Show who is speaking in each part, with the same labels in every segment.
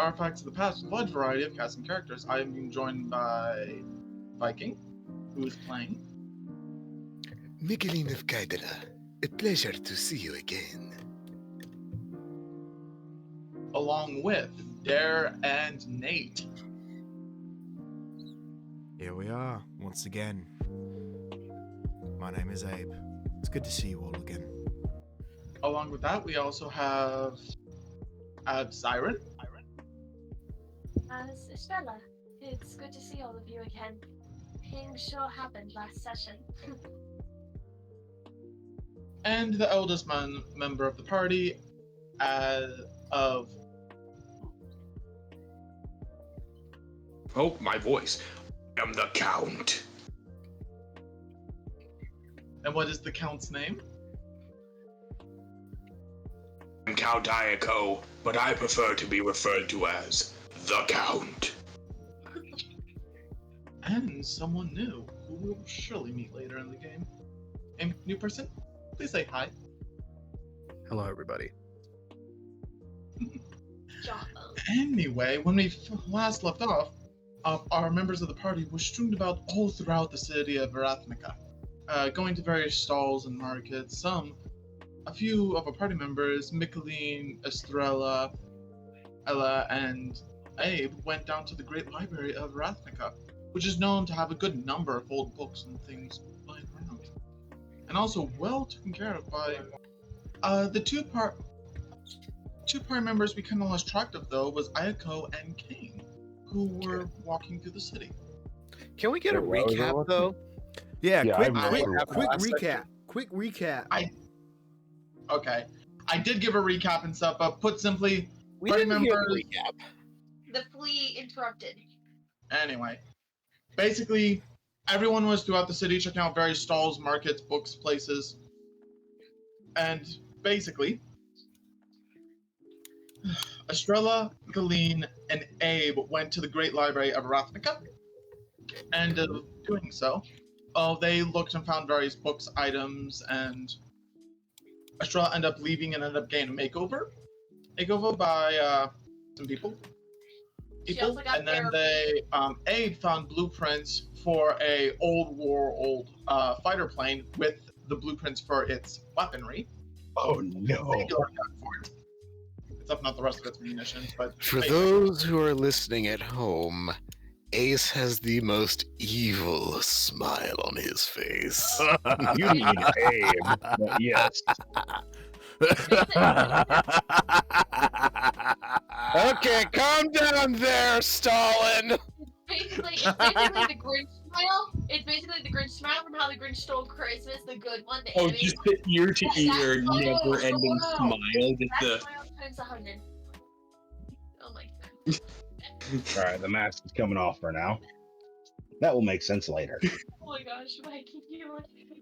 Speaker 1: Artifacts of the Past with a large variety of cast and characters. I am being joined by Viking, who is playing.
Speaker 2: Michaeleen of Kaidera, a pleasure to see you again.
Speaker 1: Along with Dare and Nate.
Speaker 3: Here we are, once again. My name is Abe. It's good to see you all again.
Speaker 1: Along with that, we also have Siren.
Speaker 4: As Estrella, it's good to see all of you again. Things sure happened last session.
Speaker 1: And the eldest member of the party, of...
Speaker 5: Oh, my voice. I'm the Count.
Speaker 1: And what is the Count's name?
Speaker 5: I'm Count Eiko, but I prefer to be referred to as the Count.
Speaker 1: And someone new, who we will surely meet later in the game. A new person? Please say hi.
Speaker 6: Hello, everybody.
Speaker 4: Jawbone.
Speaker 1: Anyway, when we last left off, our members of the party were streamed about all throughout the city of Arathnika, going to various stalls and markets. A few of our party members, Michaeleen, Estrella, Ella, and Abe, went down to the Great Library of Arathnika, which is known to have a good number of old books and things lying around, and also well taken care of by the two party members we kind of lost track of, though, was Eiko and Kain, who were walking through the city.
Speaker 6: Can we get a recap, though?
Speaker 3: Yeah, quick
Speaker 6: recap.
Speaker 3: Quick recap.
Speaker 1: Okay. I did give a recap and stuff, but put simply,
Speaker 6: We
Speaker 1: party
Speaker 6: didn't hear
Speaker 1: members...
Speaker 6: the recap.
Speaker 4: The flea interrupted.
Speaker 1: Anyway, basically, everyone was throughout the city checking out various stalls, markets, books, places. And basically, Estrella, Kain, and Abe went to the Great Library of Arathnika. And doing so, they looked and found various books, items, and Estrella ended up leaving and ended up getting a makeover by some people. And then they Abe found blueprints for a old fighter plane with the blueprints for its weaponry.
Speaker 7: Oh no!
Speaker 1: Except not the rest of its munitions, but
Speaker 2: For those who are listening at home, Ace has the most evil smile on his face.
Speaker 7: You mean Abe, but yes.
Speaker 2: Okay, calm down there, Stalin!
Speaker 4: It's basically the Grinch smile. It's basically the Grinch smile from How the Grinch Stole Christmas, the good one.
Speaker 5: Oh, just the ear-to-ear, never-ending smile. Just the...
Speaker 4: smile times 100. Oh my god.
Speaker 7: Alright, the mask is coming off for now. That will make sense later.
Speaker 4: Oh my gosh, Mikey, you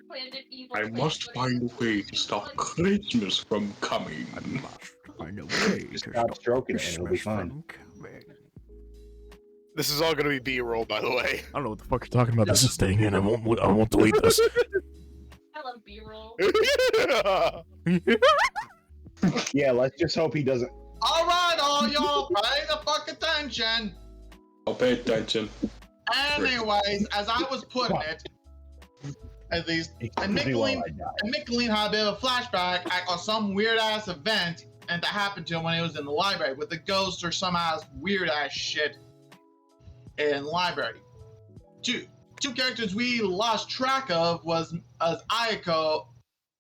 Speaker 4: planned an evil
Speaker 5: I must find a way to stop Christmas from coming.
Speaker 3: Find a way
Speaker 7: Just
Speaker 3: to
Speaker 7: stop stroking it and it'll be
Speaker 3: Christmas
Speaker 7: fine.
Speaker 3: from coming.
Speaker 2: This is all gonna be B-roll, by the way.
Speaker 3: I don't know what the fuck you're talking about. This is staying in. I won't delete this.
Speaker 4: I love B-roll.
Speaker 7: Yeah, let's just hope he doesn't.
Speaker 1: alright, all y'all, pay the fuck attention.
Speaker 5: I'll pay attention.
Speaker 1: Anyways, as I was putting it, at least, and Michaeleen had a bit of a flashback on some weird ass event and that happened to him when he was in the library with the ghost or some ass weird ass shit in the library. Two characters we lost track of was Eiko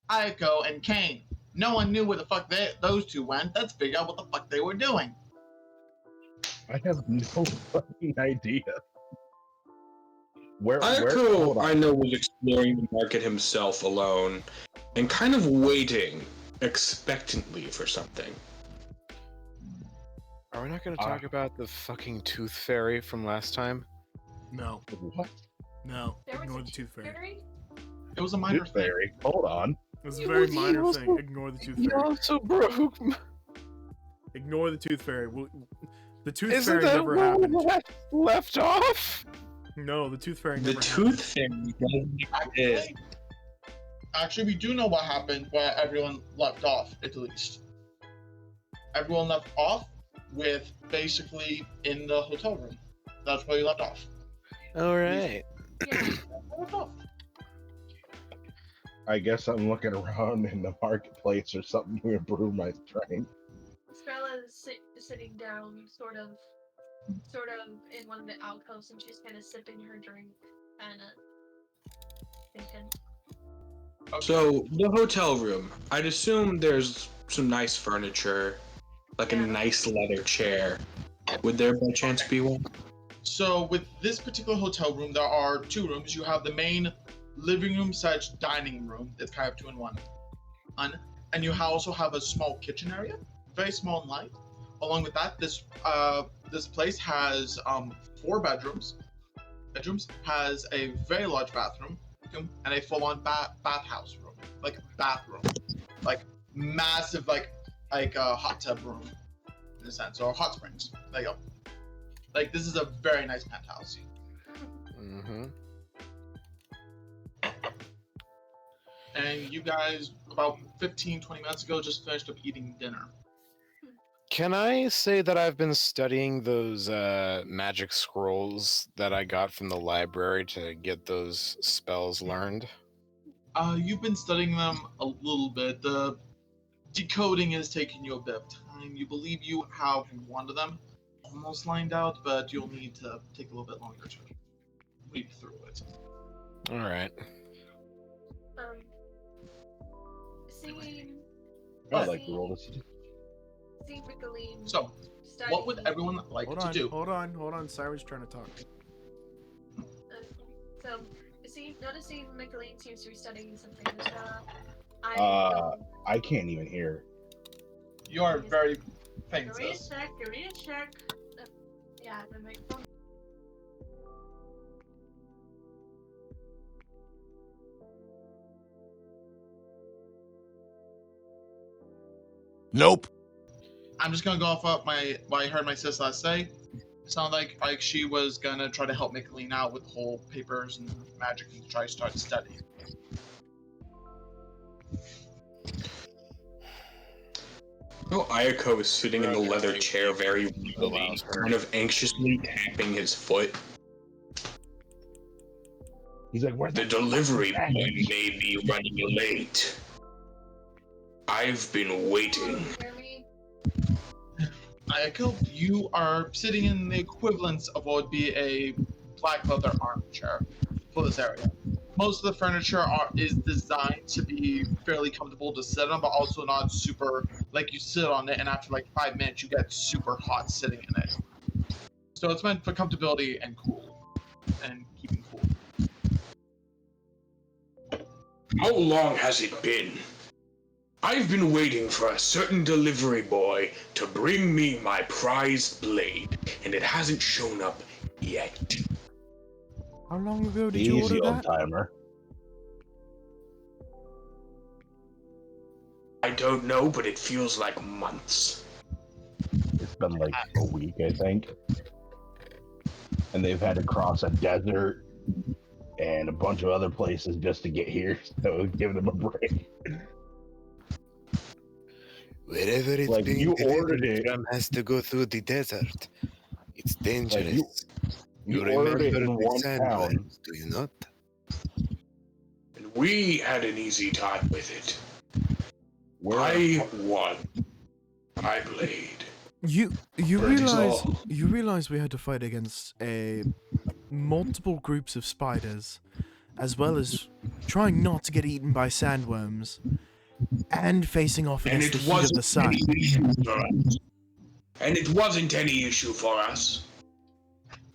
Speaker 1: and Kain. No one knew where the fuck those two went. Let's figure out what the fuck they were doing.
Speaker 7: I have no fucking idea.
Speaker 5: Eiko, I know, was exploring the market himself alone and kind of waiting expectantly for something.
Speaker 2: Are we not gonna talk about the fucking tooth fairy from last time?
Speaker 3: No.
Speaker 7: What?
Speaker 3: No.
Speaker 4: There
Speaker 3: Ignore
Speaker 4: was
Speaker 3: the
Speaker 4: a
Speaker 3: tooth fairy.
Speaker 1: It was a minor
Speaker 7: Tooth
Speaker 1: thing.
Speaker 7: fairy. Hold on.
Speaker 3: It was a very minor thing. Ignore the tooth
Speaker 2: You
Speaker 3: fairy.
Speaker 2: also broke.
Speaker 3: Ignore the tooth fairy. The tooth
Speaker 2: Isn't
Speaker 3: fairy
Speaker 2: that
Speaker 3: never happened.
Speaker 2: left off?
Speaker 3: No, the tooth fairy
Speaker 5: The
Speaker 3: never
Speaker 5: tooth
Speaker 3: happened.
Speaker 5: fairy doesn't exist.
Speaker 1: Actually, we do know what happened where everyone left off, at least. Everyone left off with basically in the hotel room. That's where you left off.
Speaker 2: All right.
Speaker 4: Yeah.
Speaker 1: Left off.
Speaker 7: I guess I'm looking around in the marketplace or something to improve my strength.
Speaker 4: Estrella is sitting down, sort of in one of the alcoves, and she's kind of sipping her drink, kind of thinking.
Speaker 1: Okay.
Speaker 5: So, the hotel room. I'd assume there's some nice furniture, like a
Speaker 4: Yeah.
Speaker 5: nice leather chair. Would there by chance be one?
Speaker 1: So with this particular hotel room, there are two rooms. You have the main living room / dining room. It's kind of 2 in 1. And you also have a small kitchen area, very small and light. Along with that, this place has 4 bedrooms. Has a very large bathroom and a full-on bathhouse room, like bathroom, like massive, like a hot tub room in a sense, or hot springs. There you go. Like, this is a very nice penthouse.
Speaker 2: Mm-hmm.
Speaker 1: And you guys, about 15-20 minutes ago, just finished up eating dinner.
Speaker 2: Can I say that I've been studying those magic scrolls that I got from the library to get those spells learned?
Speaker 1: You've been studying them a little bit. The decoding is taking you a bit of time. You believe you have one of them almost lined out, but you'll need to take a little bit longer to read through it.
Speaker 2: All right.
Speaker 4: Seeing
Speaker 7: I'd like to roll this.
Speaker 4: Michaeleen.
Speaker 1: So, what would everyone like to do?
Speaker 3: Hold on. Cyrus trying to talk.
Speaker 4: So, noticing Michaeleen seems to be studying something.
Speaker 7: I can't even hear.
Speaker 1: You are very faint,
Speaker 4: Give me a
Speaker 1: sis.
Speaker 4: check. Yeah, the microphone.
Speaker 3: Nope.
Speaker 1: I'm just gonna go off what I heard my sis last say. It sounded like she was gonna try to help Michaeleen out with the whole papers and magic and try to start studying.
Speaker 5: Oh, Eiko is sitting in the leather chair very weakly, kind of anxiously tapping his foot.
Speaker 7: He's like, "Where's
Speaker 5: The delivery boy may be running late. I've been waiting.
Speaker 4: Hear me?
Speaker 1: Eiko, you are sitting in the equivalence of what would be a black leather armchair for this area. Most of the furniture is designed to be fairly comfortable to sit on, but also not super, like you sit on it and after like 5 minutes you get super hot sitting in it. So it's meant for comfortability and and keeping cool.
Speaker 5: How long has it been? I've been waiting for a certain delivery boy to bring me my prized blade, and it hasn't shown up yet.
Speaker 3: How long ago did you
Speaker 7: Easy,
Speaker 3: order
Speaker 7: old
Speaker 3: that?
Speaker 7: timer.
Speaker 5: I don't know, but it feels like months.
Speaker 7: It's been like a week, I think. And they've had to cross a desert and a bunch of other places just to get here, so give them a break.
Speaker 2: Wherever it's
Speaker 7: Like,
Speaker 2: being
Speaker 7: you
Speaker 2: delivered
Speaker 7: ordered it.
Speaker 2: from has to go through the desert. It's dangerous.
Speaker 7: You ordered it
Speaker 2: remember
Speaker 7: in
Speaker 2: the
Speaker 7: one
Speaker 2: sandworms,
Speaker 7: town.
Speaker 2: do you not?
Speaker 5: And we had an easy time with it.
Speaker 7: Where
Speaker 5: I won. My blade.
Speaker 3: You
Speaker 5: Burns
Speaker 3: realize we had to fight against multiple groups of spiders, as well as trying not to get eaten by sandworms, and facing off
Speaker 5: And
Speaker 3: against
Speaker 5: it
Speaker 3: the heat of the
Speaker 5: wasn't
Speaker 3: sun.
Speaker 5: any issue for us. And it wasn't any issue for us.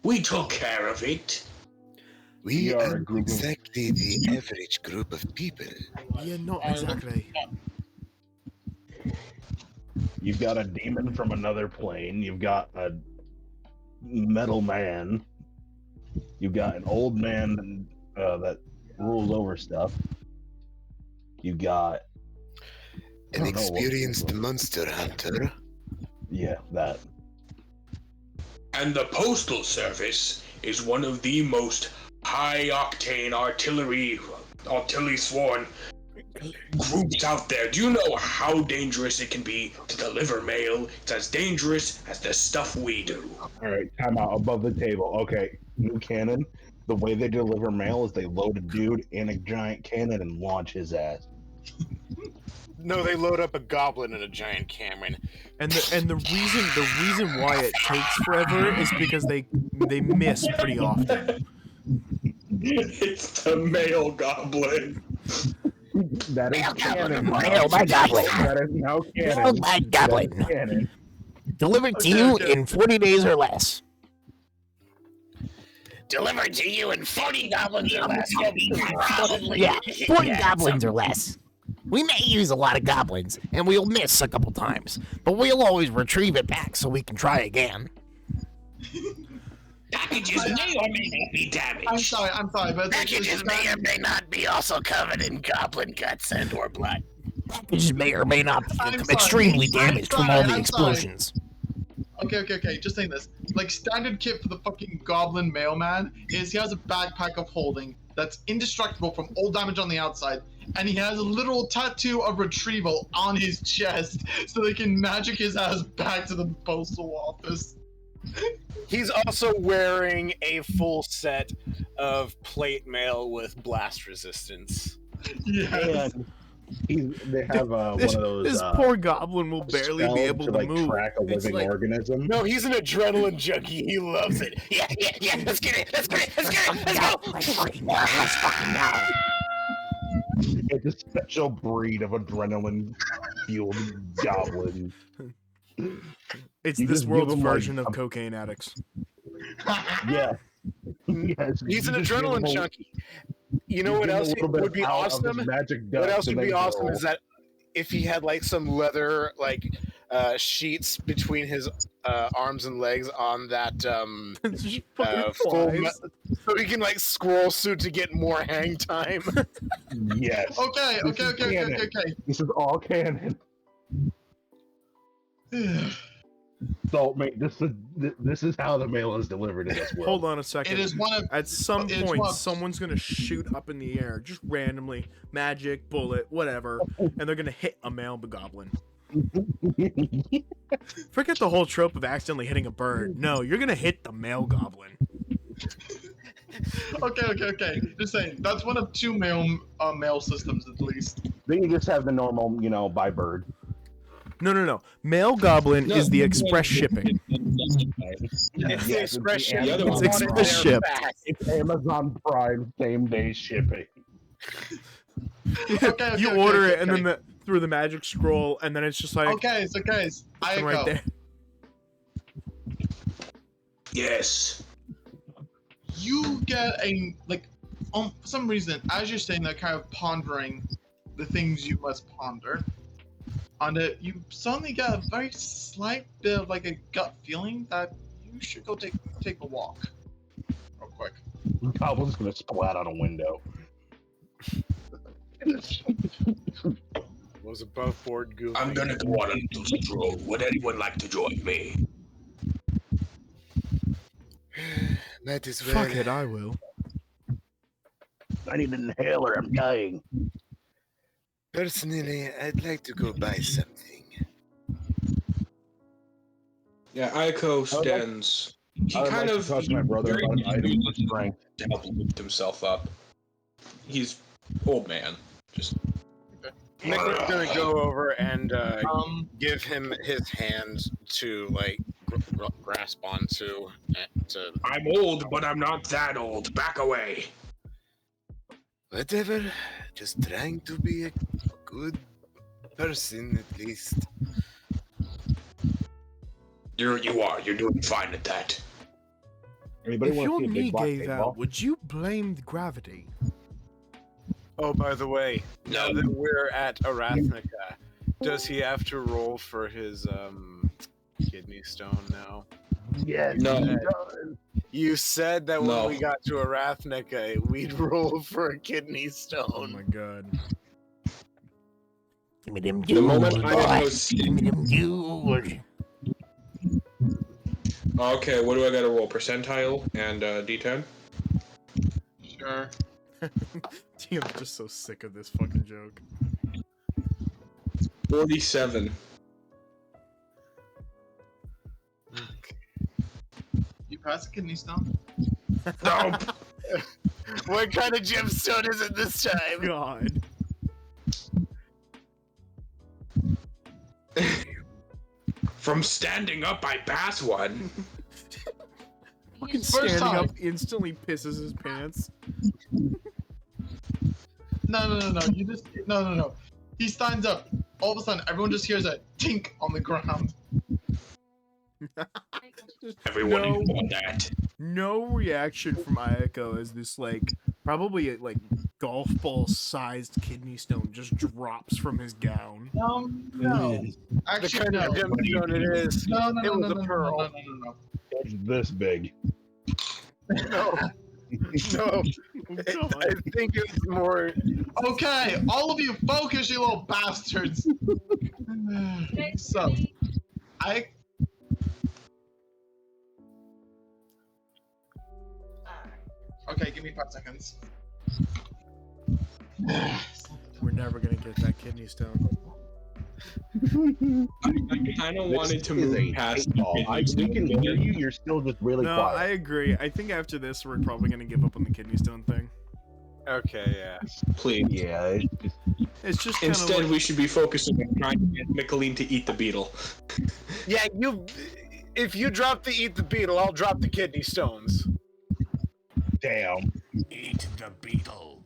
Speaker 5: We took care of it.
Speaker 2: We
Speaker 7: are a
Speaker 2: aren't
Speaker 7: group of-
Speaker 2: exactly the average group of people.
Speaker 3: Yeah, not exactly.
Speaker 7: You've got a demon from another plane. You've got a metal man. You've got an old man that rules over stuff. You've got I
Speaker 2: An
Speaker 7: don't know what-
Speaker 2: experienced monster hunter.
Speaker 7: yeah, that.
Speaker 5: And the Postal Service is one of the most high-octane artillery sworn groups out there. Do you know how dangerous it can be to deliver mail? It's as dangerous as the stuff we do.
Speaker 7: Alright, time out above the table. Okay, new cannon. The way they deliver mail is they load a dude in a giant cannon and launch his ass.
Speaker 2: No, they load up a goblin in a giant cannon.
Speaker 3: And the reason why it takes forever is because they miss pretty often.
Speaker 5: It's the mail goblin.
Speaker 7: That is canon.
Speaker 8: Mail my goblin.
Speaker 7: That is now canon.
Speaker 8: Mail my goblin.
Speaker 7: That is canon.
Speaker 8: Delivered to you in 40 days or less.
Speaker 2: Delivered to you in 40 goblins or less.
Speaker 8: Yeah, 40 goblins or less. We may use a lot of goblins, and we'll miss a couple times, but we'll always retrieve it back so we can try again.
Speaker 5: Packages may or may not be damaged.
Speaker 1: I'm sorry, but
Speaker 2: Packages may or may not be also covered in goblin guts and or blood.
Speaker 8: Packages may or may not be
Speaker 1: I'm
Speaker 8: extremely
Speaker 1: sorry.
Speaker 8: damaged
Speaker 1: I'm
Speaker 8: from all
Speaker 1: sorry.
Speaker 8: the
Speaker 1: I'm
Speaker 8: explosions.
Speaker 1: Okay. Just saying this. Like, standard kit for the fucking goblin mailman is he has a backpack of holding that's indestructible from all damage on the outside, and he has a literal tattoo of retrieval on his chest so they can magic his ass back to the postal office.
Speaker 2: He's also wearing a full set of plate mail with blast resistance.
Speaker 1: Yes.
Speaker 7: And they have one of those.
Speaker 3: This poor goblin will barely be able to
Speaker 7: like,
Speaker 3: move.
Speaker 7: track a
Speaker 3: It's
Speaker 7: living
Speaker 3: like-
Speaker 7: organism.
Speaker 2: No, he's an adrenaline junkie. He loves it. Yeah. Let's get it. Let's go.
Speaker 8: Let's fucking go.
Speaker 7: It's a special breed of adrenaline-fueled goblin.
Speaker 3: It's
Speaker 7: You
Speaker 3: this
Speaker 7: just
Speaker 3: world's
Speaker 7: give him, like,
Speaker 3: version of cocaine addicts.
Speaker 7: Yeah. Yes.
Speaker 2: He's an
Speaker 7: You just give
Speaker 2: adrenaline
Speaker 7: him a-
Speaker 2: junkie. You know
Speaker 7: you
Speaker 2: what
Speaker 7: give him a
Speaker 2: else
Speaker 7: little bit
Speaker 2: would be
Speaker 7: out of his
Speaker 2: awesome?
Speaker 7: magic
Speaker 2: What
Speaker 7: dust
Speaker 2: else would
Speaker 7: and
Speaker 2: be
Speaker 7: then
Speaker 2: awesome
Speaker 7: go.
Speaker 2: is that if he had like some leather sheets between his arms and legs on that
Speaker 3: It's just fucking
Speaker 2: full
Speaker 3: flies.
Speaker 2: so he can like scroll suit to get more hang time.
Speaker 7: Yes.
Speaker 1: Okay.
Speaker 7: This is all canon. So, mate, this is how the mail is delivered in this world.
Speaker 3: Hold on a second.
Speaker 1: It is one of
Speaker 3: At some
Speaker 1: it's
Speaker 3: point,
Speaker 1: one-
Speaker 3: someone's gonna shoot up in the air, just randomly, magic, bullet, whatever, and they're gonna hit a male goblin. Forget the whole trope of accidentally hitting a bird. No, you're gonna hit the male goblin.
Speaker 1: Okay. Just saying, that's one of two mail systems at least.
Speaker 7: Then you just have the normal, by bird.
Speaker 3: No. Male goblin is the express shipping.
Speaker 2: It's the express ship.
Speaker 5: The other
Speaker 3: It's
Speaker 5: one-
Speaker 3: express ship.
Speaker 7: It's Amazon Prime same-day shipping.
Speaker 1: Okay,
Speaker 3: You order it, and then through the magic scroll, and then it's just like
Speaker 1: Okay, so guys,
Speaker 3: right
Speaker 1: Eiko,
Speaker 3: there.
Speaker 5: Yes.
Speaker 1: you get for some reason, as you're saying that, kind of pondering the things you must ponder, on it, you suddenly get a very slight bit of like a gut feeling that you should go take a walk, real quick.
Speaker 7: Goblin's gonna splat on a window.
Speaker 2: Was above board goofy.
Speaker 5: I'm gonna go on a little stroll. Would anyone like to join me?
Speaker 2: That is
Speaker 3: Fuck it, I will.
Speaker 7: I need an inhaler. I'm dying.
Speaker 2: Personally, I'd like to go buy something.
Speaker 5: Yeah, Eiko stands. He
Speaker 7: I would
Speaker 5: kind
Speaker 7: like
Speaker 5: of
Speaker 7: to talk to my brother about an item for strength.
Speaker 5: to help lift himself up. He's old man. Just
Speaker 2: Nicholas gonna go over and
Speaker 1: Um,
Speaker 2: give him his hand to like grasp onto.
Speaker 5: I'm old, but I'm not that old. Back away.
Speaker 2: Whatever. Just trying to be a good person at least.
Speaker 5: You are. You're doing fine at that.
Speaker 7: Anybody
Speaker 3: If
Speaker 7: want
Speaker 3: your
Speaker 7: to see a
Speaker 3: knee
Speaker 7: big black
Speaker 3: gave
Speaker 7: paintball?
Speaker 3: out, would you blame the gravity?
Speaker 2: Oh, by the way, now
Speaker 5: No.
Speaker 2: that we're at Arathnika, does he have to roll for his kidney stone now?
Speaker 7: Yeah,
Speaker 5: No.
Speaker 7: he does.
Speaker 2: You said that
Speaker 5: No.
Speaker 2: when we got to Arathnika, we'd roll for a kidney
Speaker 3: Oh
Speaker 2: stone.
Speaker 3: my god.
Speaker 8: Give me them
Speaker 5: The moment
Speaker 8: jewels,
Speaker 5: I didn't
Speaker 8: boy.
Speaker 5: go see.
Speaker 8: Give me them jewels.
Speaker 5: Okay, what do I gotta roll? Percentile and D10?
Speaker 1: sure.
Speaker 3: I'm just so sick of this fucking joke.
Speaker 5: 47.
Speaker 1: You pass the kidney stone.
Speaker 5: Nope.
Speaker 2: What kind of gemstone is it this time?
Speaker 3: God.
Speaker 5: From standing up, I pass one.
Speaker 3: Fucking
Speaker 4: He's
Speaker 1: First
Speaker 3: standing
Speaker 1: time.
Speaker 3: up instantly pisses his pants.
Speaker 1: No. You just no. He stands up. All of a sudden, everyone just hears a tink on the ground.
Speaker 5: Everyone
Speaker 3: No.
Speaker 5: ignore that.
Speaker 3: No reaction from Eiko as this, like, probably a, like, golf ball sized kidney stone just drops from his gown.
Speaker 1: No.
Speaker 2: The
Speaker 1: Actually,
Speaker 2: kind
Speaker 1: no.
Speaker 2: of gemstone it is.
Speaker 1: No.
Speaker 2: It was a pearl.
Speaker 1: No.
Speaker 7: It's this big.
Speaker 2: No. No.
Speaker 3: Oh,
Speaker 2: I think it was more.
Speaker 1: Okay, all of you focus, you little bastards. So, I okay. Give me 5 seconds.
Speaker 3: We're never gonna get that kidney stone.
Speaker 5: I kind of wanted to
Speaker 7: This is
Speaker 5: move
Speaker 7: a
Speaker 5: past
Speaker 7: tight ball. We can hear you. You're still just really
Speaker 3: No,
Speaker 7: quiet.
Speaker 3: I agree. I think after this, we're probably gonna give up on the kidney stone thing.
Speaker 2: Okay, yeah.
Speaker 5: Please.
Speaker 7: Yeah, it's just
Speaker 3: It's just kind of
Speaker 5: Instead,
Speaker 3: like,
Speaker 5: we should be focusing on trying to get Michaeleen to eat the beetle.
Speaker 2: Yeah, you. If you drop the eat the beetle, I'll drop the kidney stones.
Speaker 7: damn.
Speaker 8: Eat the beetle.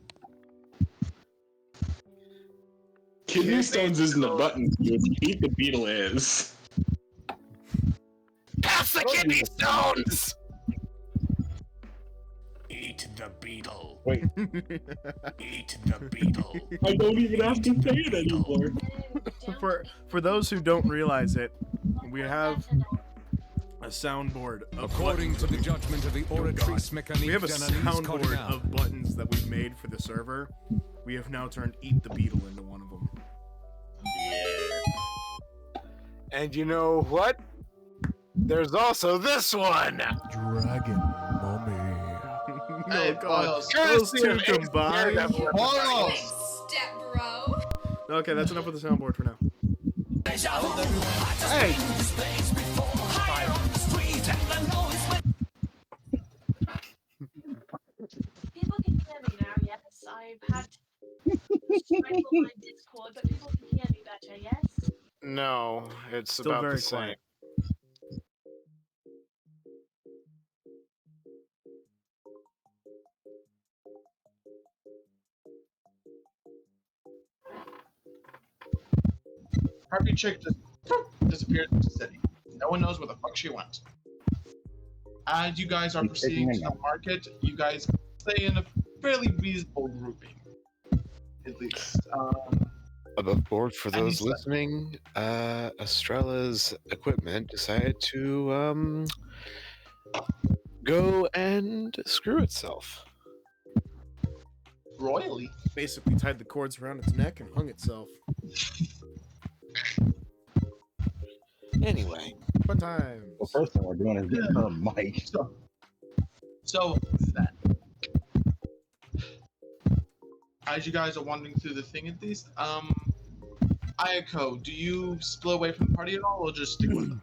Speaker 5: Kidney stones isn't a button. Dude. Eat the beetle is.
Speaker 2: Pass the kidney stones.
Speaker 8: Eat the beetle.
Speaker 7: Wait,
Speaker 8: Eat the beetle.
Speaker 5: I don't even have to pay it anymore.
Speaker 3: for those who don't realize it, we have a soundboard of
Speaker 9: According to the judgment of the Oratrice Mechanique,
Speaker 3: we have a
Speaker 9: d'Analyse
Speaker 3: soundboard
Speaker 9: Cardinal.
Speaker 3: of buttons that we've made for the server. We have now turned Eat the Beetle into one of them.
Speaker 2: And you know what? There's also this one.
Speaker 3: Dragon Mummy.
Speaker 1: Hey,
Speaker 3: Oh god,
Speaker 1: Boils.
Speaker 3: those
Speaker 2: Courtesy
Speaker 3: two
Speaker 2: of Ace
Speaker 3: combined.
Speaker 2: Daredevil.
Speaker 1: Boils.
Speaker 10: Step bro.
Speaker 3: Okay, that's enough with the soundboard for now. Hey!
Speaker 4: People can hear me now, yes. I've had to strangle my Discord, but people can hear me better, yes?
Speaker 2: No, it's
Speaker 3: Still
Speaker 2: about
Speaker 3: very
Speaker 2: the same.
Speaker 3: quiet.
Speaker 1: Harpy chick just disappeared into the city. No one knows where the fuck she went. As you guys are
Speaker 7: Keep
Speaker 1: proceeding to
Speaker 7: picking
Speaker 1: the market, you guys stay in a fairly reasonable grouping, at least.
Speaker 2: Above board for
Speaker 1: And
Speaker 2: those
Speaker 1: he's left.
Speaker 2: listening, Estrella's equipment decided to go and screw itself.
Speaker 1: Royally.
Speaker 3: Basically tied the cords around its neck and hung itself.
Speaker 2: Anyway,
Speaker 3: Fun times.
Speaker 7: The first thing we're doing is getting her a mic.
Speaker 1: So that. As you guys are wandering through the thing, at least, Eiko, do you split away from the party at all, or just stick with them?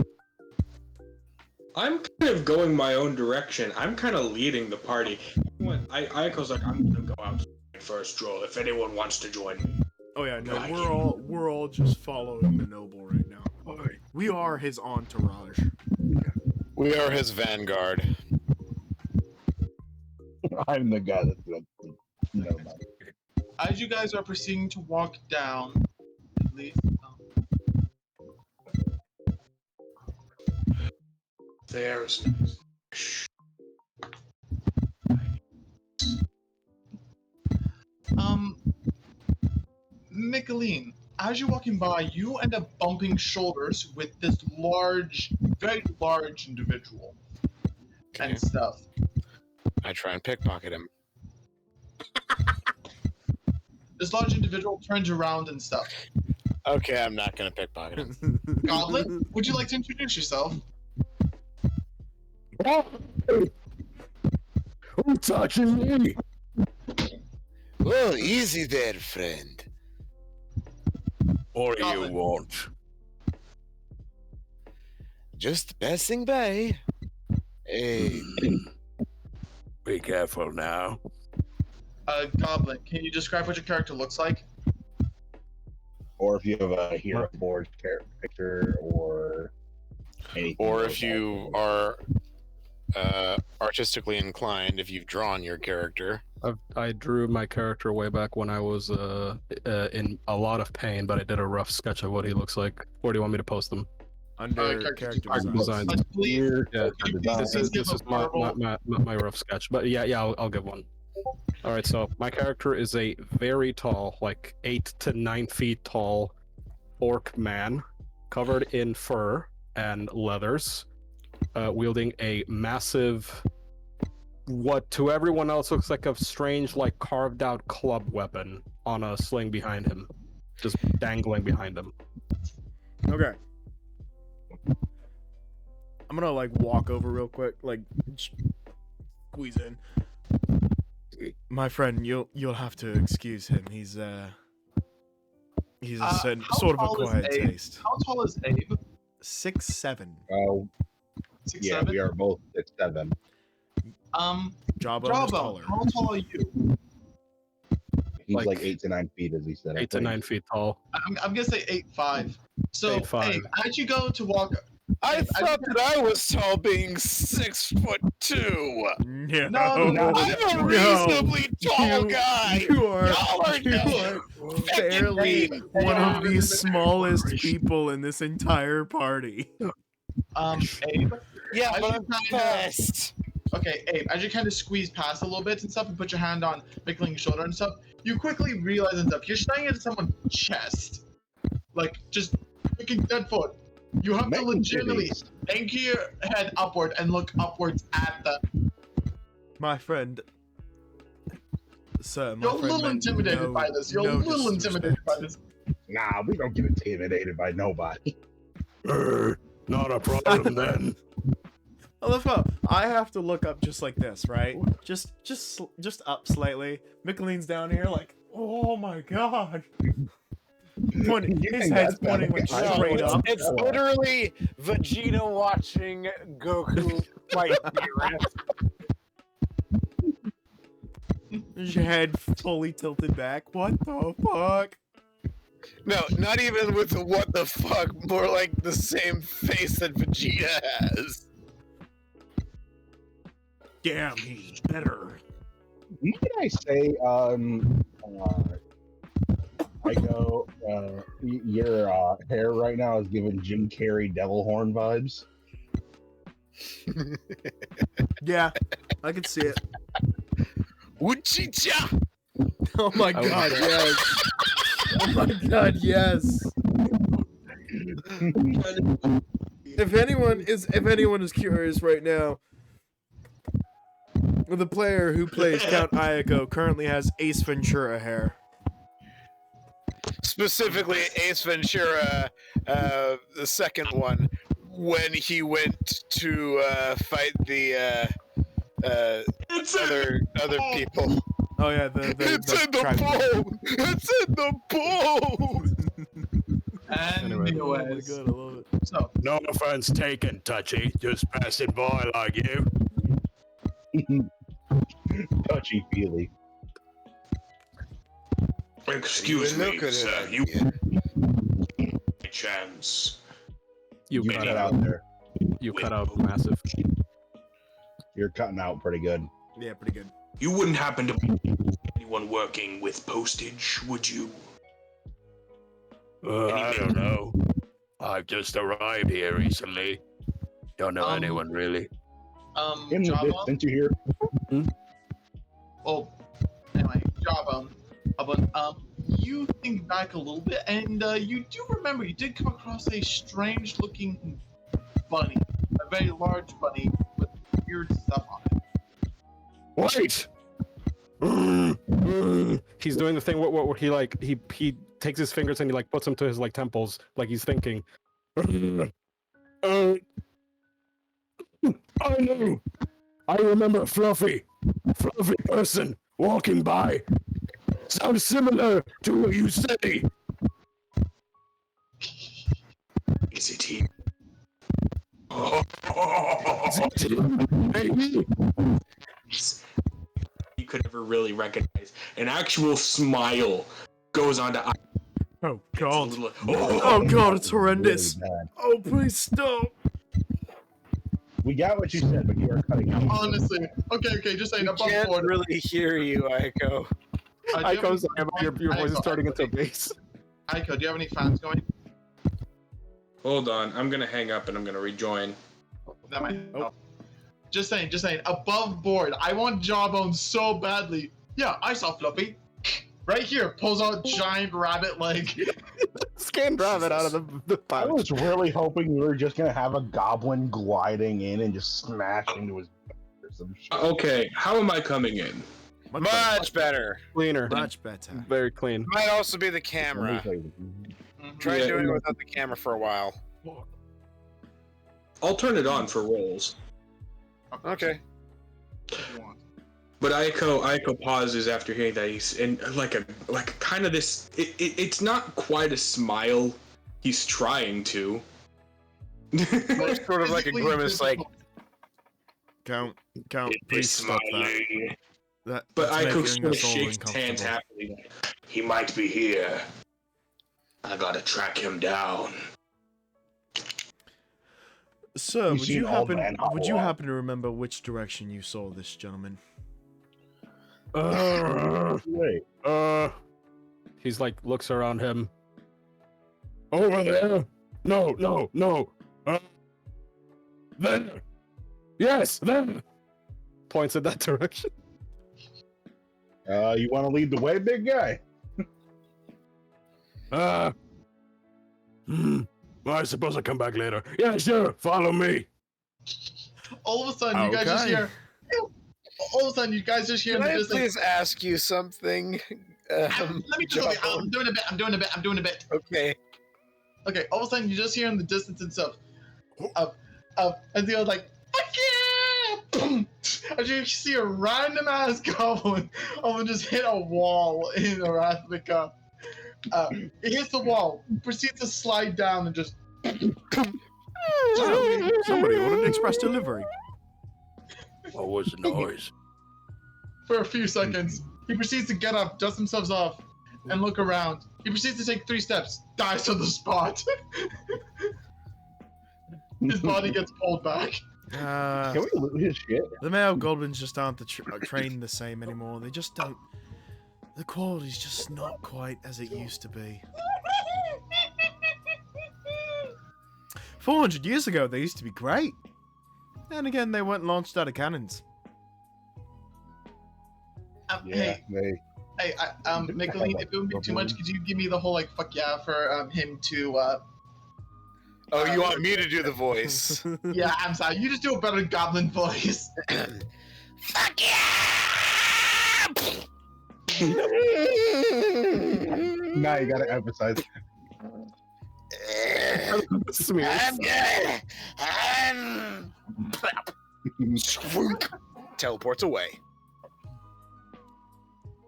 Speaker 5: I'm kind of going my own direction. I'm kind of leading the party. Aiko's like, I'm gonna go out for a stroll if anyone wants to join me.
Speaker 3: Oh yeah, no, we're all just following the noble right now. We are his entourage.
Speaker 2: we are his vanguard.
Speaker 7: I'm the guy that's going to know about it.
Speaker 1: As you guys are proceeding to walk down, at least,
Speaker 5: There's
Speaker 1: Michaeleen, as you're walking by, you end up bumping shoulders with this large, very large individual
Speaker 2: Okay.
Speaker 1: and stuff.
Speaker 2: I try and pickpocket him.
Speaker 1: This large individual turns around and stuff.
Speaker 2: Okay, I'm not gonna pickpocket him.
Speaker 1: Goblin, would you like to introduce yourself?
Speaker 8: Who touches me?
Speaker 2: Whoa, easy there, friend.
Speaker 10: What do you
Speaker 1: Goblin.
Speaker 10: want?
Speaker 2: Just passing by. Hey,
Speaker 10: Be careful now.
Speaker 1: Goblin, can you describe what your character looks like?
Speaker 7: Or if you have a hero board character or anything.
Speaker 2: or
Speaker 7: else
Speaker 2: if you are artistically inclined, if you've drawn your character.
Speaker 11: I drew my character way back when I was in a lot of pain, but I did a rough sketch of what he looks like. Where do you want me to post them?
Speaker 3: Under
Speaker 1: character
Speaker 3: character
Speaker 11: design.
Speaker 3: design.
Speaker 1: I believe.
Speaker 11: Yeah,
Speaker 1: Could you
Speaker 11: this
Speaker 1: please
Speaker 11: is
Speaker 1: give a verbal-
Speaker 11: my rough sketch, but yeah, I'll give one. All right, so my character is a very tall, like 8 to 9 feet tall, orc man, covered in fur and leathers, wielding a massive, what to everyone else looks like a strange, like carved out club weapon on a sling behind him, just dangling behind him.
Speaker 3: Okay. I'm gonna like walk over real quick, like squeeze in. My friend, you'll have to excuse him. He's a
Speaker 1: how
Speaker 3: sort of a
Speaker 1: tall is
Speaker 3: quiet
Speaker 1: Abe?
Speaker 3: taste.
Speaker 1: How tall is Abe?
Speaker 3: 6'7".
Speaker 7: Yeah,
Speaker 1: 6'7"?
Speaker 7: we are both 6'7".
Speaker 3: Jawbone is
Speaker 1: Jawbone,
Speaker 3: taller.
Speaker 1: how tall are you?
Speaker 7: He's
Speaker 11: Like
Speaker 7: like 8 to 9 feet, as he said. I
Speaker 11: 8 to
Speaker 7: think.
Speaker 11: 9 feet tall.
Speaker 1: I'm gonna say 8'5". So,
Speaker 11: 8'5".
Speaker 1: Abe, how'd you go to walk?
Speaker 2: I
Speaker 1: Abe,
Speaker 2: thought that I was tall, being 6'2".
Speaker 3: No,
Speaker 1: No,
Speaker 2: I'm a reasonably tall
Speaker 3: You-
Speaker 2: guy.
Speaker 3: You are,
Speaker 2: Y'all are
Speaker 3: you
Speaker 2: just
Speaker 3: are barely
Speaker 2: fucking
Speaker 3: one of the
Speaker 1: Abe.
Speaker 3: smallest people in this entire party.
Speaker 1: Abe.
Speaker 2: Yeah,
Speaker 1: I
Speaker 2: but
Speaker 1: should
Speaker 2: I'm
Speaker 1: kinda-
Speaker 2: fast.
Speaker 1: Okay, Abe, as you kind of squeeze past a little bit and stuff and put your hand on Michaeleen's shoulder and stuff, you quickly realize and stuff, you're standing at someone's chest. Like, just freaking dead foot. You have to
Speaker 7: Making
Speaker 1: legitimately
Speaker 7: titties.
Speaker 1: anchor your head upward and look upwards at them.
Speaker 3: My friend, sir, my
Speaker 1: You're a
Speaker 3: friend
Speaker 1: little
Speaker 3: meant
Speaker 1: intimidated
Speaker 3: no-
Speaker 1: by this. You're
Speaker 3: no
Speaker 1: a little intimidated by
Speaker 3: disrespect.
Speaker 1: this.
Speaker 7: Nah, we don't get intimidated by nobody.
Speaker 10: Not a problem then.
Speaker 3: I love how I have to look up just like this, right? Just up slightly. Michaeleen's down here, like, oh my god. Pointing,
Speaker 7: You
Speaker 3: his
Speaker 7: think
Speaker 3: head's
Speaker 7: that's bad?
Speaker 3: pointing like
Speaker 7: No,
Speaker 3: straight up.
Speaker 2: It's literally Vegeta watching Goku fight Beerus.
Speaker 3: His head fully tilted back. What the fuck?
Speaker 2: No, not even with the what the fuck, more like the same face that Vegeta has.
Speaker 3: Damn, he's better.
Speaker 7: Might I say, Eiko, your hair right now is giving Jim Carrey devil horn vibes.
Speaker 3: Yeah, I can see it.
Speaker 2: Uchicha!
Speaker 3: Oh my god, yes. Oh my god, yes. If anyone is curious right now, the player who plays Count Eiko currently has Ace Ventura hair.
Speaker 2: Specifically, Ace Ventura, the second one, when he went to fight the other people.
Speaker 3: Oh yeah, the
Speaker 2: It's in the
Speaker 3: tribesman.
Speaker 2: bowl! It's in the bowl!
Speaker 1: And
Speaker 11: Anyway.
Speaker 3: Oh my
Speaker 1: anyways,
Speaker 3: god, I love it.
Speaker 1: so
Speaker 10: No offense taken, Touchy. Just passing by like you.
Speaker 7: Touchy feely.
Speaker 5: Excuse
Speaker 2: You look
Speaker 5: me,
Speaker 2: at
Speaker 5: sir.
Speaker 2: it.
Speaker 5: You by chance.
Speaker 11: You
Speaker 7: You
Speaker 11: cut
Speaker 7: cut
Speaker 11: out.
Speaker 7: out there.
Speaker 11: You cut out massive.
Speaker 7: You're cutting out pretty good.
Speaker 3: Yeah, pretty good.
Speaker 5: You wouldn't happen to be anyone working with postage, would you?
Speaker 10: I don't know. I've just arrived here recently. Don't know anyone really.
Speaker 7: In the
Speaker 1: Jawbone.
Speaker 7: distance, you hear.
Speaker 1: Oh, anyway, Jawbone. You think back a little bit, and you do remember you did come across a strange-looking bunny, a very large bunny with weird stuff on it.
Speaker 10: Wait!
Speaker 11: He's doing the thing where he like he takes his fingers and he like puts them to his like temples, like he's thinking.
Speaker 10: I know. I remember Fluffy person walking by. Sounds similar to what you say.
Speaker 5: Is it here? You could ever really recognize an actual smile goes on to.
Speaker 3: Oh god.
Speaker 5: Little,
Speaker 3: Oh god, it's horrendous.
Speaker 7: Really bad.
Speaker 3: Oh, please stop.
Speaker 7: We got what you said, but you are cutting out.
Speaker 1: Honestly. Okay, just saying
Speaker 2: I
Speaker 1: above
Speaker 2: can't
Speaker 1: board.
Speaker 2: really hear you, Eiko.
Speaker 11: Eiko's your voice is
Speaker 1: Eiko,
Speaker 11: starting into bass.
Speaker 1: Eiko, do you have any fans going?
Speaker 5: Hold on, I'm gonna hang up and I'm gonna rejoin.
Speaker 1: That might help. Just saying, above board. I want Jawbone so badly. Yeah, I saw Fluffy. Right here, pulls out giant rabbit leg.
Speaker 11: Scanned rabbit out of the
Speaker 7: I
Speaker 11: pouch.
Speaker 7: was really hoping we were just gonna have a goblin gliding in and just smash into his or some shit.
Speaker 5: Okay, how am I coming in?
Speaker 2: Much better.
Speaker 11: Cleaner.
Speaker 3: Much better.
Speaker 11: Very clean.
Speaker 2: Might also be the camera. Tried
Speaker 5: Yeah,
Speaker 2: doing it without the camera for a while.
Speaker 5: I'll turn it on for rolls.
Speaker 2: Okay.
Speaker 5: But Eiko pauses after hearing that. He's in like kind of this. It's not quite a smile. He's trying to.
Speaker 2: It's sort of like a grimace, like.
Speaker 3: Count, please stop that.
Speaker 5: But
Speaker 3: that's
Speaker 5: Eiko
Speaker 3: making
Speaker 5: sort of
Speaker 3: us all
Speaker 5: shakes hands
Speaker 3: uncomfortable.
Speaker 5: happily. He might be here. I gotta track him down.
Speaker 3: Sir,
Speaker 7: You've
Speaker 3: would
Speaker 7: seen
Speaker 3: you
Speaker 7: Old
Speaker 3: happen
Speaker 7: Man
Speaker 3: would you
Speaker 7: Hollow.
Speaker 3: happen to remember which direction you saw this gentleman?
Speaker 7: Wait.
Speaker 11: He's like looks around him. Over there. No. There. Yes, there. Points in that direction.
Speaker 7: You want to lead the way, big guy?
Speaker 10: I suppose I'll come back later. Yeah, sure. Follow me.
Speaker 1: All of a sudden, you guys just
Speaker 3: Okay.
Speaker 1: hear. All of a sudden, you guys just hear in
Speaker 2: Can
Speaker 1: the
Speaker 2: I
Speaker 1: distance.
Speaker 2: please ask you something?
Speaker 1: Let me just. Okay,
Speaker 2: Jawbone?
Speaker 1: I'm doing a bit.
Speaker 2: Okay.
Speaker 1: Okay, all of a sudden, you just hear in the distance and stuff. And the other like, fuck yeah! Boom! As you see a random ass goblin, just hit a wall in Arathnika. It hits the wall, proceeds to slide down, and just.
Speaker 3: Somebody ordered an express delivery.
Speaker 10: What was the noise?
Speaker 1: For a few seconds, he proceeds to get up, dust himself off, and look around. He proceeds to take 3 steps, dies on the spot. His body gets pulled back.
Speaker 7: Can we loot his shit?
Speaker 3: The male goblins just aren't trained the same anymore. They just don't. The quality's just not quite as it used to be. 400 years ago, they used to be great. And again, they weren't launched out of cannons.
Speaker 1: Hey, Michaeleen, if it would be too much, could you give me the whole like fuck yeah for him to?
Speaker 2: Oh, you want me to do the voice?
Speaker 1: Yeah, I'm sorry. You just do a better goblin voice.
Speaker 2: Fuck yeah!
Speaker 7: Now you gotta emphasize.
Speaker 2: I'm good. Squook. Teleports away.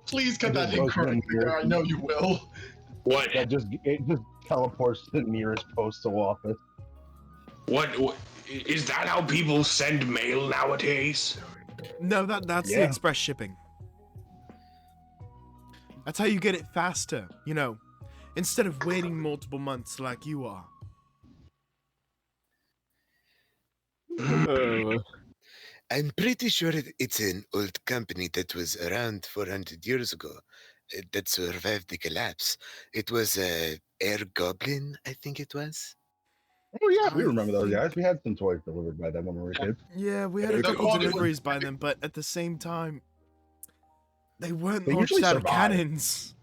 Speaker 1: Please cut that in correctly. I know you will.
Speaker 5: What?
Speaker 7: It just teleports to the nearest postal office.
Speaker 5: What? Is that how people send mail nowadays?
Speaker 3: No, that's the
Speaker 7: Yeah.
Speaker 3: express shipping. That's how you get it faster, you know, instead of waiting multiple months like you are.
Speaker 12: I'm pretty sure it's an old company that was around 400 years ago that survived the collapse. It was Air Goblin, I think it was.
Speaker 7: Oh yeah, we remember those guys. We had some toys delivered by them when we were kids.
Speaker 3: Yeah, we had a
Speaker 1: The
Speaker 3: couple
Speaker 1: quality
Speaker 3: deliveries by them, but at the same time, they weren't
Speaker 7: They
Speaker 3: launched
Speaker 7: usually
Speaker 3: out of
Speaker 7: survive.
Speaker 3: cannons.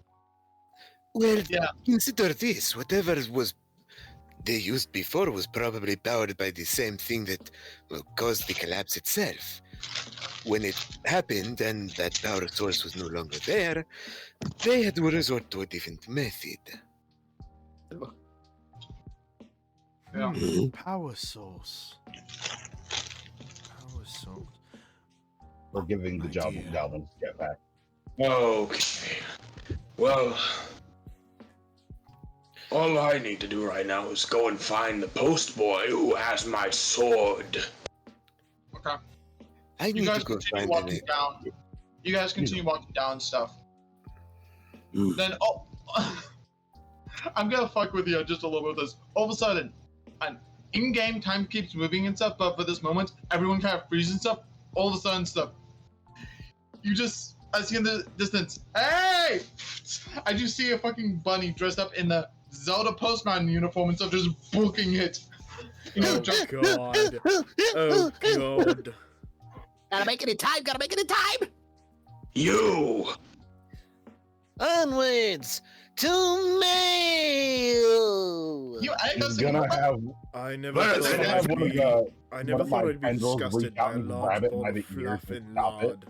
Speaker 12: Well,
Speaker 1: Yeah.
Speaker 12: consider this. Whatever was they used before was probably powered by the same thing that caused the collapse itself. When it happened and that power source was no longer there, they had to resort to a different method.
Speaker 3: Power source. Power source.
Speaker 7: We're giving the job
Speaker 3: Idea.
Speaker 7: goblins get back.
Speaker 5: Okay. Well, All I need to do right now is go and find the post boy who has my sword.
Speaker 1: Okay.
Speaker 12: I
Speaker 1: You
Speaker 12: need
Speaker 1: guys
Speaker 12: to go
Speaker 1: continue
Speaker 12: find
Speaker 1: walking
Speaker 12: it.
Speaker 1: down. You guys continue walking down and stuff. Then, I'm gonna fuck with you just a little bit with this. All of a sudden, an in-game time keeps moving and stuff, but for this moment, everyone kind of freezes and stuff. All of a sudden, stuff. You just, I see in the distance, hey! I just see a fucking bunny dressed up in the Zelda postman uniform and stuff, just booking it. You know, just,
Speaker 3: God. Oh, God.
Speaker 8: Gotta make it in time, gotta make it in time!
Speaker 5: You!
Speaker 8: Onwards to mail!
Speaker 7: He's gonna have.
Speaker 3: I never
Speaker 7: He's
Speaker 3: thought
Speaker 7: gonna have one of the.
Speaker 3: I never
Speaker 7: one of my
Speaker 3: thought I'd be
Speaker 7: tendrils
Speaker 3: disgusted
Speaker 7: reach
Speaker 3: by
Speaker 7: out
Speaker 3: a
Speaker 7: and
Speaker 3: large
Speaker 7: grab it
Speaker 3: ball
Speaker 7: by
Speaker 3: of
Speaker 7: the ears
Speaker 3: fluff
Speaker 7: and
Speaker 3: and
Speaker 7: stop it.
Speaker 3: lard.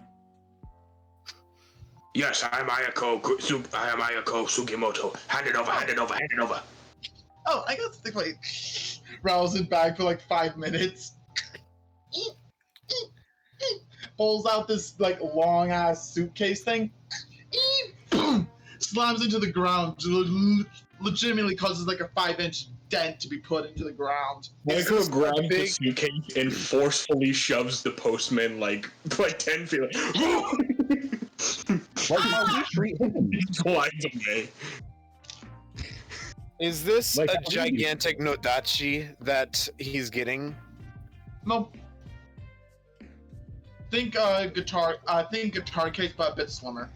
Speaker 5: Yes, I'm Eiko. I am Eiko Sugimoto. Hand it over, hand it over, hand it over.
Speaker 1: oh, I got to think like, rattles it back for like 5 minutes. Pulls out this like long ass suitcase thing. Boom! Slams into the ground. Legitimately causes like a 5-inch dent to be put into the ground.
Speaker 5: Eiko grabs the suitcase and forcefully shoves the postman like 10 feet.
Speaker 7: Like how we treat him.
Speaker 5: He glides away.
Speaker 2: Is this
Speaker 7: Like,
Speaker 2: a
Speaker 7: how do you-
Speaker 2: gigantic nodachi that he's getting?
Speaker 1: No. Think guitar case, but a bit slimmer.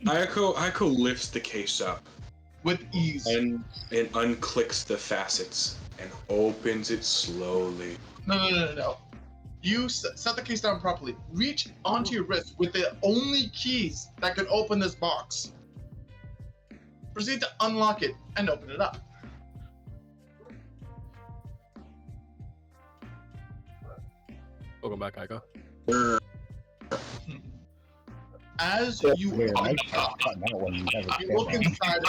Speaker 5: Eiko lifts the case up
Speaker 1: With ease.
Speaker 5: and unclicks the facets and opens it slowly.
Speaker 1: No. You set the case down properly. Reach onto your wrist with the only keys that can open this box. Proceed to unlock it and open it up.
Speaker 11: Welcome back, Eiko.
Speaker 1: As you
Speaker 7: Weird.
Speaker 1: open
Speaker 7: Nice
Speaker 1: the box,
Speaker 7: cutting that one. You have a
Speaker 1: you look
Speaker 7: camera.
Speaker 1: inside and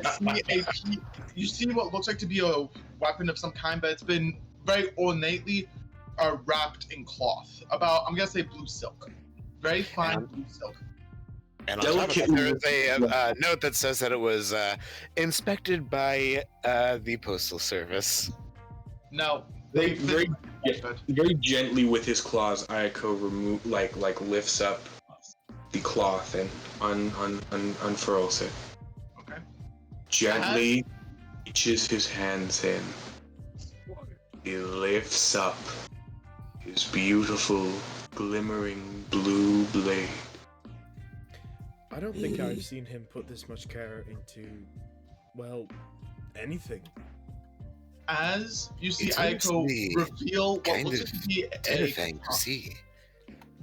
Speaker 1: stuff, and see a key. You see what looks like to be a weapon of some kind, but it's been very ornately wrapped in cloth. About, I'm gonna say blue silk. Very fine blue silk.
Speaker 2: And on top of that, there is a note that says that it was inspected by the Postal Service.
Speaker 1: No,
Speaker 5: Very gently with his claws, Eiko lifts up the cloth and unfurls it.
Speaker 1: Okay.
Speaker 5: Gently reaches his hands in. He lifts up his beautiful, glimmering blue blade.
Speaker 3: I don't think I've seen him put this much care into, well, anything.
Speaker 1: As you see
Speaker 12: It's honestly
Speaker 1: Eiko reveal what
Speaker 12: kind
Speaker 1: looks
Speaker 12: of
Speaker 1: like to be
Speaker 12: terrifying to see.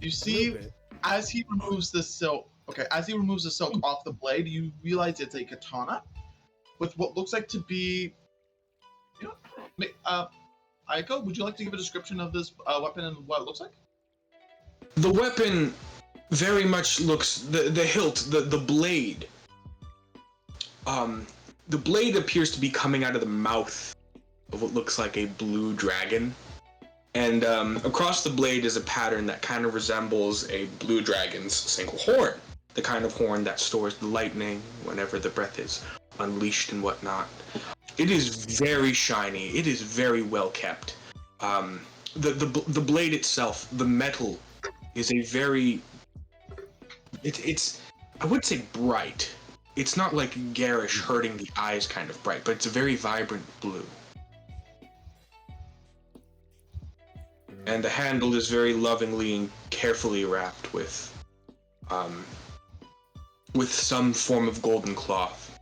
Speaker 1: You see, as he removes the silk, off the blade, you realize it's a katana with what looks like to be. Eiko, would you like to give a description of this weapon and what it looks like?
Speaker 5: The weapon very much looks the hilt, the blade. The blade appears to be coming out of the mouth of what looks like a blue dragon. And across the blade is a pattern that kind of resembles a blue dragon's single horn. The kind of horn that stores the lightning whenever the breath is unleashed and whatnot. It is very shiny. It is very well kept. The blade itself, the metal, is a very... It's I would say bright. It's not like garish, hurting the eyes kind of bright, but it's a very vibrant blue. And the handle is very lovingly and carefully wrapped with some form of golden cloth.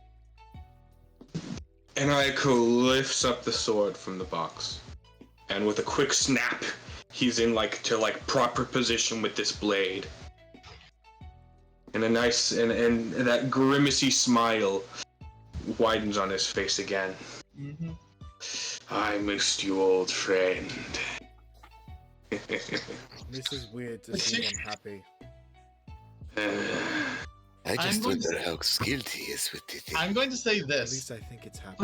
Speaker 5: And Eiko lifts up the sword from the box. And with a quick snap, he's in proper position with this blade. And a nice and that grimacy smile widens on his face again.
Speaker 1: Mm-hmm.
Speaker 5: I missed you, old friend.
Speaker 3: This is weird to see him happy.
Speaker 12: I just wonder how skilled he is with the thing.
Speaker 1: I'm going to say this.
Speaker 3: At least I think it's happy.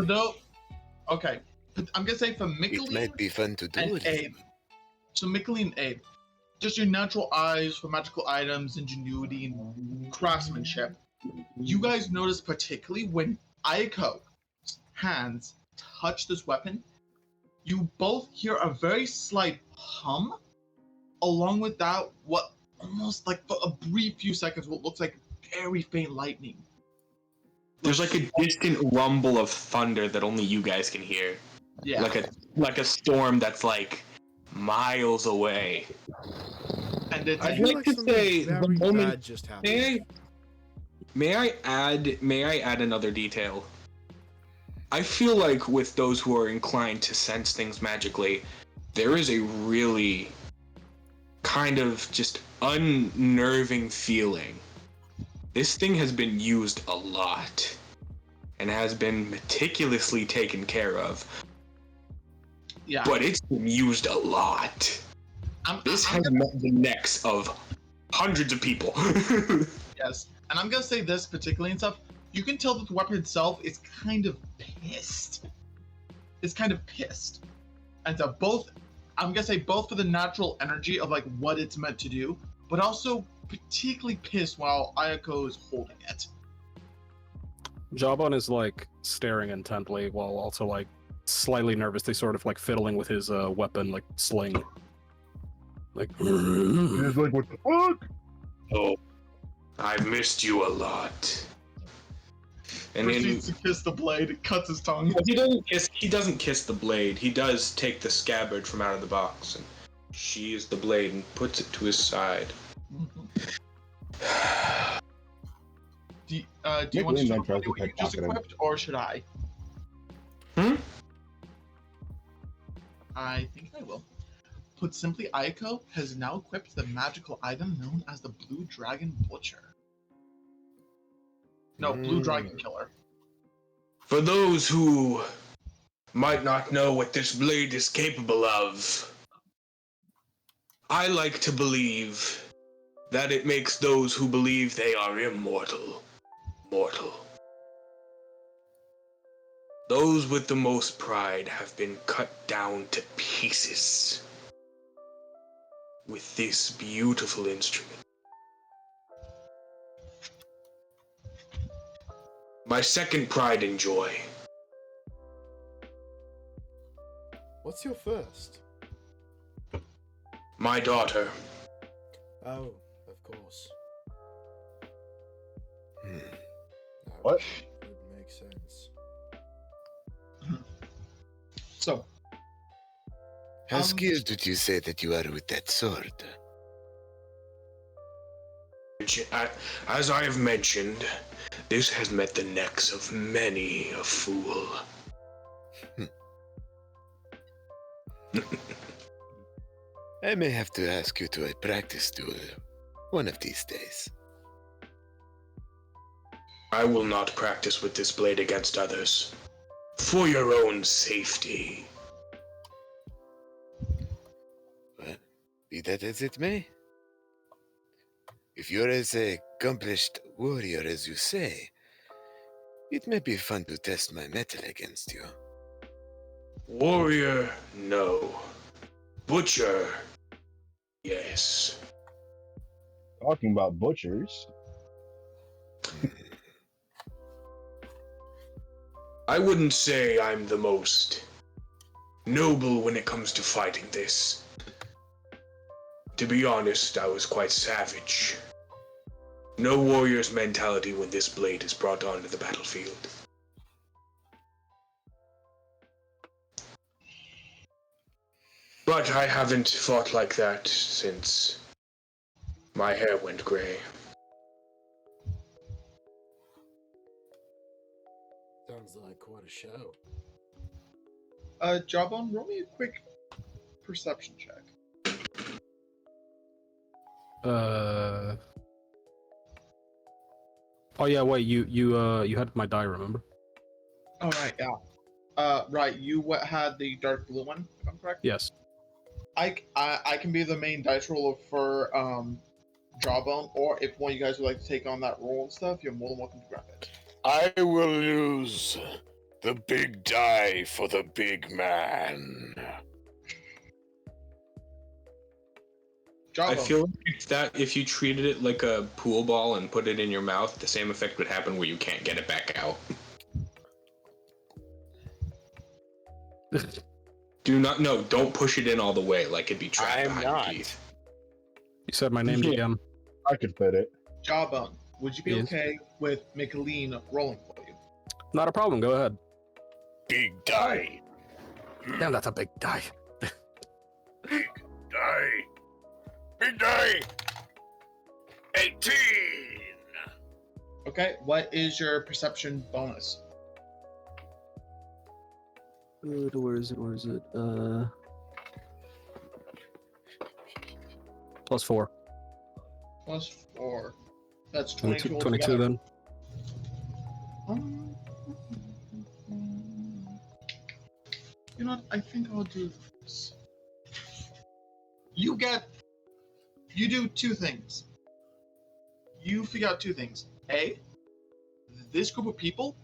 Speaker 1: Okay, but I'm going to say for Michaeleen
Speaker 12: It might be fun to do
Speaker 1: and
Speaker 12: with
Speaker 1: Abe. So Michaeleen and Abe, just your natural eyes for magical items, ingenuity, and craftsmanship. You guys notice particularly when Eiko hands touch this weapon, you both hear a very slight hum, along with that, what almost like for a brief few seconds, what looks like very faint lightning.
Speaker 5: There's like a distant rumble of thunder that only you guys can hear.
Speaker 1: Yeah.
Speaker 5: Like a storm that's like miles away.
Speaker 1: And it's
Speaker 5: I'd like to say the moment.
Speaker 3: Just happened.
Speaker 5: May I add another detail? I feel like with those who are inclined to sense things magically, there is a really kind of just unnerving feeling. This thing has been used a lot and has been meticulously taken care of.
Speaker 1: Yeah.
Speaker 5: But it's been used a lot. This has met the necks of hundreds of people.
Speaker 1: Yes. And I'm gonna say this particularly and stuff. You can tell that the weapon itself is kind of pissed. It's kind of pissed. And so I'm gonna say both for the natural energy of like what it's meant to do, but also particularly pissed while Eiko is holding it.
Speaker 11: Jawbone is like staring intently while also like slightly nervously sort of like fiddling with his weapon, like sling. Like,
Speaker 7: He's like, what the fuck?
Speaker 5: Oh, I've missed you a lot. And
Speaker 1: proceeds to kiss the blade. It cuts his tongue.
Speaker 5: He doesn't kiss the blade. He does take the scabbard from out of the box and sheathes the blade and puts it to his side.
Speaker 1: Do you want to
Speaker 7: Michaeleen
Speaker 1: talk
Speaker 7: tries
Speaker 1: about
Speaker 7: to
Speaker 1: what you just
Speaker 7: pickpocket him.
Speaker 1: equipped, or should I?
Speaker 5: Hmm?
Speaker 1: I think I will. Put simply, Eiko has now equipped the magical item known as the Blue Dragon Butcher. No, Blue Dragon Killer.
Speaker 5: For those who might not know what this blade is capable of, I like to believe that it makes those who believe they are immortal, mortal. Those with the most pride have been cut down to pieces with this beautiful instrument. My second pride and joy.
Speaker 3: What's your first?
Speaker 5: My daughter.
Speaker 3: Oh, of course.
Speaker 7: What?
Speaker 3: Would make sense.
Speaker 1: So,
Speaker 12: How skilled would you say that you are with that sword?
Speaker 5: As I have mentioned, this has met the necks of many a fool.
Speaker 12: I may have to ask you to a practice duel one of these days.
Speaker 5: I will not practice with this blade against others. For your own safety.
Speaker 12: Well, be that as it may. If you're as accomplished warrior as you say, it may be fun to test my mettle against you.
Speaker 5: Warrior, no. Butcher, yes.
Speaker 7: Talking about butchers.
Speaker 5: I wouldn't say I'm the most noble when it comes to fighting this. To be honest, I was quite savage. No warrior's mentality when this blade is brought onto the battlefield. But I haven't fought like that since my hair went gray.
Speaker 3: Sounds like quite a show.
Speaker 1: Jawbone, roll me a quick perception check.
Speaker 11: Oh yeah, wait. You had my die, remember?
Speaker 1: Oh right, yeah. Right, you had the dark blue one, if I'm correct.
Speaker 11: Yes.
Speaker 1: I can be the main dice roller for Jawbone, or if one of you guys would like to take on that role and stuff, you're more than welcome to grab it.
Speaker 10: I will use the big die for the big man.
Speaker 1: Jawbone.
Speaker 5: I feel like if you treated it like a pool ball and put it in your mouth, the same effect would happen where you can't get it back out. Don't push it in all the way like it'd be trapped
Speaker 2: I'm
Speaker 5: behind
Speaker 2: not.
Speaker 5: your teeth.
Speaker 11: You said my name, GM.
Speaker 7: I could fit it.
Speaker 1: Jawbone, would you be
Speaker 11: Yes.
Speaker 1: okay with Michaeleen rolling for you?
Speaker 11: Not a problem. Go ahead.
Speaker 10: Big die.
Speaker 11: Damn, that's a big die.
Speaker 10: Big die. Big die. 18.
Speaker 1: Okay, what is your perception bonus?
Speaker 11: Where is it? +4.
Speaker 1: +4. That's
Speaker 11: 22,
Speaker 1: 22.
Speaker 11: 22 then.
Speaker 1: You know what? I think I'll do this. You do two things. You figure out two things. A, this group of people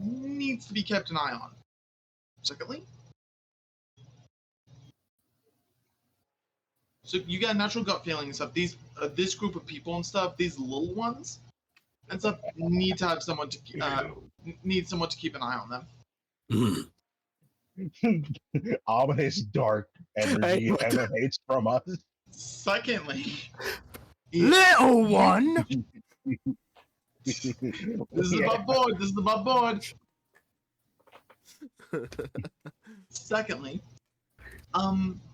Speaker 1: needs to be kept an eye on. Secondly, so you got natural gut feeling and stuff. These this group of people and stuff, these little ones and stuff, need to have someone to keep an eye on them.
Speaker 7: Ominous dark energy emanates from us.
Speaker 1: Secondly,
Speaker 3: Little one.
Speaker 1: This is about board. This is about board. Secondly,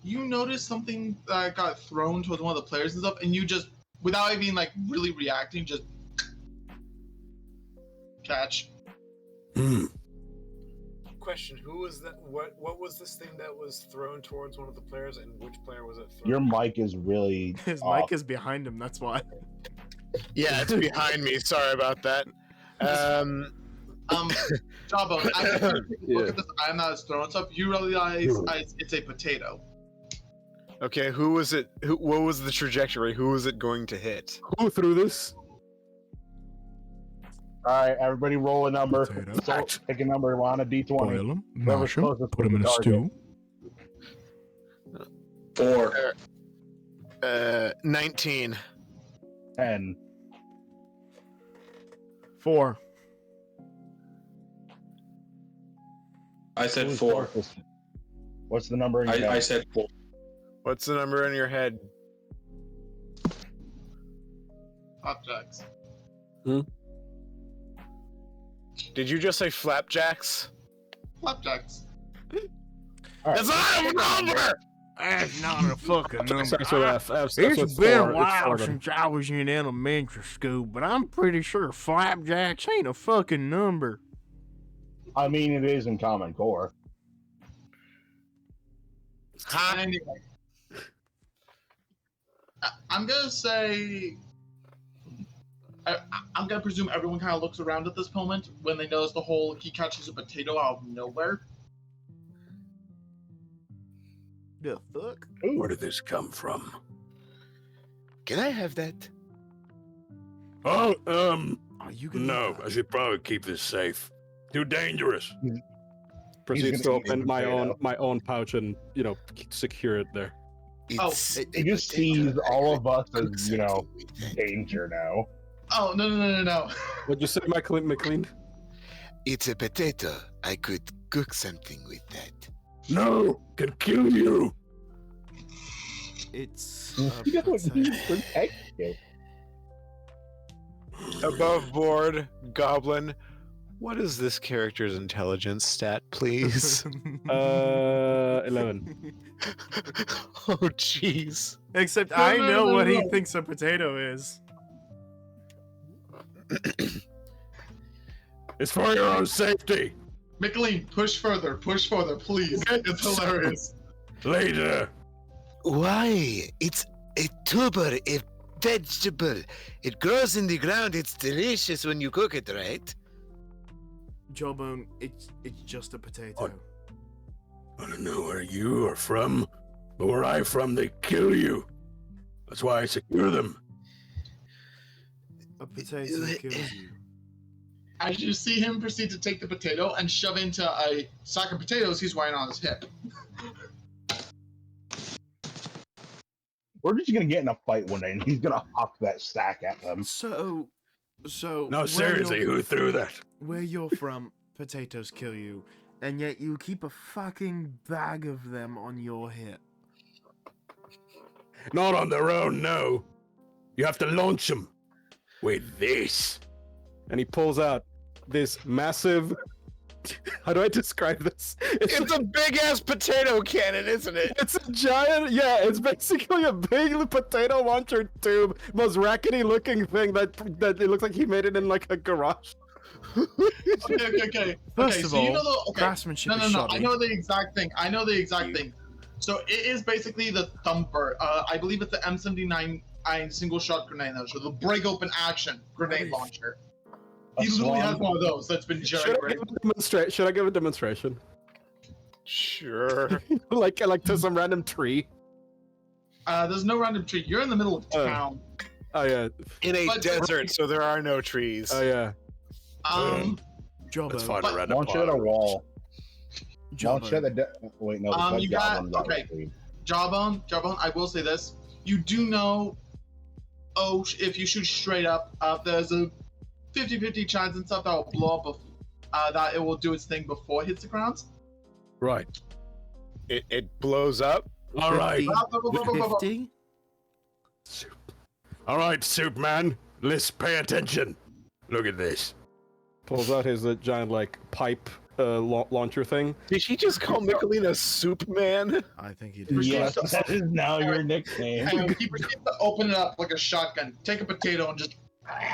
Speaker 1: you notice something that got thrown towards one of the players and stuff, and you just, without even like really reacting, just catch.
Speaker 2: Question: who was that? What was this thing that was thrown towards one of the players, and which player was it thrown?
Speaker 7: Your mic is really.
Speaker 3: His
Speaker 7: off.
Speaker 3: mic is behind him. That's why.
Speaker 2: Yeah, it's behind me. Sorry about that.
Speaker 1: Jawbone, after you look at this item that is thrown stuff, you realize it's a potato.
Speaker 2: Okay, who was it? What was the trajectory? Who was it going to hit?
Speaker 11: Who threw this?
Speaker 7: All right, everybody, roll a number. So, pick a number on a d20.
Speaker 3: Boil him,
Speaker 7: Whoever's
Speaker 3: mash him,
Speaker 7: closest
Speaker 3: put
Speaker 7: to
Speaker 3: him in
Speaker 7: the
Speaker 3: a
Speaker 7: target.
Speaker 3: stew.
Speaker 5: 4.
Speaker 2: 19.
Speaker 7: 10.
Speaker 3: 4.
Speaker 5: I said
Speaker 7: Who's
Speaker 5: 4.
Speaker 7: closest? What's the number in your head?
Speaker 5: I said 4.
Speaker 2: What's the number in your head?
Speaker 1: Objects.
Speaker 2: Did you just say flapjacks?
Speaker 1: Flapjacks.
Speaker 7: All right.
Speaker 2: That's not a number!
Speaker 3: That's not a fucking number.
Speaker 11: Starts with F. F starts
Speaker 3: It's
Speaker 11: with
Speaker 3: been
Speaker 11: 4.
Speaker 3: a
Speaker 11: It's
Speaker 3: while
Speaker 11: 4 then.
Speaker 3: since I was in elementary school, but I'm pretty sure flapjacks ain't a fucking number.
Speaker 7: I mean, it is in Common Core.
Speaker 1: Anyway, I'm gonna say. I'm gonna presume everyone kind of looks around at this moment when they notice the whole he catches a potato out of nowhere.
Speaker 3: The fuck?
Speaker 10: Where did this come from?
Speaker 12: Can I have that?
Speaker 10: Oh,
Speaker 3: Are you gonna?
Speaker 10: no. I should probably keep this safe. Too dangerous.
Speaker 11: Proceeds to
Speaker 7: gonna eat
Speaker 11: open
Speaker 7: the
Speaker 11: my
Speaker 7: potato.
Speaker 11: own pouch and secure it there.
Speaker 12: It's
Speaker 7: It just sees all of us as, danger now.
Speaker 1: Oh no!
Speaker 11: What'd you say, Michaeleen?
Speaker 12: It's a potato. I could cook something with that.
Speaker 10: No, can kill you.
Speaker 3: It's.
Speaker 7: You know what he protects you.
Speaker 2: Above board, Goblin. What is this character's intelligence stat, please?
Speaker 11: 11.
Speaker 2: Oh, jeez.
Speaker 3: Except I know what he thinks a potato is.
Speaker 10: It's for your own safety.
Speaker 1: Michaeleen, push further, please. It's hilarious.
Speaker 10: Later.
Speaker 12: Why? It's a tuber, a vegetable. It grows in the ground. It's delicious when you cook it, right?
Speaker 3: Jawbone, it's just a potato.
Speaker 10: I don't know where you are from, but where I'm from, they kill you. That's why I secure them.
Speaker 3: A potato kills you.
Speaker 1: As you see him proceed to take the potato and shove into a sack of potatoes he's wearing on his hip.
Speaker 7: We're just gonna get in a fight one day, and he's gonna huck that sack at them.
Speaker 3: So.
Speaker 10: No, seriously, who threw that?
Speaker 3: Where you're from, potatoes kill you, And yet you keep a fucking bag of them on your hip.
Speaker 10: Not on their own, no. You have to launch them with this.
Speaker 11: And he pulls out this massive. How do I describe this?
Speaker 2: It's a big ass potato cannon, isn't it?
Speaker 11: It's a giant. Yeah, it's basically a big potato launcher tube. Most rackety looking thing that it looks like he made it in like a garage.
Speaker 1: Okay.
Speaker 3: First of
Speaker 1: so you
Speaker 3: all,
Speaker 1: know the
Speaker 3: craftsmanship
Speaker 1: no.
Speaker 3: is shoddy.
Speaker 1: I know the exact thing. So it is basically the thumper. I believe it's the M79 single shot grenade launcher, the break open action grenade launcher. He literally has one of those that's been
Speaker 11: Should I give a demonstration?
Speaker 2: Sure.
Speaker 11: like to some random tree.
Speaker 1: There's no random tree. You're in the middle of town.
Speaker 11: Oh yeah.
Speaker 2: In a desert, so there are no trees.
Speaker 11: Oh yeah.
Speaker 3: Jawbone.
Speaker 10: Let's find a random
Speaker 7: Launch it at a wall.
Speaker 3: Jawbone.
Speaker 7: Launch it at wait, no.
Speaker 1: You got Jawbone. I will say this: you do know. Oh, if you shoot straight up, there's a 50-50 chance and stuff that will blow up. That it will do its thing before it hits the ground.
Speaker 10: Right.
Speaker 2: It blows up.
Speaker 10: All right.
Speaker 3: 50?
Speaker 10: All right, Soup Man. Let's pay attention. Look at this.
Speaker 11: Pulls out his giant like pipe launcher thing.
Speaker 2: Did he just call Michaeleen a soup man?
Speaker 3: I think he did.
Speaker 7: Yes, that is now your nickname.
Speaker 1: And he proceeds to open it up like a shotgun. Take a potato and just.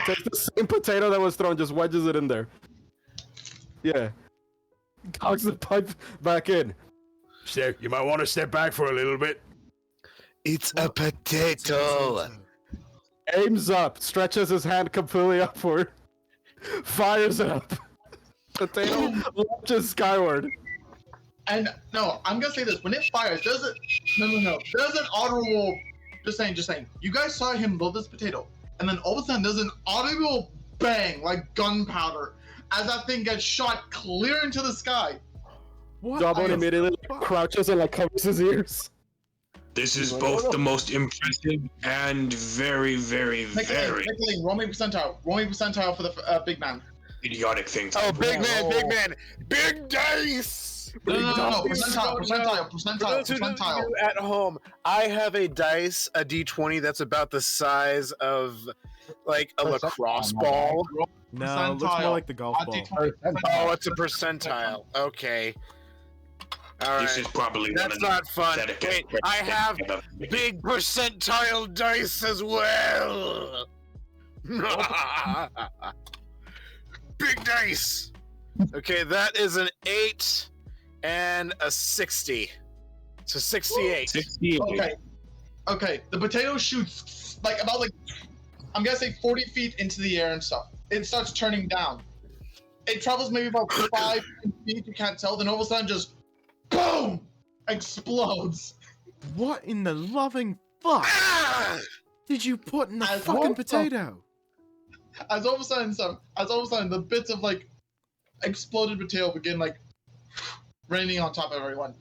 Speaker 11: Takes the same potato that was thrown, just wedges it in there. Yeah. Cocks the pipe back in.
Speaker 10: Step, you might want to step back for a little bit.
Speaker 12: It's a potato.
Speaker 11: Aims up, stretches his hand completely upward, fires it up. Potato launches skyward.
Speaker 1: And no, I'm gonna say this: when it fires, there's a no. There's an audible. Just saying. You guys saw him load this potato, and then all of a sudden there's an audible bang, like gunpowder, as that thing gets shot clear into the sky.
Speaker 3: What?
Speaker 11: Jawbone immediately crouches and like covers his ears.
Speaker 5: This is both the most impressive and very, very, very
Speaker 1: Michaeleen, roll me percentile. Roll me percentile for the big man.
Speaker 5: idiotic thing.
Speaker 2: Oh, big man, big dice.
Speaker 1: No. Percentile.
Speaker 2: For those who don't know at home, I have a dice, a D20 that's about the size of like a lacrosse ball.
Speaker 3: No, it looks more like the golf ball.
Speaker 2: Oh, it's a percentile. Okay. All right.
Speaker 5: This is probably
Speaker 2: That's not fun. Wait, I have big percentile dice as well. Big dice. Okay, that is an 8 and a 60. So 68.
Speaker 5: 68.
Speaker 1: Okay. The potato shoots I'm gonna say 40 feet into the air and stuff. It starts turning down. It travels maybe about 5 feet. You can't tell. Then all of a sudden, just boom, explodes.
Speaker 3: What in the loving fuck did you put in the fucking potato?
Speaker 1: As all of a sudden, the bits of like exploded potato begin like raining on top of everyone.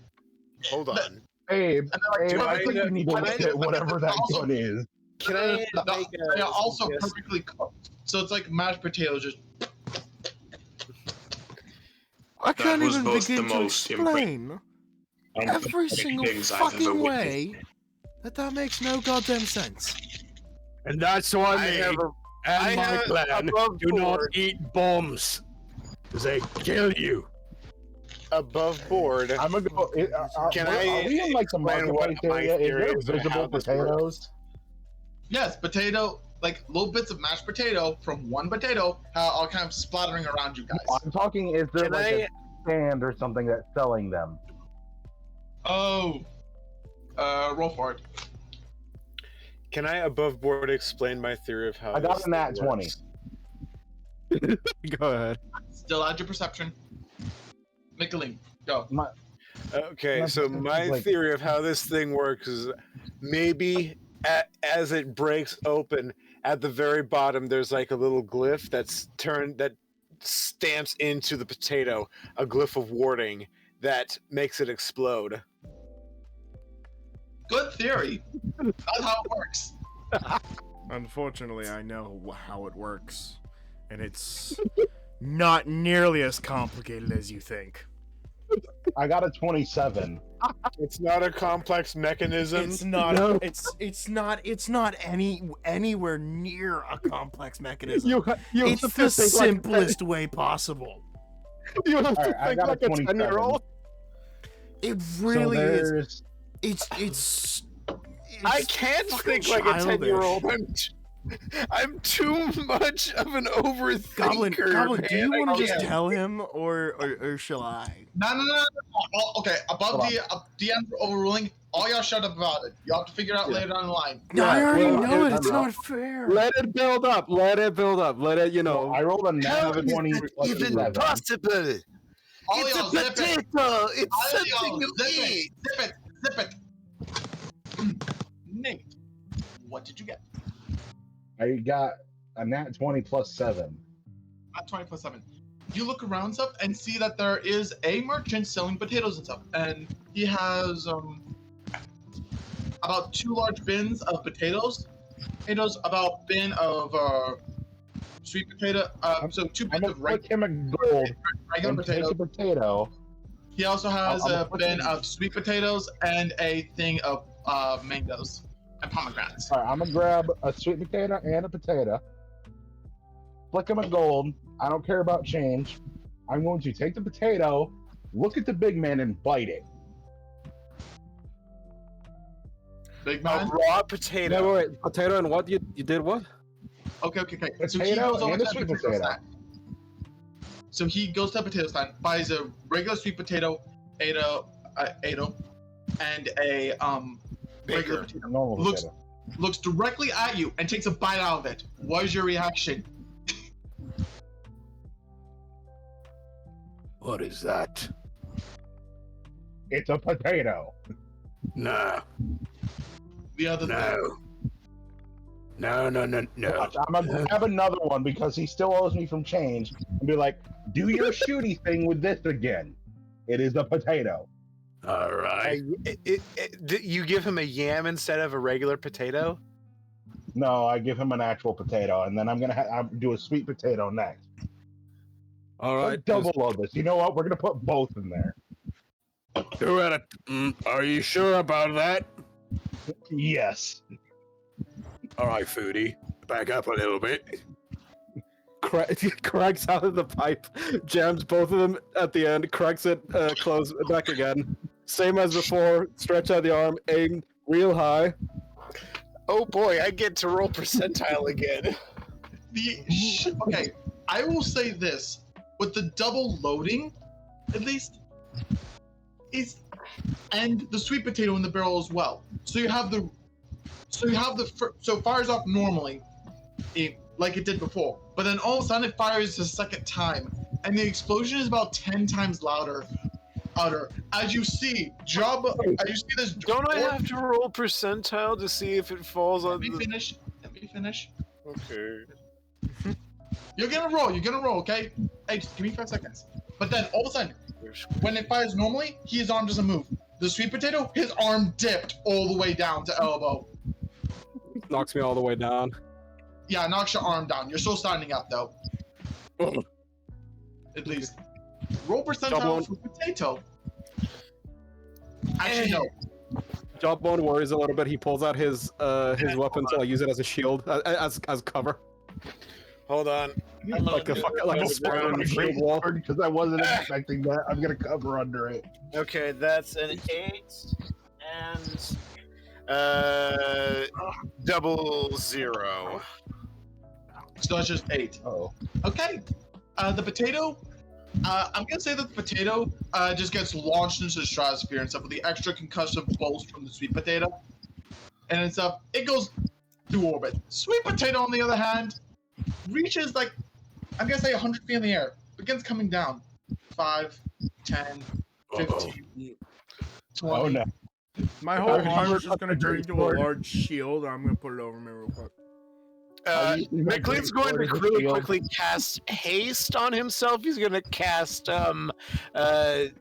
Speaker 2: Hold on.
Speaker 7: Abe, I think you need to look at whatever that gun is.
Speaker 2: Can I make
Speaker 1: They are also perfectly cooked. So it's like mashed potatoes, just.
Speaker 3: I can't
Speaker 5: was
Speaker 3: even
Speaker 5: both the
Speaker 3: begin to
Speaker 5: most
Speaker 3: explain every
Speaker 5: impressive
Speaker 3: single
Speaker 5: things I've ever
Speaker 3: fucking
Speaker 5: witnessed.
Speaker 3: way that makes no goddamn sense.
Speaker 10: And that's why
Speaker 2: I
Speaker 10: me
Speaker 2: have
Speaker 10: and my
Speaker 2: have
Speaker 10: clan
Speaker 2: above
Speaker 10: do not
Speaker 2: board.
Speaker 10: eat bombs. They kill you.
Speaker 2: above board.
Speaker 7: I'm gonna go.
Speaker 2: Can
Speaker 7: are we in like the
Speaker 2: explain what
Speaker 7: marketplace
Speaker 2: my
Speaker 7: area? Is
Speaker 2: theory
Speaker 7: there
Speaker 2: is on how
Speaker 7: visible
Speaker 2: this
Speaker 7: potatoes?
Speaker 2: works?
Speaker 1: Yes, potato, like little bits of mashed potato from one potato, all kind of splattering around you guys.
Speaker 7: I'm talking. Is there
Speaker 2: Can
Speaker 7: like
Speaker 2: I-
Speaker 7: a stand or something that's selling them?
Speaker 1: Oh, roll for it.
Speaker 2: Can I above board explain my theory of how
Speaker 7: I got
Speaker 2: this
Speaker 7: a nat
Speaker 2: thing
Speaker 7: 20.
Speaker 2: works?
Speaker 11: Go ahead.
Speaker 1: Still add your perception. Michaeleen, go.
Speaker 2: Okay,
Speaker 7: My
Speaker 2: so
Speaker 7: perception's
Speaker 2: my
Speaker 7: like-
Speaker 2: theory of how this thing works is maybe as it breaks open, at the very bottom, there's like a little glyph that stamps into the potato, a glyph of warding that makes it explode.
Speaker 1: Good theory. That's how it works.
Speaker 3: Unfortunately, I know how it works, and it's not nearly as complicated as you think.
Speaker 7: I got a 27.
Speaker 2: It's not a complex mechanism.
Speaker 3: It's not.
Speaker 11: No.
Speaker 3: It's not. It's not anywhere near a complex mechanism.
Speaker 11: You
Speaker 3: It's
Speaker 11: have
Speaker 3: the
Speaker 11: to think like
Speaker 3: simplest way possible.
Speaker 11: you have to
Speaker 7: Alright, I
Speaker 11: think
Speaker 7: got a
Speaker 11: like a
Speaker 7: 27.
Speaker 11: 10-year-old.
Speaker 3: It really is.
Speaker 7: there's
Speaker 3: It's.
Speaker 2: I can't
Speaker 3: fucking
Speaker 2: think like a
Speaker 3: childish.
Speaker 2: 10-year-old. I'm too much of an overthinker.
Speaker 3: Goblin, do you
Speaker 2: man.
Speaker 3: want
Speaker 2: I
Speaker 3: to just
Speaker 2: can't.
Speaker 3: tell him, or shall I?
Speaker 1: No. Okay, above
Speaker 7: Hold
Speaker 1: the DM's overruling, all y'all shut up about it. Y'all have to figure out later down the line.
Speaker 3: No, I already
Speaker 11: well,
Speaker 3: know it.
Speaker 11: I'm
Speaker 3: It's
Speaker 11: not.
Speaker 3: not fair.
Speaker 11: Let it build up. Let it build up. Let it, you know.
Speaker 7: I rolled a
Speaker 12: How
Speaker 7: nat
Speaker 12: is
Speaker 7: 20
Speaker 12: that
Speaker 7: plus
Speaker 12: even
Speaker 7: 11.
Speaker 12: possible?
Speaker 1: All
Speaker 12: It's
Speaker 1: y'all
Speaker 12: a
Speaker 1: zip it.
Speaker 12: potato. It's
Speaker 1: All
Speaker 12: something
Speaker 1: y'all
Speaker 12: you eat.
Speaker 1: zip it. Nate, what did you get?
Speaker 7: I got a nat 20 plus 7.
Speaker 1: At 20 plus 7. You look around stuff and see that there is a merchant selling potatoes and stuff, and he has about 2 large bins of potatoes, about bin of sweet potato, so 2
Speaker 7: I'm
Speaker 1: bins
Speaker 7: gonna
Speaker 1: of
Speaker 7: flick him a gold
Speaker 1: regular
Speaker 7: and take
Speaker 1: potatoes.
Speaker 7: a potato.
Speaker 1: He also has
Speaker 7: I'm
Speaker 1: a
Speaker 7: gonna
Speaker 1: bin
Speaker 7: flick him-
Speaker 1: of sweet potatoes and a thing of mangoes and pomegranates.
Speaker 7: All right, I'm gonna grab a sweet potato and a potato. Flick him a gold. I don't care about change. I'm going to take the potato, look at the big man, and bite it.
Speaker 1: Big
Speaker 2: A
Speaker 1: man.
Speaker 2: raw
Speaker 11: No,
Speaker 2: potato.
Speaker 11: wait. Potato and what? You did what?
Speaker 1: Okay. So he
Speaker 7: Potato
Speaker 1: goes over
Speaker 7: and
Speaker 1: to
Speaker 7: a
Speaker 1: the
Speaker 7: sweet
Speaker 1: potato
Speaker 7: potato.
Speaker 1: stand. So he goes to a potato stand, buys a regular sweet potato, and a regular potato.
Speaker 7: Normal
Speaker 1: Looks
Speaker 7: potato.
Speaker 1: looks directly at you and takes a bite out of it. What is your reaction?
Speaker 10: What is that?
Speaker 7: It's a potato.
Speaker 10: No,
Speaker 1: The other thing.
Speaker 10: no.
Speaker 7: Watch, I'm gonna grab another one because he still owes me from change and be like, do your shooty thing with this again. It is a potato.
Speaker 10: All right.
Speaker 2: You give him a yam instead of a regular potato?
Speaker 7: No, I give him an actual potato, and then I'm gonna do a sweet potato next.
Speaker 11: All right.
Speaker 7: Double load this. You know what? We're gonna put both in there.
Speaker 10: Two at a. Are you sure about that?
Speaker 7: Yes.
Speaker 10: All right, Foodie. Back up a little bit.
Speaker 11: Cracks out of the pipe, jams both of them at the end, cracks it, close back again. Same as before, stretch out the arm, aim real high.
Speaker 2: Oh boy, I get to roll percentile again.
Speaker 1: Okay, I will say this: with the double loading, at least, and the sweet potato in the barrel as well. So it fires off normally, like it did before. But then all of a sudden it fires a second time, and the explosion is about 10 times louder. As you see this.
Speaker 2: Don't I have to roll percentile to see if it falls on
Speaker 1: Let me finish.
Speaker 2: Okay.
Speaker 1: You're gonna roll, okay? Hey, just give me 5 seconds. But then all of a sudden, when it fires normally, his arm doesn't move. The sweet potato, his arm dipped all the way down to elbow.
Speaker 11: Knocks me all the way down.
Speaker 1: Yeah, knocks your arm down. You're still standing up though. At least. Roll percentile for potato. Actually, no.
Speaker 11: Jawbone worries a little bit. He pulls out his weapon to use it as a shield, as cover.
Speaker 2: Hold on.
Speaker 11: Like a sparrow on a shield wall.
Speaker 7: Because I wasn't expecting that. I'm gonna cover under it.
Speaker 2: Okay, that's an 8 and 00.
Speaker 1: So it's just 8.
Speaker 7: Oh.
Speaker 1: Okay. The potato. I'm gonna say that the potato just gets launched into the stratosphere and stuff with the extra concussive bolts from the sweet potato, and stuff. It goes through orbit. Sweet potato, on the other hand, reaches like I'm gonna say 100 feet in the air, begins coming down. 5, 10, 15, 20.
Speaker 7: Oh no.
Speaker 3: My whole arm is just gonna turn into a large shield, and I'm gonna put it over me real quick.
Speaker 2: Michaeleen's going to really quickly cast haste on himself. He's going to cast Longstrider.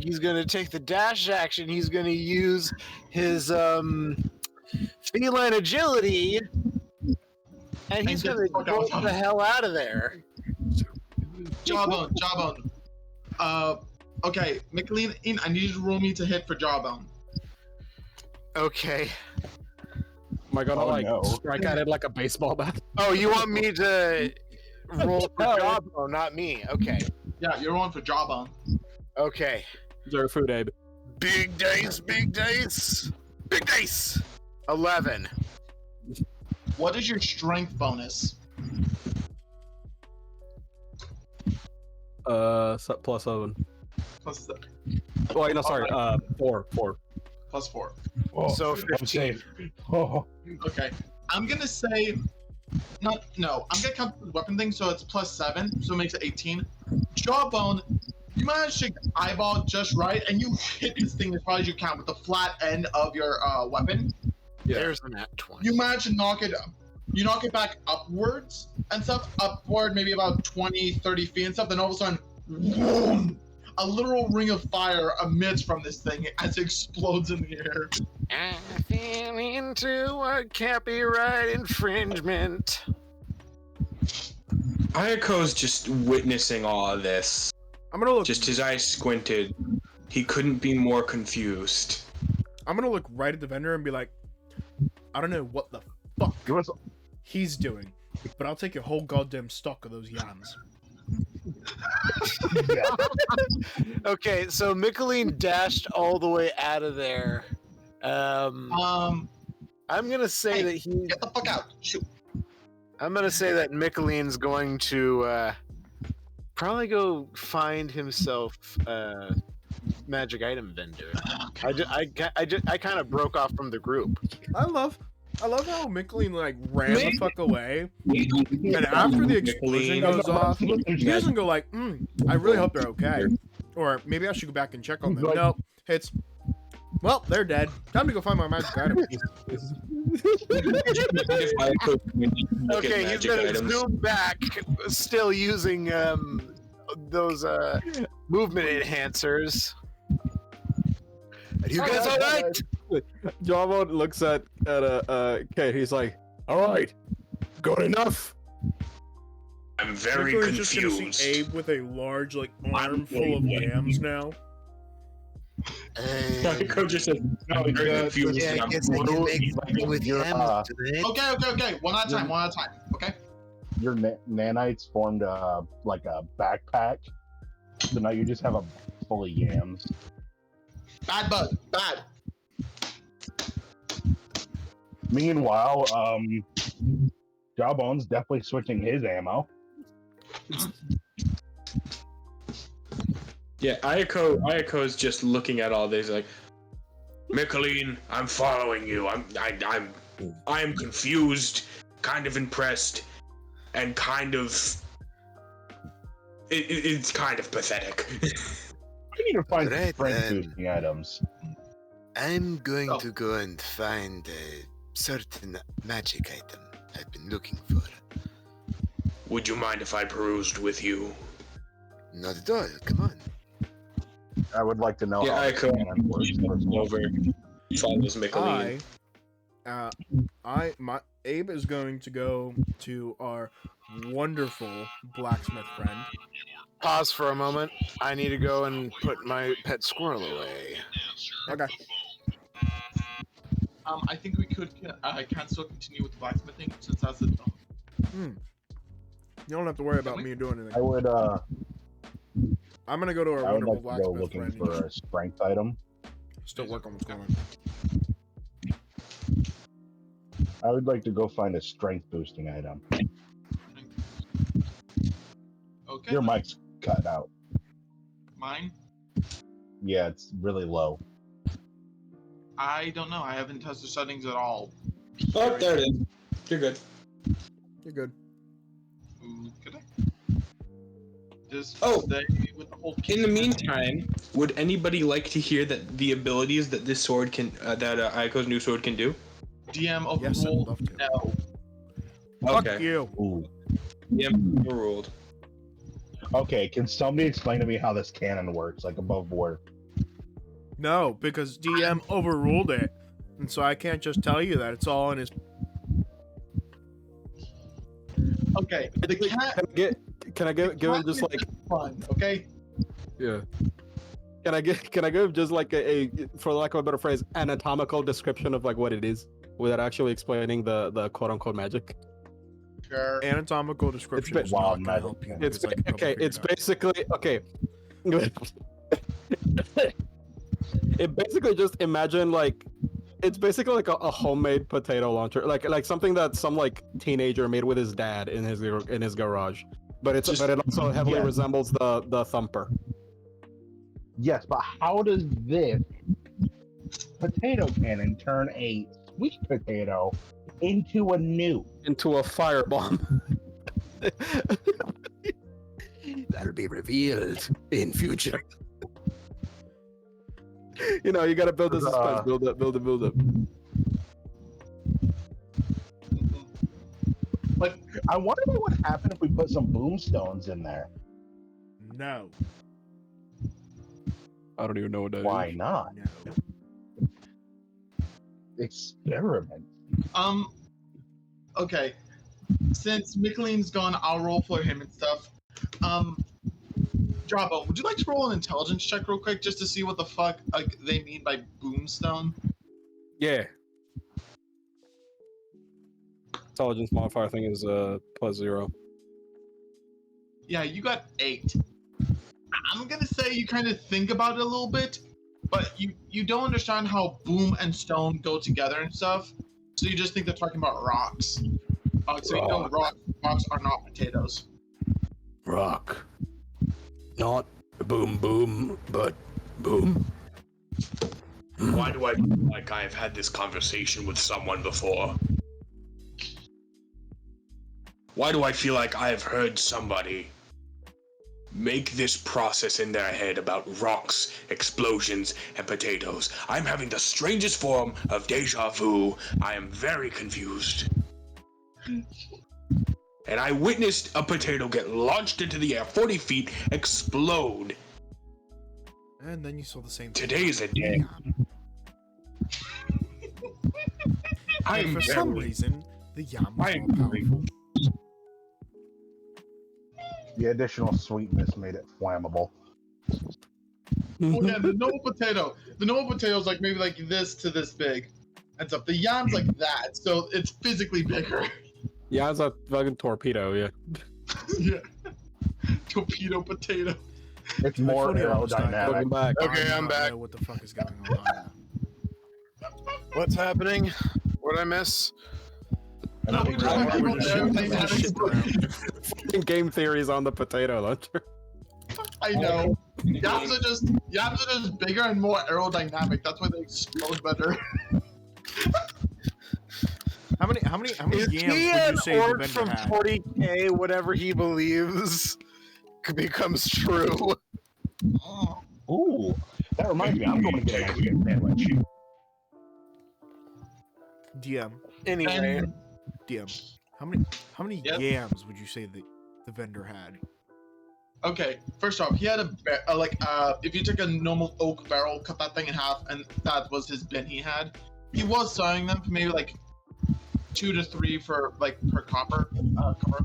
Speaker 2: He's going to take the dash action. He's going to use his feline agility, and he's going to go the hell out of there.
Speaker 1: Jawbone. Okay, Michaeleen, I need you to roll me to hit for Jawbone.
Speaker 2: Okay.
Speaker 11: Am I gonna
Speaker 7: no.
Speaker 11: strike at it like a baseball bat?
Speaker 2: Oh, you want me to roll for Jawbone, not me? Okay.
Speaker 1: Yeah, you're rolling for Jawbone.
Speaker 2: Okay.
Speaker 11: Zero food, Abe.
Speaker 2: Big dice, big dice, big dice. 11.
Speaker 1: What is your strength bonus?
Speaker 11: +7.
Speaker 1: Plus the,
Speaker 11: Oh, no, sorry. 4.
Speaker 1: plus 4.
Speaker 7: Oh,
Speaker 2: So
Speaker 7: I'm
Speaker 2: 15.
Speaker 7: safe. Oh,
Speaker 1: Okay. I'm gonna say I'm gonna count the weapon thing, so it's +7, so it makes it 18. Jawbone, you managed to eyeball just right, and you hit this thing as far as you can with the flat end of your weapon.
Speaker 11: Yeah.
Speaker 2: There's an at 20.
Speaker 1: You manage to knock it back upwards and stuff, upward maybe about 20, 30 feet and stuff, then all of a sudden, boom, a literal ring of fire emits from this thing as it explodes in the air.
Speaker 2: I fell into a copyright infringement.
Speaker 5: Ayako's just witnessing all of this.
Speaker 3: I'm gonna look.
Speaker 5: Just his eyes squinted. He couldn't be more confused.
Speaker 3: I'm gonna look right at the vendor and be like, I don't know what the fuck
Speaker 7: give us.
Speaker 3: he's doing, but I'll take a whole goddamn stock of those yams.
Speaker 2: Okay, so Michaeleen dashed all the way out of there. I'm gonna say that he.
Speaker 1: Get the fuck out! Shoot!
Speaker 2: I'm gonna say that Michaeleen's going to probably go find himself a magic item vendor. I kind of broke off from the group.
Speaker 3: I love how Michaeleen like ran the fuck away, and after the explosion goes off, he doesn't go like, I really hope they're okay, or maybe I should go back and check on them. No, it's, well, they're dead. Time to go find my magic item.
Speaker 2: Okay, he's gonna zoom back, still using those movement enhancers. Are you guys all right?
Speaker 11: Jawbone looks at Kain. He's like,
Speaker 10: All right, good enough.
Speaker 5: I'm very
Speaker 3: Michaeleen's just gonna
Speaker 5: confused.
Speaker 3: see Abe with a large like arm full of yams now.
Speaker 5: Ayako just says, no, I'm very confused.
Speaker 12: Yeah, I
Speaker 5: and
Speaker 12: guess I
Speaker 5: I'm
Speaker 12: can make something with
Speaker 7: your,
Speaker 12: yams today.
Speaker 1: Okay. One at a time. Okay.
Speaker 7: Your nanites formed like a backpack, so now you just have a full of yams.
Speaker 1: Bad bud. Bad.
Speaker 7: Meanwhile, Jawbone's definitely switching his ammo.
Speaker 5: Yeah, Ayako's just looking at all this like, Michaeleen, I'm following you. I'm confused, kind of impressed, and kind of it's kind of pathetic.
Speaker 7: I need to find
Speaker 12: Right,
Speaker 7: strength boosting items.
Speaker 12: I'm going to go and find a certain magic item I've been looking for.
Speaker 5: Would you mind if I perused with you?
Speaker 12: Not at all. Come on.
Speaker 7: I would like to know
Speaker 5: Yeah,
Speaker 7: how
Speaker 5: Eiko
Speaker 7: the cannon works first of all.
Speaker 5: over. Follows Michaeleen.
Speaker 3: Abe is going to go to our wonderful blacksmith friend.
Speaker 2: Pause for a moment. I need to go and put my pet squirrel away.
Speaker 3: Okay.
Speaker 1: I think we could. I can still continue with the blacksmithing since that's a.
Speaker 3: You don't have to worry about me doing anything.
Speaker 7: I would
Speaker 3: I'm gonna go to our
Speaker 7: I would
Speaker 3: wonderful
Speaker 7: like to go
Speaker 3: blacksmith
Speaker 7: looking
Speaker 3: friend.
Speaker 7: for a strength item.
Speaker 3: Still work on what's going on.
Speaker 7: I would like to go find a strength boosting item.
Speaker 1: Okay.
Speaker 7: Your mic's cut out.
Speaker 1: Mine.
Speaker 7: Yeah, it's really low.
Speaker 1: I don't know. I haven't touched the settings at all.
Speaker 5: Oh, there it is. You're good.
Speaker 3: You're good.
Speaker 1: Could I? Just
Speaker 5: Oh.
Speaker 1: stay with the whole.
Speaker 5: In the meantime, would anybody like to hear that the abilities that this sword can, that Ayako's new sword can do?
Speaker 1: DM overruled.
Speaker 3: Yes, I'd love to.
Speaker 1: No.
Speaker 3: Fuck
Speaker 5: Okay.
Speaker 3: you.
Speaker 7: Ooh.
Speaker 5: DM overruled.
Speaker 7: Okay, can somebody explain to me how this cannon works, like above board?
Speaker 3: No, because DM overruled it, and so I can't just tell you that. It's all in his.
Speaker 1: Okay. The cat.
Speaker 11: Can I give him just like
Speaker 1: fun. Okay.
Speaker 11: Yeah. Can I give just like a for lack of a better phrase, anatomical description of like what it is without actually explaining the quote unquote magic?
Speaker 1: Sure.
Speaker 3: Anatomical description
Speaker 11: It's
Speaker 3: is not going to help you.
Speaker 11: It's
Speaker 3: because I can probably
Speaker 11: okay.
Speaker 3: figure
Speaker 11: It's
Speaker 3: it out.
Speaker 11: basically okay. It basically just imagine like it's basically like a homemade potato launcher, like something that some like teenager made with his dad in his garage. But it also heavily resembles the thumper.
Speaker 7: Yes, but how does this potato cannon turn a sweet potato into a nuke?
Speaker 11: Into a firebomb.
Speaker 10: That'll be revealed in future.
Speaker 11: You know, you gotta build the suspense, build up.
Speaker 7: But I wonder what would happen if we put some boomstones in there.
Speaker 3: No.
Speaker 11: I don't even know what that is.
Speaker 7: Why not?
Speaker 3: No.
Speaker 7: Experiment.
Speaker 1: Okay. Since Michaeleen's gone, I'll roll for him and stuff. Jawbone, would you like to roll an intelligence check real quick just to see what the fuck like they mean by boomstone?
Speaker 11: Yeah. Intelligence modifier thing is +0.
Speaker 1: Yeah, you got 8. I'm gonna say you kind of think about it a little bit, but you don't understand how boom and stone go together and stuff. So you just think they're talking about rocks. So you know rocks are not potatoes.
Speaker 10: Rock. Not boom boom, but boom.
Speaker 5: Why do I feel like I've had this conversation with someone before? Why do I feel like I have heard somebody make this process in their head about rocks, explosions, and potatoes? I'm having the strangest form of deja vu. I am very confused. And I witnessed a potato get launched into the air 40 feet, explode.
Speaker 3: And then you saw the same thing.
Speaker 5: Today's a day.
Speaker 3: And for some reason, the yam was more powerful.
Speaker 7: The additional sweetness made it flammable.
Speaker 1: Well, yeah, the normal potato. The normal potato is like maybe like this to this big, and stuff. The yam's like that, so it's physically bigger.
Speaker 11: Yeah, it's a fucking torpedo. Yeah.
Speaker 1: Yeah. Torpedo potato.
Speaker 7: It's more aerodynamic.
Speaker 11: Welcome back.
Speaker 2: Okay, I'm
Speaker 3: I
Speaker 2: back.
Speaker 3: don't know what the fuck is going on.
Speaker 2: What's happening? What did I miss?
Speaker 1: No, we just have people there, they have
Speaker 11: Fucking game theories on the potato launcher.
Speaker 1: I know. Yams are just bigger and more aerodynamic. That's why they explode better.
Speaker 3: How many
Speaker 2: Is
Speaker 3: yams
Speaker 2: he
Speaker 3: would you
Speaker 2: an
Speaker 3: say the
Speaker 2: orc
Speaker 3: vendor
Speaker 2: from
Speaker 3: had?
Speaker 2: 40K, whatever he believes becomes true?
Speaker 7: Ooh, that reminds me. I'm going to get an extra sandwich.
Speaker 3: DM.
Speaker 2: Anyway,
Speaker 3: DM. How many
Speaker 1: Yes?
Speaker 3: yams would you say the vendor had?
Speaker 1: Okay, first off, he had if you took a normal oak barrel, cut that thing in half, and that was his bin he had. He was selling them for maybe like 2 to 3 for like per copper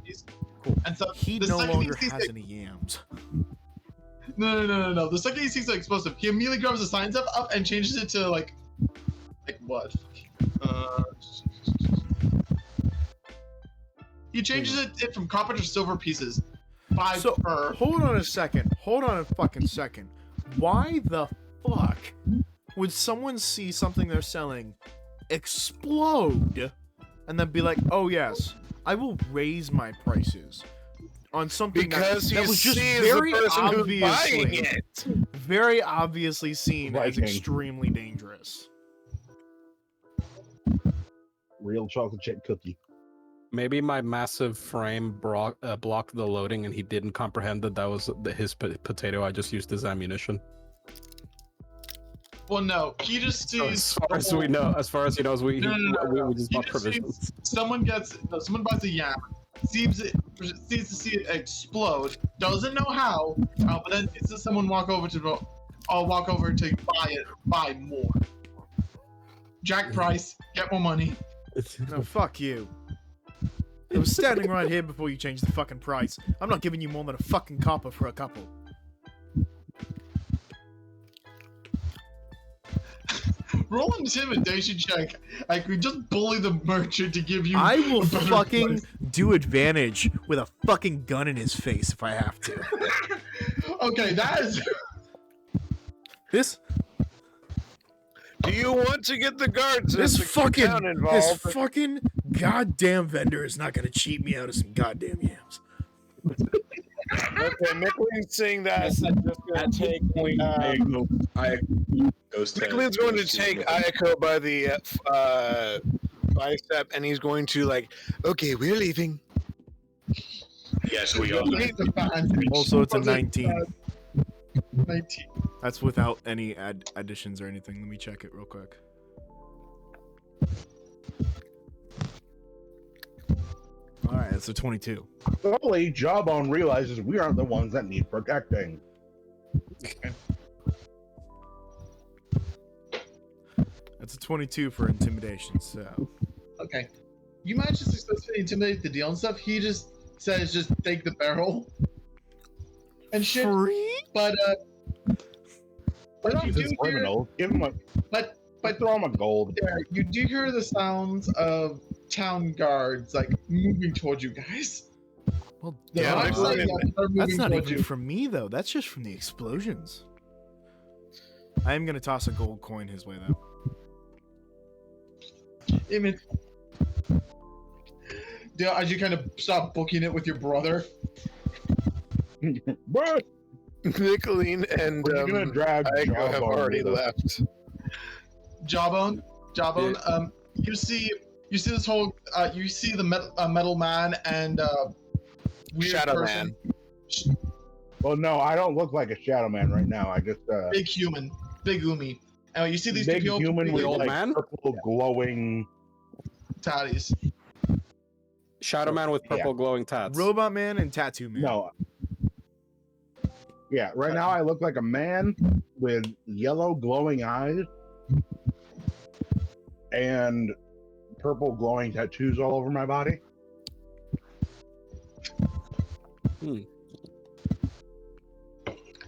Speaker 1: piece.
Speaker 3: Cool.
Speaker 1: And so
Speaker 3: He
Speaker 1: the
Speaker 3: no
Speaker 1: second
Speaker 3: longer
Speaker 1: he sees
Speaker 3: has
Speaker 1: it-
Speaker 3: any yams.
Speaker 1: No. The second he sees the explosive, he immediately grabs the signs up and changes it to like what? He changes it from copper to silver pieces. 5
Speaker 3: So
Speaker 1: per.
Speaker 3: hold on a second. Hold on a fucking second. Why the fuck would someone see something they're selling explode and then be like, "Oh yes, I will raise my prices on something
Speaker 2: because
Speaker 3: that
Speaker 2: he
Speaker 3: was just
Speaker 2: sees
Speaker 3: very
Speaker 2: the person who's buying
Speaker 3: obviously,
Speaker 2: it.
Speaker 3: very obviously seen as
Speaker 7: Viking.
Speaker 3: extremely dangerous."
Speaker 7: Real chocolate chip cookie.
Speaker 11: Maybe my massive frame blocked the loading, and he didn't comprehend that was his potato. I just used as ammunition.
Speaker 1: Well, no, he just
Speaker 11: So
Speaker 1: sees.
Speaker 11: as far as he knows, we just
Speaker 1: He
Speaker 11: bought
Speaker 1: just
Speaker 11: provisions.
Speaker 1: sees someone buys a yam, sees to see it explode, doesn't know how, but then sees someone walk over to buy more. Jack price, get more money.
Speaker 3: No, fuck you. I was standing right here before you changed the fucking price. I'm not giving you more than a fucking copper for a couple.
Speaker 1: Roll an intimidation check. Like, we just bully the merchant to give you.
Speaker 3: I will
Speaker 1: a better
Speaker 3: fucking
Speaker 1: price.
Speaker 3: do advantage with a fucking gun in his face if I have to.
Speaker 1: Okay, that is.
Speaker 3: This
Speaker 2: Do you want to get the guards?
Speaker 3: this
Speaker 2: of the town involved?
Speaker 3: fucking goddamn vendor is not gonna cheat me out of some goddamn yams.
Speaker 2: Okay, Michaeleen's saying that.
Speaker 5: At that point,
Speaker 2: Michaeleen's going to take Eiko by the bicep, and he's going to like,
Speaker 12: Okay, we're leaving.
Speaker 5: Yes, we are.
Speaker 3: Also, it's a 19.
Speaker 1: 19.
Speaker 3: That's without any additions or anything. Let me check it real quick. All right, it's a 22.
Speaker 7: Slowly, Jawbone realizes we aren't the ones that need protecting.
Speaker 3: That's a 22 for intimidation. So
Speaker 1: Okay. You managed to successfully intimidate the deal and stuff. He just says, just take the barrel. And shit.
Speaker 3: free.
Speaker 1: But you
Speaker 7: He's
Speaker 1: do hear,
Speaker 7: criminal. Give him a.
Speaker 1: but
Speaker 7: Throw him a gold.
Speaker 1: yeah, you do hear the sounds of town guards like moving towards you guys.
Speaker 3: Well,
Speaker 1: The
Speaker 2: Yeah,
Speaker 1: vibes
Speaker 2: Michaeleen-
Speaker 1: like that are
Speaker 3: that's
Speaker 1: moving
Speaker 3: not
Speaker 1: towards
Speaker 3: even
Speaker 1: you.
Speaker 3: from me though. That's just from the explosions. I am gonna toss a gold coin his way though.
Speaker 1: Emmett. Yeah, as you kind of stop booking it with your brother.
Speaker 7: Bruh,
Speaker 2: Michaeleen and
Speaker 7: we're gonna drag
Speaker 2: Eiko have
Speaker 7: Jawbone
Speaker 2: already
Speaker 7: with us.
Speaker 2: left.
Speaker 1: Jawbone, you see this whole, you see the metal man and weird
Speaker 2: Shadow
Speaker 1: person.
Speaker 2: Man.
Speaker 7: Well, no, I don't look like a shadow man right now. I just
Speaker 1: Big human, big umi. And you see these
Speaker 7: big
Speaker 1: two people
Speaker 7: human with
Speaker 11: old
Speaker 7: like
Speaker 11: man?
Speaker 7: purple glowing.
Speaker 1: tatties.
Speaker 11: Shadow Man with purple glowing tats.
Speaker 3: Robot man and tattoo man.
Speaker 7: No. Yeah, right now I look like a man with yellow glowing eyes and purple glowing tattoos all over my body.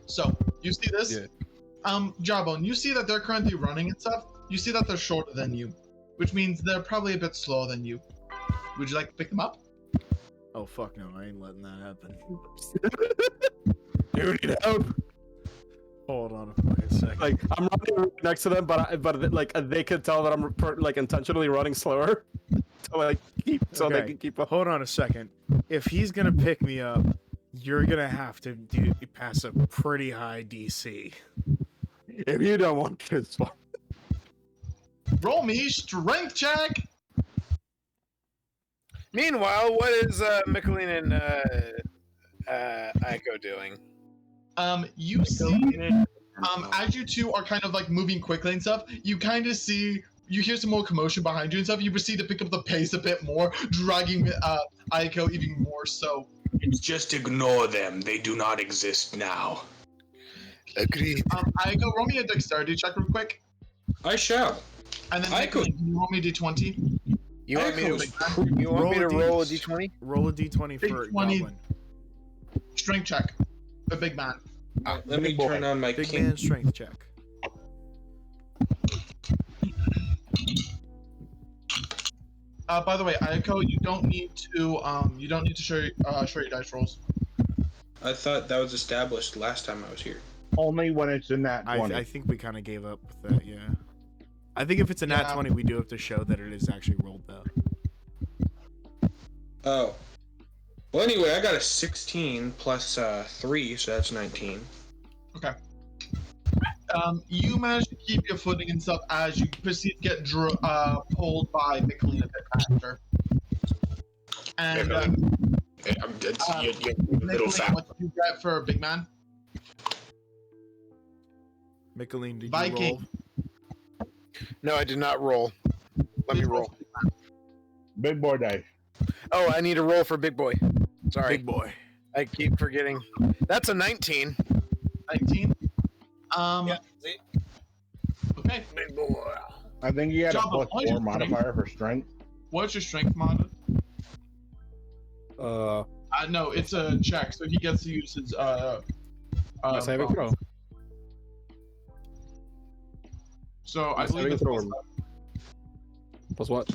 Speaker 1: So you see this?
Speaker 11: Yeah.
Speaker 1: Jawbone, you see that they're currently running and stuff. You see that they're shorter than you, which means they're probably a bit slower than you. Would you like to pick them up?
Speaker 3: Oh fuck no, I ain't letting that happen.
Speaker 11: You need help.
Speaker 3: Hold on a fucking second.
Speaker 11: Like I'm running next to them, but like they could tell that I'm like intentionally running slower, to like keep so they
Speaker 3: Okay.
Speaker 11: can keep up.
Speaker 3: Hold on a second. If he's gonna pick me up, you're gonna have to pass a pretty high DC.
Speaker 11: If you don't want to, it's fine.
Speaker 1: Roll me strength check.
Speaker 2: Meanwhile, what is Michaeleen and Eiko doing?
Speaker 1: You see, as you two are kind of like moving quickly and stuff, you kind of see, you hear some more commotion behind you and stuff. You proceed to pick up the pace a bit more, dragging Eiko even more so.
Speaker 5: Just ignore them. They do not exist now.
Speaker 12: Agreed.
Speaker 1: Eiko, roll me a dexterity check real quick.
Speaker 5: I shall.
Speaker 1: And then
Speaker 5: Eiko.
Speaker 1: can you roll me a d20?
Speaker 2: You want me to,
Speaker 5: Eiko's
Speaker 2: you want me to roll a
Speaker 3: D-
Speaker 2: d20?
Speaker 3: Roll a d20 for
Speaker 1: Big 20.
Speaker 3: Goblin.
Speaker 1: Strength check. The big man.
Speaker 5: Let me turn on my
Speaker 3: Big
Speaker 5: king.
Speaker 3: man strength check.
Speaker 1: By the way, Eiko, you don't need to show your dice rolls.
Speaker 5: I thought that was established last time I was here.
Speaker 7: Only when it's in that 20.
Speaker 3: I think we kind of gave up with that, yeah. I think if it's a nat
Speaker 1: Yeah.
Speaker 3: 20, we do have to show that it is actually rolled though.
Speaker 5: Oh. Well, anyway, I got a 16 plus 3, so that's 19.
Speaker 1: Okay. You manage to keep your footing and stuff as you proceed to get pulled by Michaeleen a bit faster. And
Speaker 5: You're a little
Speaker 1: Michaeleen,
Speaker 5: fat.
Speaker 1: what did you get for a big man?
Speaker 3: Michaeleen, did you
Speaker 1: Viking.
Speaker 3: roll?
Speaker 2: No, I did not roll. Let me roll.
Speaker 7: Big boy dice.
Speaker 2: Oh, I need to roll for big boy. Sorry,
Speaker 3: Big boy.
Speaker 2: I keep forgetting. That's a 19.
Speaker 1: 19.
Speaker 2: Yeah, see?
Speaker 1: Okay.
Speaker 2: Big boy.
Speaker 7: I think he had a
Speaker 1: Jawbone,
Speaker 7: plus
Speaker 1: why is
Speaker 7: 4
Speaker 1: your
Speaker 7: modifier for strength.
Speaker 1: What's your strength mod?
Speaker 11: Uh,
Speaker 1: No, it's a check, so he gets to use his
Speaker 11: saving throw.
Speaker 1: So I believe it's plus 7.
Speaker 11: Plus what?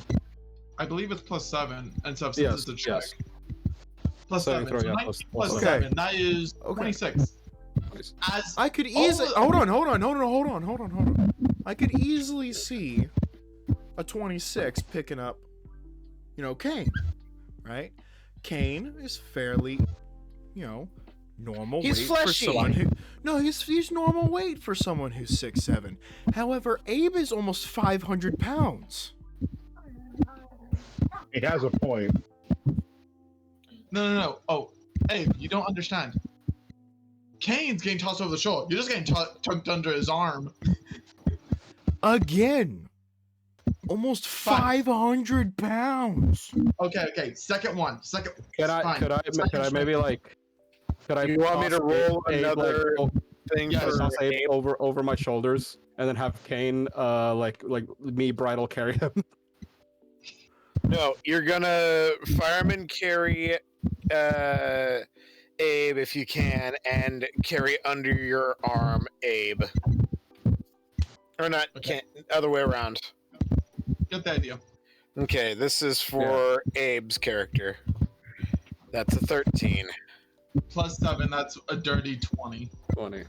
Speaker 1: I believe it's plus 7 and stuff since
Speaker 11: Yes,
Speaker 1: it's a check.
Speaker 11: yes.
Speaker 1: Plus 7.
Speaker 11: Throw,
Speaker 1: So
Speaker 11: yeah,
Speaker 1: 19
Speaker 11: plus
Speaker 1: plus
Speaker 11: 7.
Speaker 1: 7. That is 26. As
Speaker 3: I could easily hold on. I could easily see a 26 picking up, Kain, right? Kain is fairly, normal
Speaker 2: He's
Speaker 3: weight
Speaker 2: fleshy.
Speaker 3: for someone who. No, he's normal weight for someone who's 6'7". However, Abe is almost 500 pounds.
Speaker 7: He has a point.
Speaker 1: No. Oh, Abe, you don't understand. Kane's getting tossed over the shoulder. You're just getting tucked under his arm.
Speaker 3: Again. Almost 500 pounds.
Speaker 1: Okay. Second one.
Speaker 11: Could I maybe
Speaker 2: You want me to roll
Speaker 11: Abe,
Speaker 2: another thing
Speaker 1: Yeah,
Speaker 2: for
Speaker 11: toss Abe
Speaker 2: Abe?
Speaker 11: over my shoulders and then have Kain like me bridal carry him?
Speaker 2: No, you're gonna fireman carry Abe if you can, and carry under your arm Abe. Or not, can't, other way around.
Speaker 1: Get the idea.
Speaker 2: Okay, this is for Abe's character. That's a 13.
Speaker 1: Plus 7, that's a dirty 20.
Speaker 11: 20.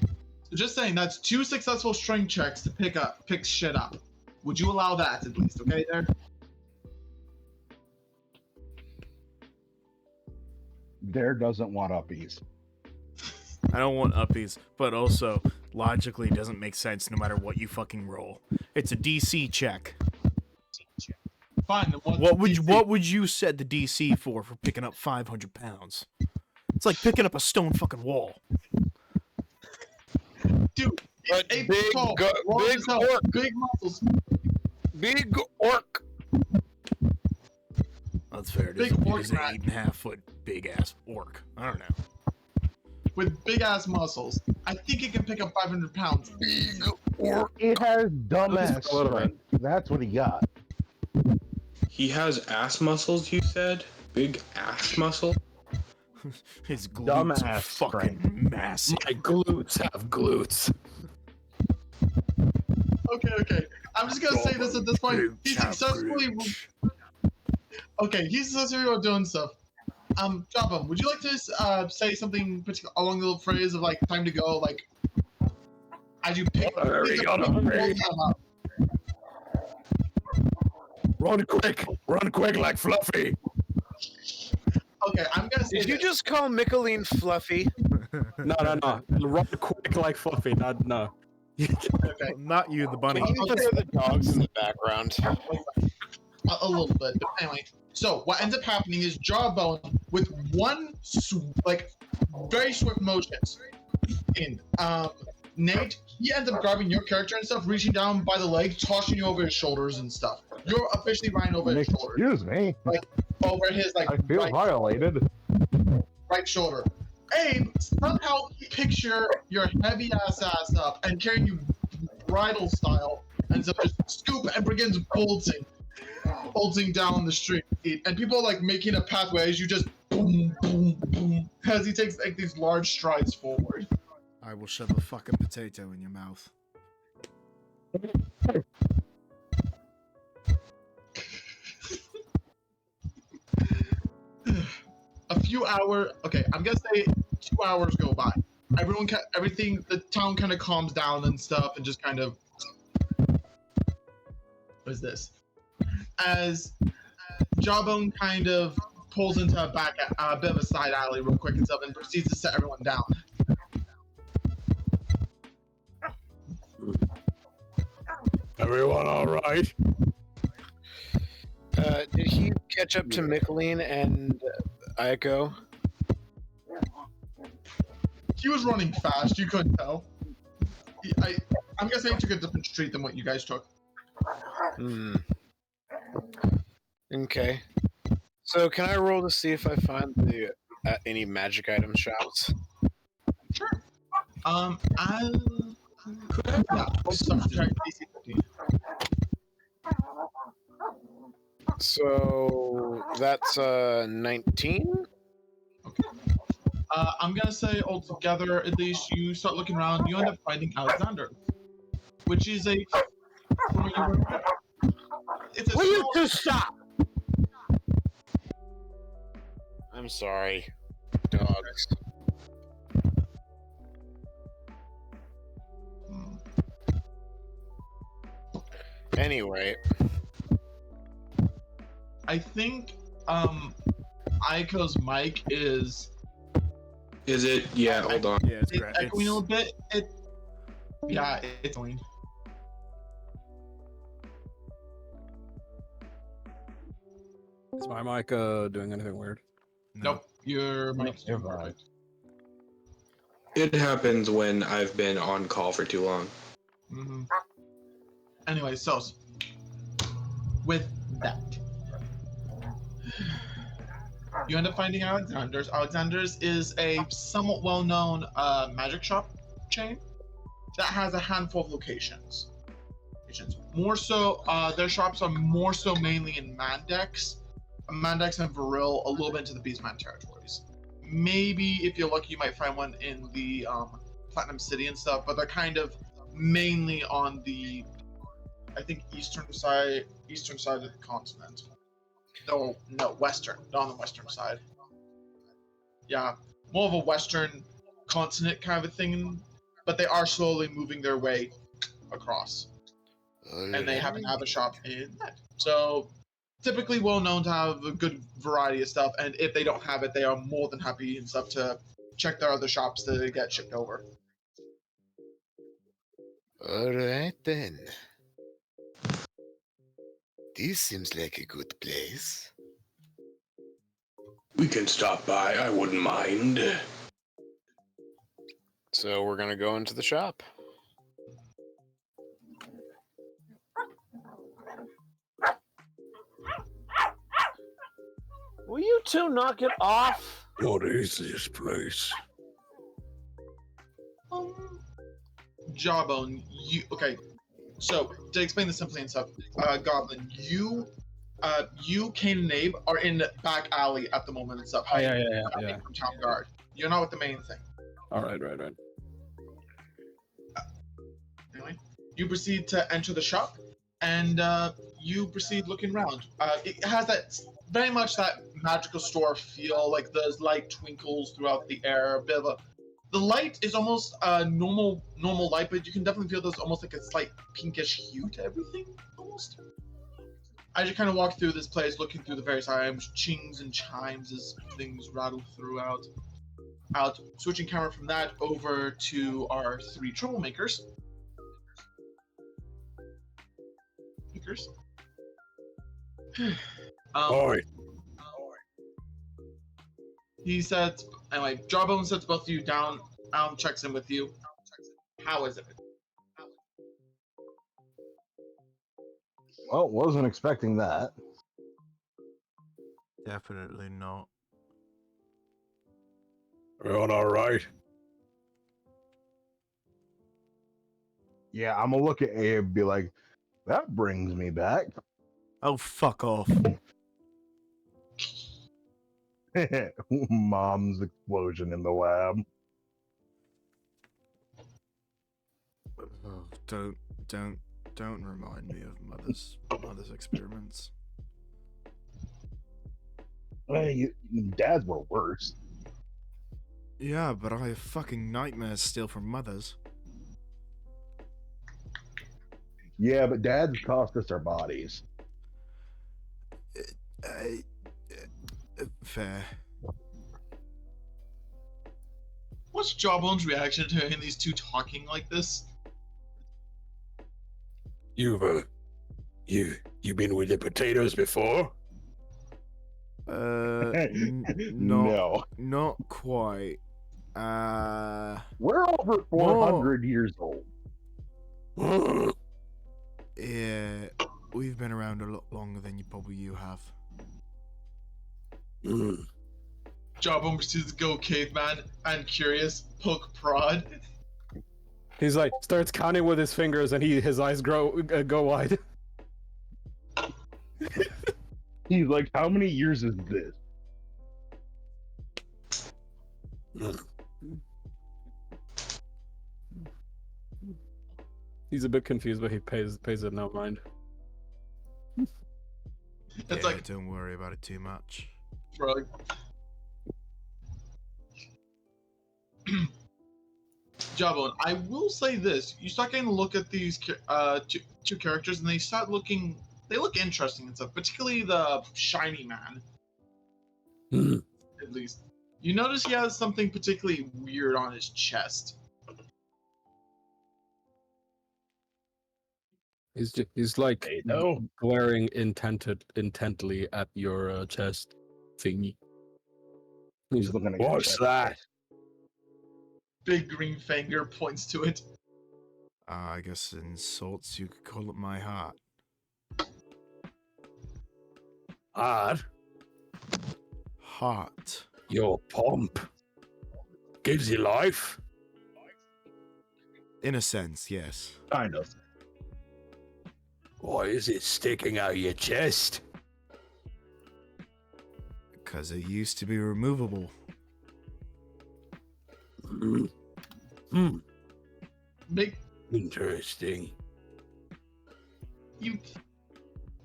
Speaker 1: So just saying, that's 2 successful strength checks to pick shit up. Would you allow that at least, okay, there?
Speaker 7: Dare doesn't want uppies.
Speaker 3: I don't want uppies, but also logically it doesn't make sense no matter what you fucking roll. It's a DC check.
Speaker 1: Fine. Then
Speaker 3: What would you set the DC for picking up 500 pounds? It's like picking up a stone fucking wall.
Speaker 1: Dude,
Speaker 2: But
Speaker 1: Abe
Speaker 2: big,
Speaker 1: tall,
Speaker 2: go,
Speaker 1: long
Speaker 2: big
Speaker 1: as hell,
Speaker 2: orc,
Speaker 1: big muscles.
Speaker 2: big orc.
Speaker 3: That's fair. It
Speaker 1: Big
Speaker 3: is,
Speaker 1: orc
Speaker 3: it is an
Speaker 1: rat.
Speaker 3: 8.5 foot big ass orc. I don't know.
Speaker 1: With big ass muscles. I think it can pick up 500 pounds.
Speaker 2: Big orc.
Speaker 7: It has dumbass
Speaker 11: Hold on.
Speaker 7: strength. That's what he got.
Speaker 5: He has ass muscles, you said? Big ass muscle?
Speaker 3: His glutes
Speaker 7: Dumbass
Speaker 3: are fucking massive.
Speaker 11: My glutes have glutes.
Speaker 1: Okay. I'm just gonna say this at this point.
Speaker 3: Glutes
Speaker 1: He's
Speaker 3: have
Speaker 1: successfully.
Speaker 3: glutes.
Speaker 1: Okay, he's successfully doing stuff. Jawbone, would you like to say something particular along the phrase of like time to go, like as you pick
Speaker 10: Run quick like Fluffy.
Speaker 1: Okay, I'm gonna say
Speaker 2: Did you
Speaker 1: this.
Speaker 2: just call Michaeleen Fluffy?
Speaker 11: No. Run quick like Fluffy. No.
Speaker 1: Okay.
Speaker 3: Not you, the bunny.
Speaker 2: Can you just hear the dogs in the background?
Speaker 1: A little bit, but anyway. So what ends up happening is Jawbone, with one very swift motions, and Nate, he ends up grabbing your character and stuff, reaching down by the leg, tossing you over his shoulders and stuff. You're officially riding over his shoulder,
Speaker 7: Excuse me.
Speaker 1: over his
Speaker 7: I feel violated.
Speaker 1: right shoulder. Abe, somehow he picks your heavy ass up and carrying you bridal style, ends up just scoop and begins bolting down the street, and people are like making a pathway as you just boom, boom, boom, as he takes like these large strides forward.
Speaker 3: I will shove a fucking potato in your mouth. I'm gonna say 2 hours go by. The town kind of calms down and stuff, and just kind of. What is this? As Jawbone kind of pulls into a bit of a side alley real quick and stuff, and proceeds to set everyone down.
Speaker 10: Everyone all right?
Speaker 2: Did he catch up to Michaeleen and Eiko?
Speaker 1: He was running fast. You couldn't tell. I'm guessing he took a different street than what you guys took.
Speaker 2: Okay. So can I roll to see if I find the any magic item shops?
Speaker 1: Sure.
Speaker 2: So that's 19.
Speaker 1: Okay. I'm gonna say altogether, at least you start looking around. You end up finding Alexander. which is a. It's a
Speaker 2: Will you
Speaker 1: small-
Speaker 2: two stop? I'm sorry, dogs. Anyway,
Speaker 1: I think Eiko's mic is.
Speaker 5: Is it? Yeah, hold on.
Speaker 3: Yeah, it's
Speaker 1: It's
Speaker 3: great.
Speaker 1: echoing a little bit. Yeah, it's going.
Speaker 11: Is my mic doing anything weird?
Speaker 1: Nope, your mic's doing
Speaker 7: You're fine.
Speaker 1: perfect.
Speaker 5: It happens when I've been on call for too long.
Speaker 1: Mm-hmm. Anyway, so with that, you end up finding Alexander's. Alexander's is a somewhat well-known magic shop chain that has a handful of locations. More so, their shops are more so mainly in Mandex and Viril, a little bit into the Beastman territories. Maybe if you're lucky, you might find one in the Platinum City and stuff, but they're kind of mainly on the, I think, eastern side of the continent. No, western, not on the western side. Yeah, more of a western continent kind of a thing, but they are slowly moving their way across. And they happen to have a shop in that. So typically well known to have a good variety of stuff, and if they don't have it, they are more than happy and stuff to check their other shops to get shipped over.
Speaker 12: Alright then. This seems like a good place.
Speaker 5: We can stop by, I wouldn't mind.
Speaker 2: so we're gonna go into the shop. Will you two knock it off?
Speaker 10: What is this place?
Speaker 1: Jawbone, okay. So to explain this simply and stuff, Goblin, you, Kain and Abe are in the back alley at the moment and stuff.
Speaker 11: Oh, yeah.
Speaker 1: From Town Guard. You're not with the main thing.
Speaker 11: All right.
Speaker 1: Anyway, you proceed to enter the shop, and you proceed looking around. It has that very much that magical store feel, like there's light twinkles throughout the air. The light is almost normal light, but you can definitely feel there's almost like a slight pinkish hue to everything, almost. As you kind of walk through this place, looking through the various items, chings and chimes as things rattle throughout. Switching camera from that over to our three troublemakers.
Speaker 10: Oi.
Speaker 1: He said, anyway, Jawbone sets both of you down. Alan checks in with you. How is it?
Speaker 7: Well, wasn't expecting that.
Speaker 3: Definitely not.
Speaker 10: Everyone all right?
Speaker 7: Yeah, I'm gonna look at Abe and be like, that brings me back.
Speaker 3: Oh, fuck off.
Speaker 7: Mom's explosion in the lab.
Speaker 3: Oh, don't remind me of mother's experiments.
Speaker 7: Hey, Dad's were worse.
Speaker 3: Yeah, but I have fucking nightmares still from mother's.
Speaker 7: Yeah, but Dad's cost us our bodies.
Speaker 3: Fair.
Speaker 1: What's Jawbone's reaction to hearing these two talking like this?
Speaker 10: You've been with the potatoes before?
Speaker 7: No.
Speaker 3: Not quite.
Speaker 7: We're over 400 years old.
Speaker 3: Yeah, we've been around a lot longer than you have.
Speaker 1: Jawbone proceeds to go caveman and curious, poke prod.
Speaker 11: He's like starts counting with his fingers, and his eyes go wide.
Speaker 7: He's like, how many years is this?
Speaker 11: He's a bit confused, but he pays it no mind.
Speaker 1: It's like,
Speaker 3: don't worry about it too much.
Speaker 1: bro. Jawbone, I will say this: you start getting a look at these two characters, and they start looking. They look interesting and stuff. Particularly the shiny man. At least, you notice he has something particularly weird on his chest.
Speaker 11: He's like glaring intently at your chest thingy.
Speaker 7: He's looking at
Speaker 10: What's that?
Speaker 1: Big green finger points to it.
Speaker 3: I guess insults, you could call it my heart.
Speaker 10: Heart?
Speaker 3: Heart.
Speaker 10: Your pomp gives you life?
Speaker 3: In a sense, yes.
Speaker 7: Kind of.
Speaker 10: Why is it sticking out your chest?
Speaker 3: Because it used to be removable.
Speaker 1: Big.
Speaker 10: Interesting.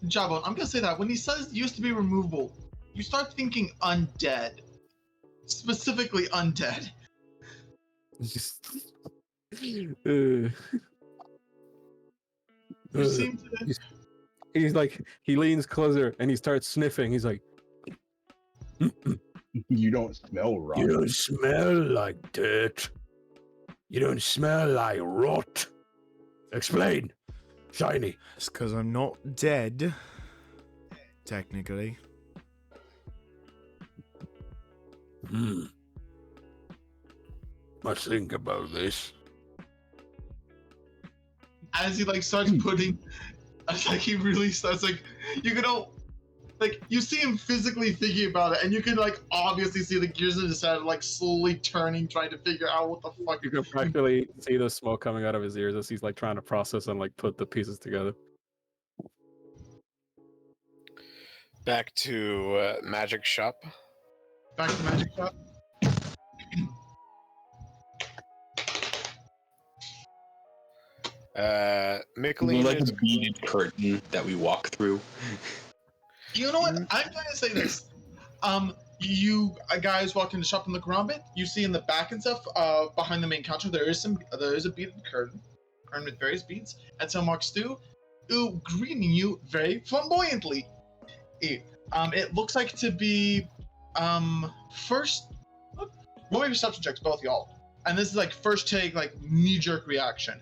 Speaker 1: Jawbone, I'm gonna say that when he says used to be removable, you start thinking undead. Specifically undead. You seem to...
Speaker 11: He's like, he leans closer and he starts sniffing. He's like,
Speaker 7: You don't smell rotten.
Speaker 10: You don't smell like dirt. You don't smell like rot. Explain. Shiny.
Speaker 3: It's because I'm not dead. Technically.
Speaker 10: Must think about this.
Speaker 1: As he like starts putting, like he really starts like, you can all, like you see him physically thinking about it, and you can like obviously see the gears in his head like slowly turning, trying to figure out what the fuck.
Speaker 11: you can practically see the smoke coming out of his ears as he's like trying to process and like put the pieces together.
Speaker 2: Back to magic shop.
Speaker 1: Back to magic shop.
Speaker 5: We
Speaker 2: Michaeleen
Speaker 5: like
Speaker 2: is
Speaker 5: a beaded curtain that we walk through.
Speaker 1: You know what? I'm going to say this. You guys walk in the shop and look around it. You see in the back and stuff, behind the main counter, there is a beaded curtain, earned with various beads, and some walks through, greeting you very flamboyantly. It looks like to be, first, roll me perception checks, both y'all. And this is like first take, like knee-jerk reaction.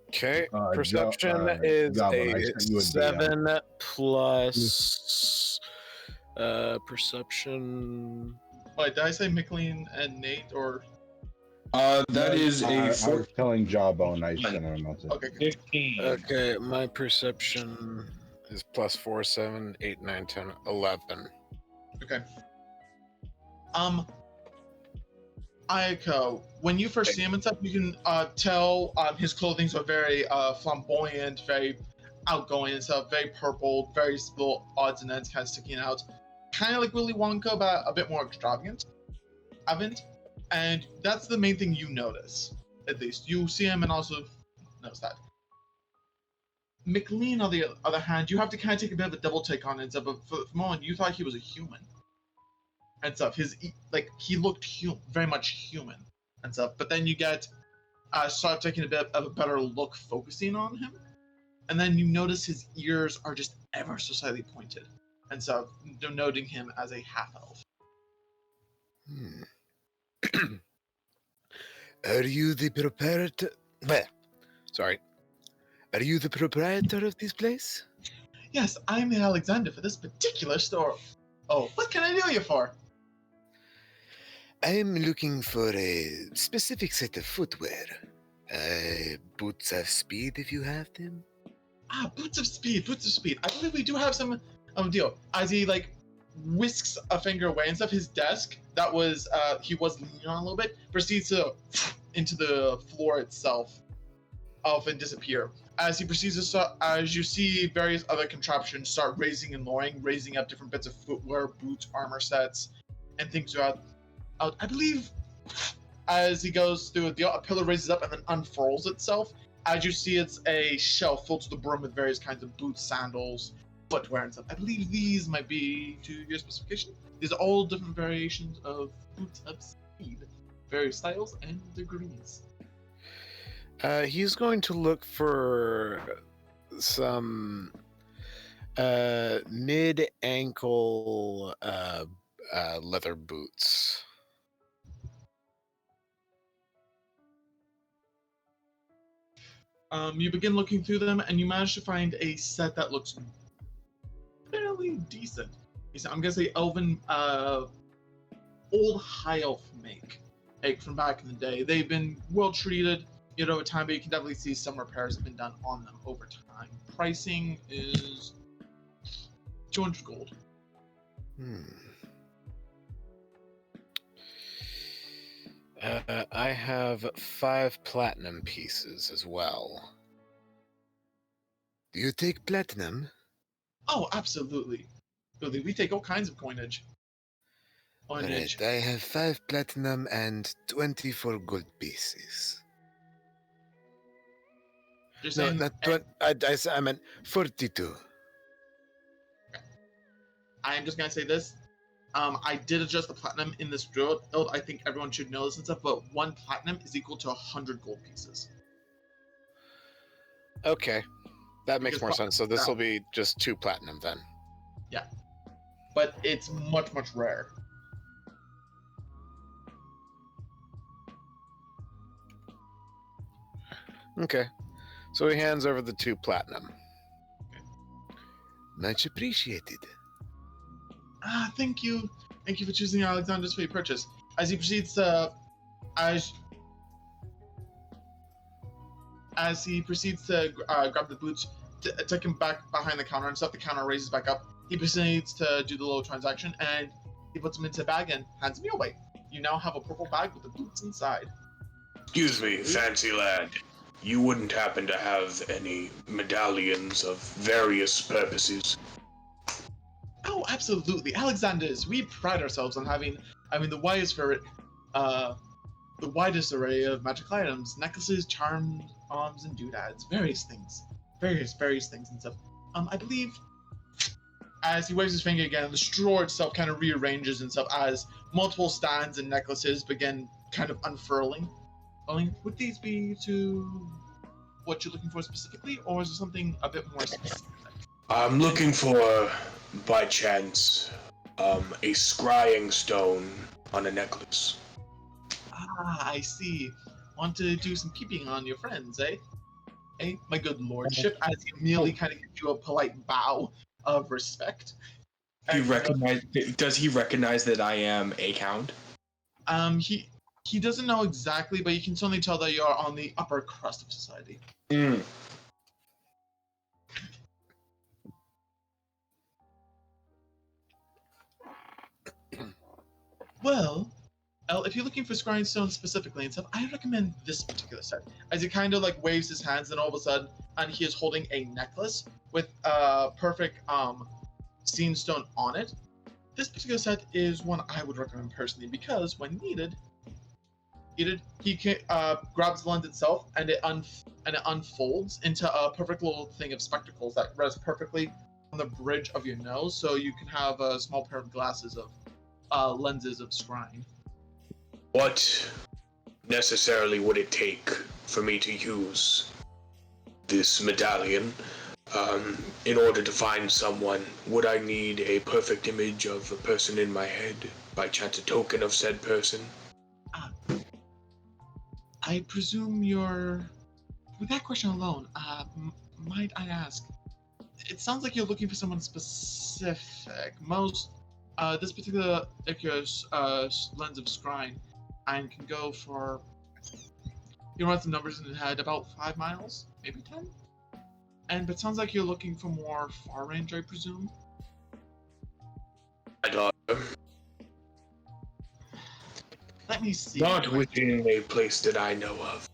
Speaker 2: Okay, perception is a 7 plus perception.
Speaker 1: Wait, did I say Michaeleen and Nate or?
Speaker 5: That is a.
Speaker 7: I was telling Jawbone I sent him a message.
Speaker 1: Okay.
Speaker 5: 15.
Speaker 2: Okay, my perception is plus 4, 7, 8, 9, 10, 11.
Speaker 1: Okay. Eiko, when you first see him and stuff, you can tell his clothing are very flamboyant, very outgoing and stuff, very purple, very little odds and ends kind of sticking out. Kind of like Willy Wonka, but a bit more extravagant. And that's the main thing you notice, at least. You see him and also notice that. Michaeleen, on the other hand, you have to kind of take a bit of a double take on it and stuff, but for the moment, you thought he was a human. And stuff. He looked very much human and stuff. But then you start taking a bit of a better look, focusing on him, and then you notice his ears are just ever so slightly pointed, and so denoting him as a half elf.
Speaker 12: Are you the proprietor? Are you the proprietor of this place?
Speaker 1: Yes, I'm Alexander for this particular store. Oh, what can I do you for?
Speaker 12: I'm looking for a specific set of footwear. Boots of speed, if you have them.
Speaker 1: Boots of speed. I believe we do have some deal. As he whisks a finger away and stuff, his desk that was he was leaning on a little bit proceeds to into the floor itself, and disappear. As he proceeds to as you see various other contraptions start raising and lowering, raising up different bits of footwear, boots, armor sets, and things throughout. I believe as he goes through, a pillar raises up and then unfurls itself As you see, it's a shelf filled to the brim with various kinds of boots, sandals, footwear, and stuff. I believe these might be to your specification. These are all different variations of boots of speed, various styles and degrees.
Speaker 2: He's going to look for some mid-ankle leather boots.
Speaker 1: You begin looking through them, and you manage to find a set that looks fairly decent. I'm gonna say elven, old high elf make from back in the day. They've been well treated, over time, but you can definitely see some repairs have been done on them over time. Pricing is 200 gold.
Speaker 2: I have 5 platinum pieces as well.
Speaker 12: Do you take platinum?
Speaker 1: Oh, absolutely. We take all kinds of coinage.
Speaker 12: Alright, I have 5 platinum and 24 gold pieces.
Speaker 1: No,
Speaker 12: not I meant 42.
Speaker 1: I'm just gonna say this. I did adjust the platinum in this build. I think everyone should know this and stuff, but 1 platinum is equal to 100 gold pieces.
Speaker 2: Okay, that makes more sense. So this will be just 2 platinum then.
Speaker 1: Yeah, but it's much, much rare.
Speaker 2: Okay, so he hands over the 2 platinum.
Speaker 1: Okay.
Speaker 12: Much appreciated.
Speaker 1: Thank you. Thank you for choosing Alexander's for your purchase. As he proceeds to, grab the boots, take him back behind the counter and stuff. The counter raises back up. He proceeds to do the little transaction, and he puts them into a bag and hands me away. You now have a purple bag with the boots inside.
Speaker 5: Excuse me, fancy lad. You wouldn't happen to have any medallions of various purposes?
Speaker 1: Oh, absolutely, Alexander's. We pride ourselves on having, the widest array of magical items: necklaces, charms, arms, and doodads, various things and stuff. I believe, as he waves his finger again, the straw itself kind of rearranges and stuff as multiple stands and necklaces begin kind of unfurling. Would these be to what you're looking for specifically, or is there something a bit more specific?
Speaker 5: I'm looking for, by chance, a scrying stone on a necklace.
Speaker 1: I see. Want to do some peeping on your friends, eh? Eh, my good lordship, as he immediately kind of gives you a polite bow of respect.
Speaker 5: Does he recognize that I am a count?
Speaker 1: He doesn't know exactly, but you can certainly tell that you are on the upper crust of society. Well, if you're looking for scrying stones specifically and stuff, I recommend this particular set. As he kind of waves his hands, and all of a sudden, and he is holding a necklace with a perfect scene stone on it. This particular set is one I would recommend personally because when needed, he can, grabs the lens itself and it unfolds into a perfect little thing of spectacles that rest perfectly on the bridge of your nose, so you can have a small pair of glasses of lenses of scrying.
Speaker 5: What necessarily would it take for me to use this medallion? In order to find someone, would I need a perfect image of a person in my head? By chance, a token of said person?
Speaker 1: I presume with that question alone, might I ask, it sounds like you're looking for someone specific. This particular lens of scrying, and can go for, you run some numbers in your head, about 5 miles, maybe 10? But it sounds like you're looking for more far range, I presume?
Speaker 5: My daughter.
Speaker 1: Let me see.
Speaker 5: Not within a place that I know of.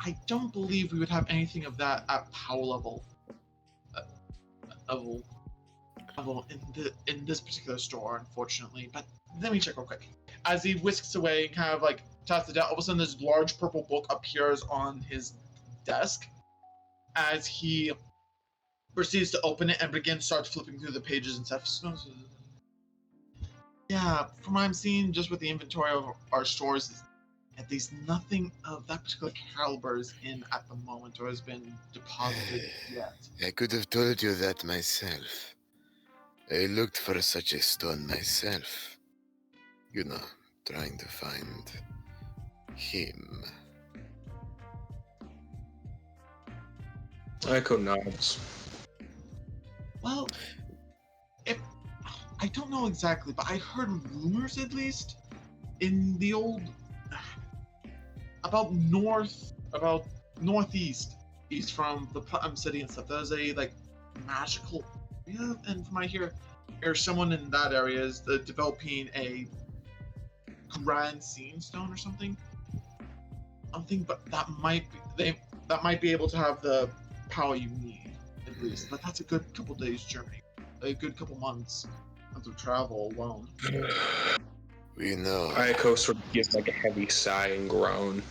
Speaker 1: I don't believe we would have anything of that at power level. In this particular store, unfortunately. But let me check real quick. As he whisks away and kind of taps it down. All of a sudden, this large purple book appears on his desk as he proceeds to open it and starts flipping through the pages and stuff. Yeah, from what I'm seeing, just with the inventory of our stores, at least nothing of that particular caliber is in at the moment or has been deposited yet.
Speaker 12: I could have told you that myself. I looked for such a stone myself. You know, trying to find him.
Speaker 5: Eiko nods.
Speaker 1: Well, I don't know exactly, but I heard rumors, at least, in the old... about northeast, east from the Platinum City and stuff. There's a, like, magical area, and from what I hear, there's someone in that area is developing a grand scene stone or something. But that might be able to have the power you need, at least. But that's a good couple days journey, a good couple months of travel alone.
Speaker 12: We know.
Speaker 5: Eiko sort of gives like a heavy sigh and groan.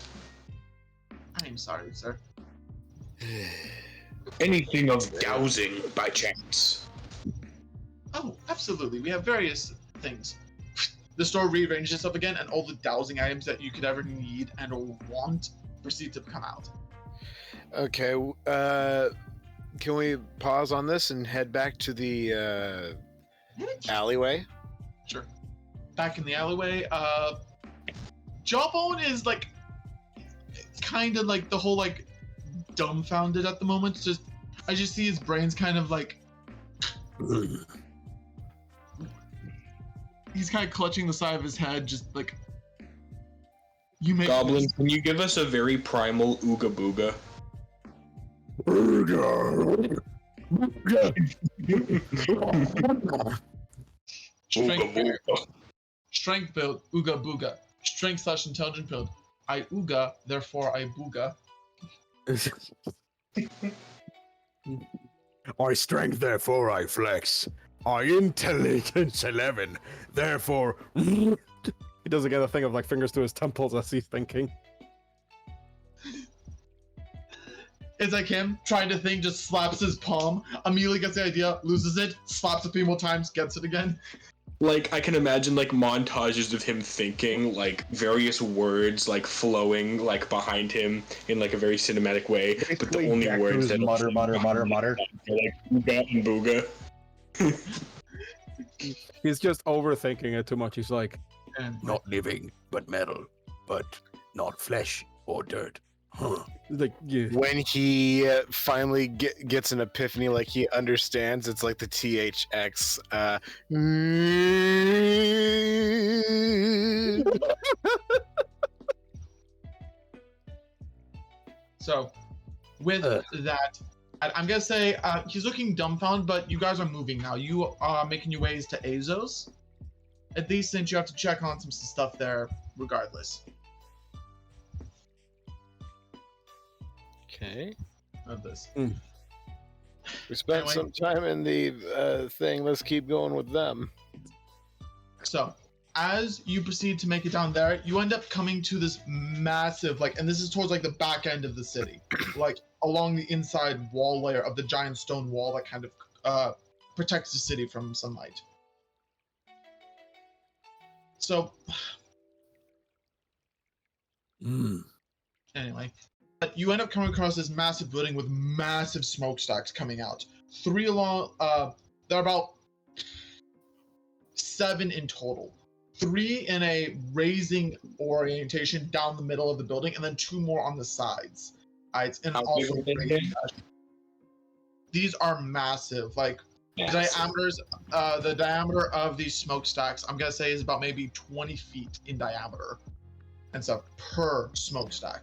Speaker 1: I'm sorry, sir.
Speaker 5: Anything of dowsing by chance?
Speaker 1: Oh, absolutely. We have various things. The store rearranges itself again, and all the dowsing items that you could ever need and or want proceed to come out.
Speaker 2: Okay, can we pause on this and head back to the alleyway?
Speaker 1: Sure. Back in the alleyway, Jawbone is like kind of like the whole like dumbfounded at the moment. I just see his brain's kind of like he's kind of clutching the side of his head, just like
Speaker 5: Goblin, can you give us a very primal ooga booga?
Speaker 1: Strength build, ooga booga. Strength / intelligence build. I ooga, therefore I booga.
Speaker 10: I strength, therefore I flex. I intelligence 11, therefore.
Speaker 11: He doesn't get a thing of like fingers to his temples as he's thinking.
Speaker 1: It's like him trying to think, just slaps his palm, immediately gets the idea, loses it, slaps a few more times, gets it again.
Speaker 5: Like, I can imagine, like, montages of him thinking, like, various words, like, flowing, like, behind him in, like, a very cinematic way, but the only words that
Speaker 7: mutter,
Speaker 5: are like, ooga and booga.
Speaker 11: He's just overthinking it too much. He's like,
Speaker 10: not living, but metal, but not flesh or dirt. Huh.
Speaker 11: Like, yeah.
Speaker 2: When he finally gets an epiphany, like he understands, it's like the THX.
Speaker 1: So, with that, I'm gonna say he's looking dumbfounded, but you guys are moving now. You are making your ways to Azos, at least since you have to check on some stuff there, regardless.
Speaker 2: Okay.
Speaker 1: Of this.
Speaker 2: We spent some time in the thing. Let's keep going with them.
Speaker 1: So, as you proceed to make it down there, you end up coming to this massive, like, and this is towards like the back end of the city, like along the inside wall layer of the giant stone wall that kind of protects the city from sunlight. So, anyway. But you end up coming across this massive building with massive smokestacks coming out. 3 along, there are about 7 in total. 3 in a raising orientation down the middle of the building, and then 2 more on the sides. It's in also raising. These are massive. Like diameters, the diameter of these smokestacks, I'm gonna say, is about maybe 20 feet in diameter, and so per smokestack.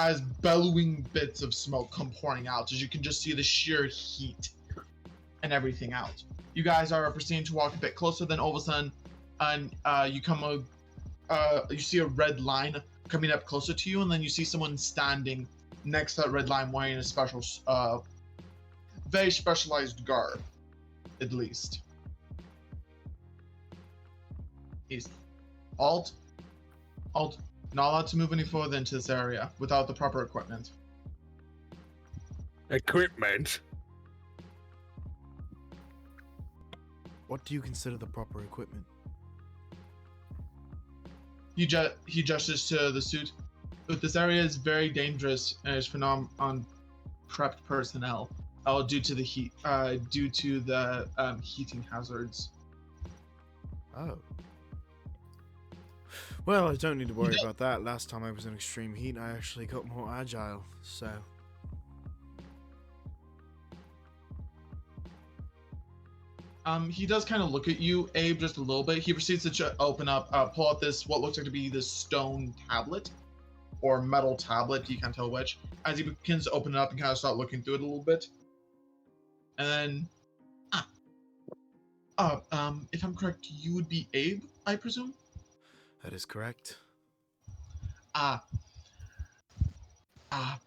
Speaker 1: As bellowing bits of smoke come pouring out, as you can just see the sheer heat and everything out. You guys are proceeding to walk a bit closer, then all of a sudden, and you see a red line coming up closer to you, and then you see someone standing next to that red line wearing a special, very specialized garb, at least. He's Alt. Not allowed to move any further into this area without the proper equipment.
Speaker 10: Equipment?
Speaker 3: What do you consider the proper equipment?
Speaker 1: He gestures to the suit. But this area is very dangerous and is phenomenal on prepped personnel. Due to the heat, due to the heating hazards.
Speaker 3: Oh. Well, I don't need to worry about that. Last time I was in extreme heat, I actually got more agile, so...
Speaker 1: He does kind of look at you, Abe, just a little bit. He proceeds to open up, pull out this, what looks like to be this stone tablet, or metal tablet, you can't tell which. As he begins to open it up and kind of start looking through it a little bit. And then, if I'm correct, you would be Abe, I presume?
Speaker 3: That is correct.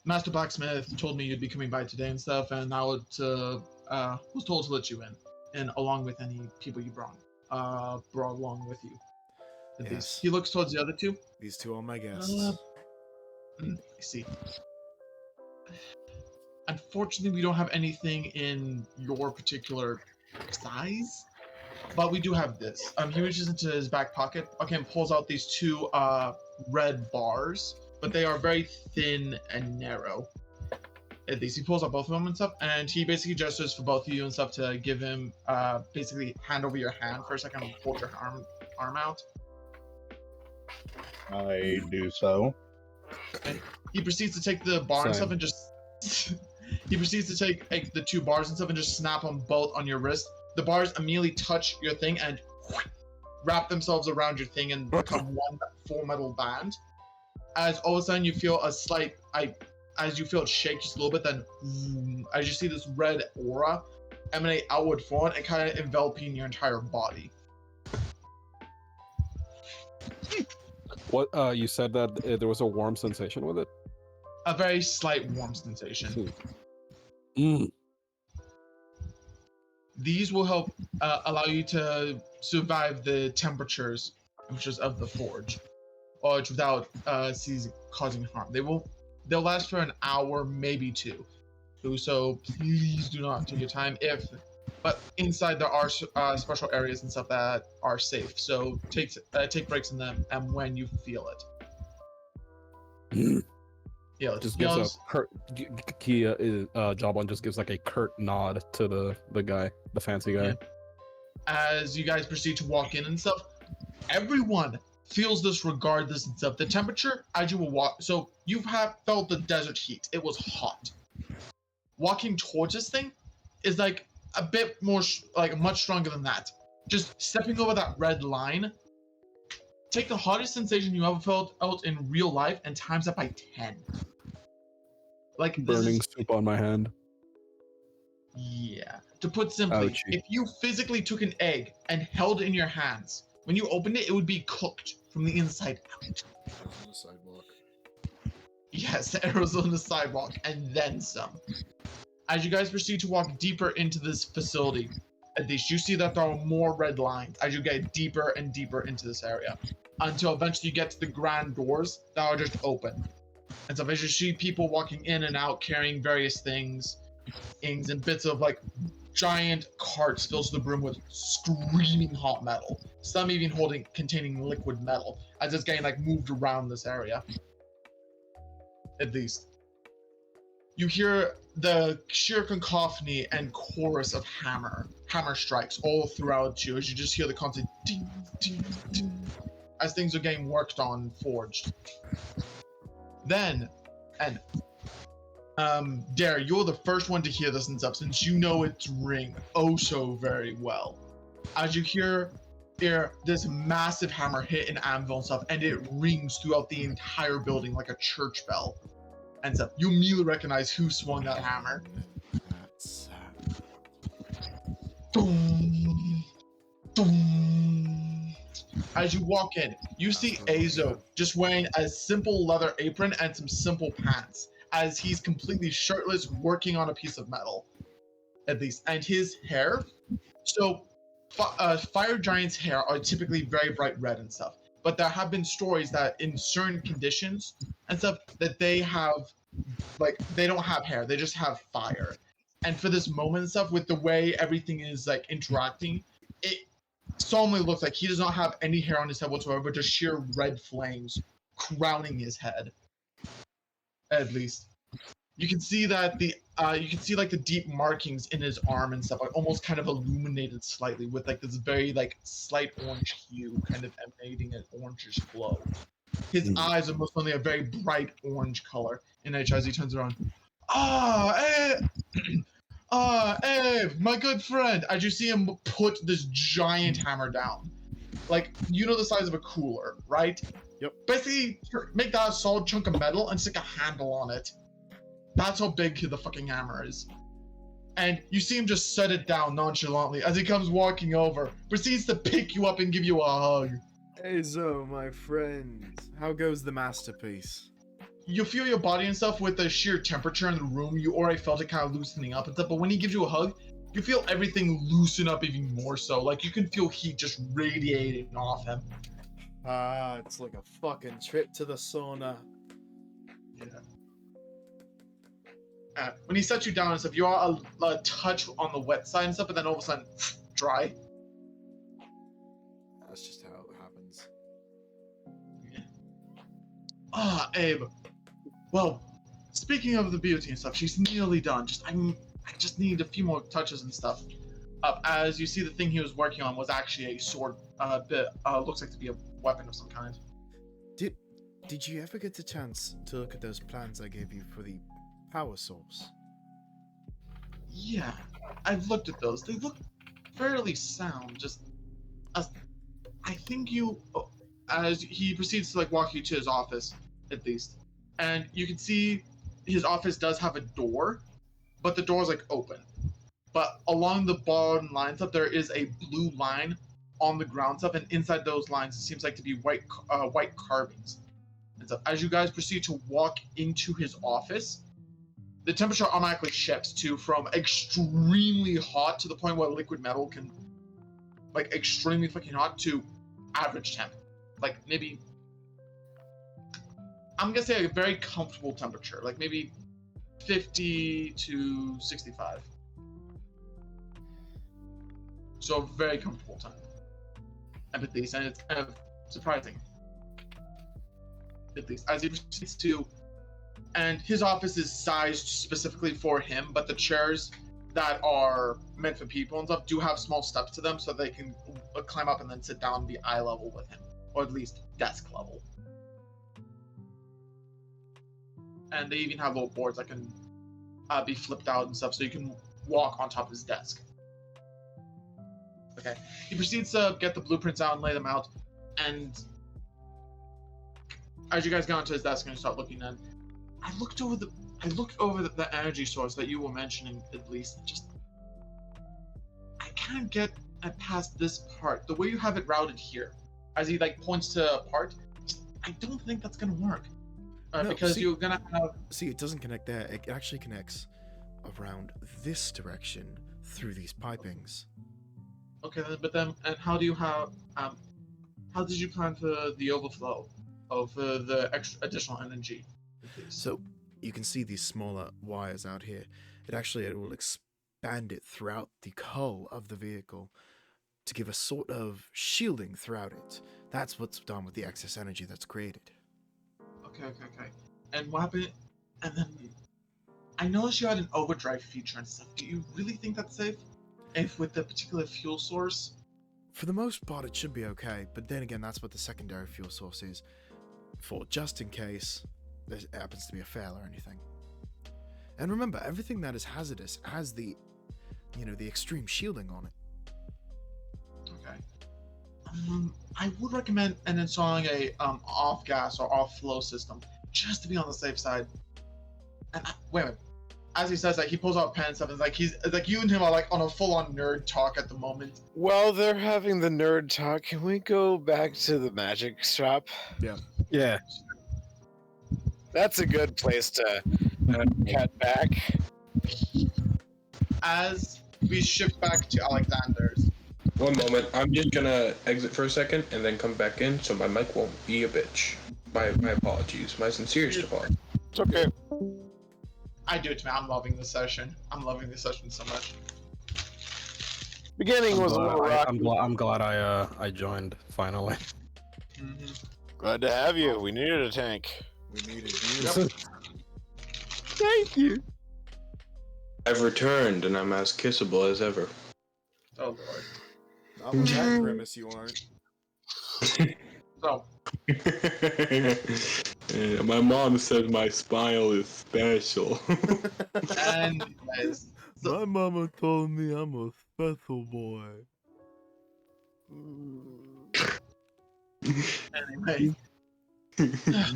Speaker 1: Master Blacksmith told me you'd be coming by today and stuff, and I was told to let you in. And along with any people you brought along with you.
Speaker 3: Yes.
Speaker 1: He looks towards the other two.
Speaker 3: These two are my guests.
Speaker 1: I see. Unfortunately, we don't have anything in your particular size, but we do have this. He reaches into his back pocket, and pulls out these two red bars, but they are very thin and narrow. At least he pulls out both of them and stuff, and he basically gestures for both of you and stuff to give him basically hand over your hand for a second and hold your arm out.
Speaker 7: I do so.
Speaker 1: And he proceeds to take the bar and stuff and just he proceeds to take the two bars and stuff and just snap them both on your wrist. The bars immediately touch your thing and wrap themselves around your thing and become one full metal band. As all of a sudden you feel a slight as you feel it shake just a little bit, then as you see this red aura emanate outward forward and kind of enveloping your entire body.
Speaker 11: What you said that there was a warm sensation with it?
Speaker 1: A very slight warm sensation. These will help allow you to survive the temperatures, which is of the forge, or without causing harm. They'll last for an hour, maybe two. So please do not take your time. But inside there are special areas and stuff that are safe. So take breaks in them, and when you feel it. Yeah,
Speaker 11: just gives Jawbone just gives like a curt nod to the guy, the fancy guy.
Speaker 1: Yeah. As you guys proceed to walk in and stuff, everyone feels this, regard this and stuff. The temperature as you will walk, so you have felt the desert heat. It was hot. Walking towards this thing is like a bit more, like much stronger than that. Just stepping over that red line, take the hottest sensation you ever felt out in real life and times that by 10. Like
Speaker 11: burning soup on my hand.
Speaker 1: Yeah. To put simply,
Speaker 11: Ouchie.
Speaker 1: If you physically took an egg and held it in your hands, when you opened it, it would be cooked from the inside out.
Speaker 3: On the sidewalk.
Speaker 1: Yes, arrows on the sidewalk, and then some. As you guys proceed to walk deeper into this facility, at least you see that there are more red lines as you get deeper and deeper into this area, until eventually you get to the grand doors that are just open. And so as you see people walking in and out carrying various things and bits of like giant carts filled to the brim with screaming hot metal. Some even containing liquid metal, as it's getting like moved around this area. At least. You hear the sheer cacophony and chorus of hammer strikes all throughout you, as you just hear the constant ding, ding, ding, as things are getting worked on and forged. Then, Dare, you're the first one to hear this and stuff, since you know its ring oh so very well. As you hear this massive hammer hit an anvil and stuff, and it rings throughout the entire building like a church bell and stuff. You immediately recognize who swung that hammer.
Speaker 3: That's
Speaker 1: Dum, dum. As you walk in, you see Azo just wearing a simple leather apron and some simple pants, as he's completely shirtless working on a piece of metal, at least. And his hair, so fire giants' hair are typically very bright red and stuff. but there have been stories that in certain conditions and stuff that they have, like, they don't have hair, they just have fire. And for this moment and stuff, with the way everything is like interacting, it solemnly looks like he does not have any hair on his head whatsoever, but just sheer red flames crowning his head. At least. You can see that you can see like the deep markings in his arm and stuff, like almost kind of illuminated slightly with like this very like slight orange hue, kind of emanating an orangish glow. His eyes are most only a very bright orange color. And as he turns around, Abe, my good friend. As you see him put this giant hammer down, like you know the size of a cooler, right?
Speaker 3: Yep.
Speaker 1: Basically, make that a solid chunk of metal and stick a handle on it. That's how big the fucking hammer is. And you see him just set it down nonchalantly as he comes walking over, proceeds to pick you up and give you a hug.
Speaker 3: Hey Zo, my friend. How goes the masterpiece?
Speaker 1: You feel your body and stuff with the sheer temperature in the room. You already felt it kind of loosening up and stuff, but when he gives you a hug, you feel everything loosen up even more so. Like you can feel heat just radiating off him.
Speaker 3: It's like a fucking trip to the sauna.
Speaker 1: Yeah. When he sets you down and stuff, you are a touch on the wet side and stuff, but then all of a sudden, dry.
Speaker 3: That's just how it happens.
Speaker 1: Yeah. Abe. Well, speaking of the beauty and stuff, she's nearly done. I just need a few more touches and stuff. As you see, the thing he was working on was actually a sword. Looks like to be a weapon of some kind.
Speaker 3: Did you ever get the chance to look at those plans I gave you for the power source?
Speaker 1: Yeah, I've looked at those. They look fairly sound. I think as he proceeds to like walk you to his office, at least, and you can see his office does have a door, but the door's like open. But along the bottom lines up, there is a blue line on the ground up, and inside those lines, it seems like to be white carvings. And so as you guys proceed to walk into his office, the temperature automatically shifts from extremely hot to the point where liquid metal can, like, extremely fucking hot to average temp. Like, maybe, I'm gonna say a very comfortable temperature, like maybe 50 to 65. So a very comfortable time. At least, and it's kind of surprising. At least, as he proceeds to, and his office is sized specifically for him, but the chairs that are meant for people and stuff do have small steps to them so they can climb up and then sit down and be eye level with him, or at least desk level. And they even have little boards that can be flipped out and stuff so you can walk on top of his desk. Okay. He proceeds to get the blueprints out and lay them out, and as you guys go onto his desk and start looking at, I looked over the energy source that you were mentioning, at least. I can't get past this part. The way you have it routed here, as he like points to a part, I don't think that's gonna work. Because you're gonna have.
Speaker 3: See, it doesn't connect there. It actually connects around this direction through these pipings.
Speaker 1: Okay, but then, and how do you have? How did you plan for the overflow of the extra additional energy?
Speaker 3: So you can see these smaller wires out here. It will expand it throughout the hull of the vehicle to give a sort of shielding throughout it. That's what's done with the excess energy that's created.
Speaker 1: Okay. And what happened? And then I noticed you had an overdrive feature and stuff. Do you really think that's safe? If with the particular fuel source?
Speaker 3: For the most part, it should be okay. But then again, that's what the secondary fuel source is for, just in case there happens to be a fail or anything. And remember, everything that is hazardous has the extreme shielding on it.
Speaker 1: Okay. I would recommend installing a off gas or off flow system just to be on the safe side. And wait a minute. As he says that, he pulls out a pen and stuff, and it's like you and him are like on a full-on nerd talk at the moment.
Speaker 2: While they're having the nerd talk, can we go back to the magic shop?
Speaker 11: Yeah.
Speaker 2: That's a good place to cut back.
Speaker 1: As we shift back to Alexander's,
Speaker 5: One moment. I'm just gonna exit for a second and then come back in so my mic won't be a bitch. My apologies. My sincerest apologies.
Speaker 2: It's okay.
Speaker 1: I do it to me. I'm loving this session. I'm loving this session so much.
Speaker 2: Beginning was a little rocky.
Speaker 11: I'm glad I joined finally.
Speaker 2: Glad to have you. We needed a tank.
Speaker 3: We needed you.
Speaker 2: Thank you.
Speaker 5: I've returned and I'm as kissable as ever.
Speaker 1: Oh lord.
Speaker 3: Not with that grimace, you aren't.
Speaker 1: So.
Speaker 5: My mom says my smile is special.
Speaker 1: And guys,
Speaker 3: my mama told me I'm a special boy.
Speaker 1: Anyway.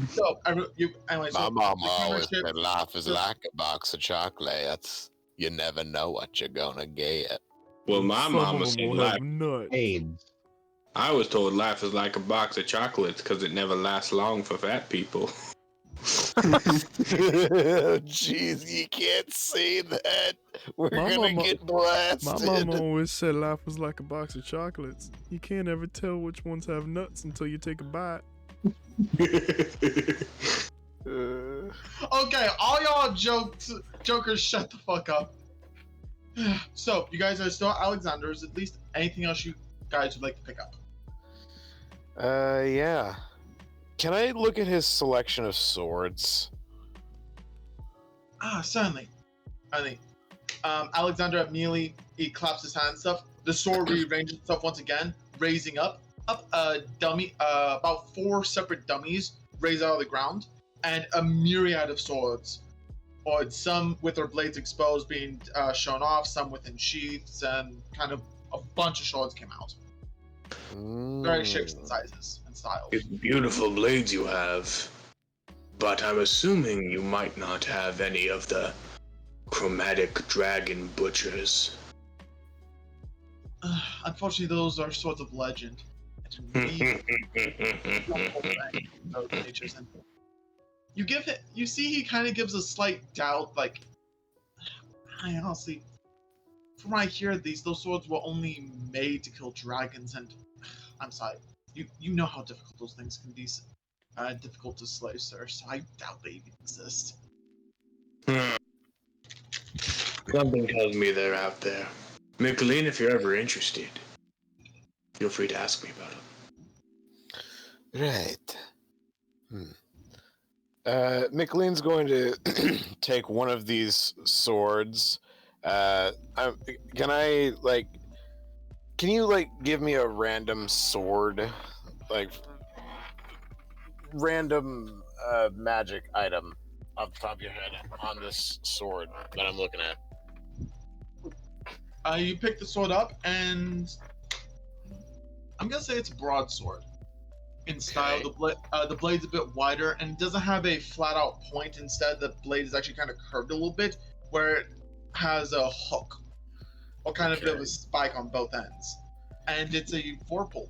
Speaker 1: So, anyway,
Speaker 12: my mama always said life is like a box of chocolates. You never know what you're gonna get.
Speaker 5: Well, my mama said life.
Speaker 7: AIDS.
Speaker 5: I was told life is like a box of chocolates because it never lasts long for fat people.
Speaker 12: Jeez, you can't say that. We're
Speaker 3: My
Speaker 12: gonna
Speaker 3: mama-
Speaker 12: get blasted.
Speaker 3: My mama always said life was like a box of chocolates. You can't ever tell which ones have nuts until you take a bite.
Speaker 1: Okay, all y'all jokers, shut the fuck up. So, you guys are still at Alexander's. At least anything else you guys would like to pick up?
Speaker 2: Yeah. Can I look at his selection of swords?
Speaker 1: Certainly. Alexander immediately, he claps his hand and stuff. The sword rearranges itself once again, raising up a dummy, about 4 separate dummies raise out of the ground, and a myriad of swords. Or some with their blades exposed being shown off, some within sheaths, and kind of a bunch of swords came out. Various shapes and sizes and styles.
Speaker 5: It's beautiful blades you have, but I'm assuming you might not have any of the chromatic dragon butchers.
Speaker 1: Unfortunately, those are swords of legend. Those natures, and you see he kind of gives a slight doubt, like, I honestly, from what I hear, those swords were only made to kill dragons, and I'm sorry, you know how difficult those things can be, difficult to slay, sir, so I doubt they even exist.
Speaker 5: Something tells me they're out there. Michaeleen, if you're ever interested, feel free to ask me about it.
Speaker 12: Right.
Speaker 2: Michaeleen's going to take one of these swords. Can you give me a random sword, random magic item off the top of your head on this sword that I'm looking at?
Speaker 1: You pick the sword up, and I'm gonna say it's a broadsword in style. The blade's a bit wider, and it doesn't have a flat-out point. Instead, the blade is actually kind of curved a little bit, where it has a hook, or kind of a bit of a spike on both ends. And it's a Vorpal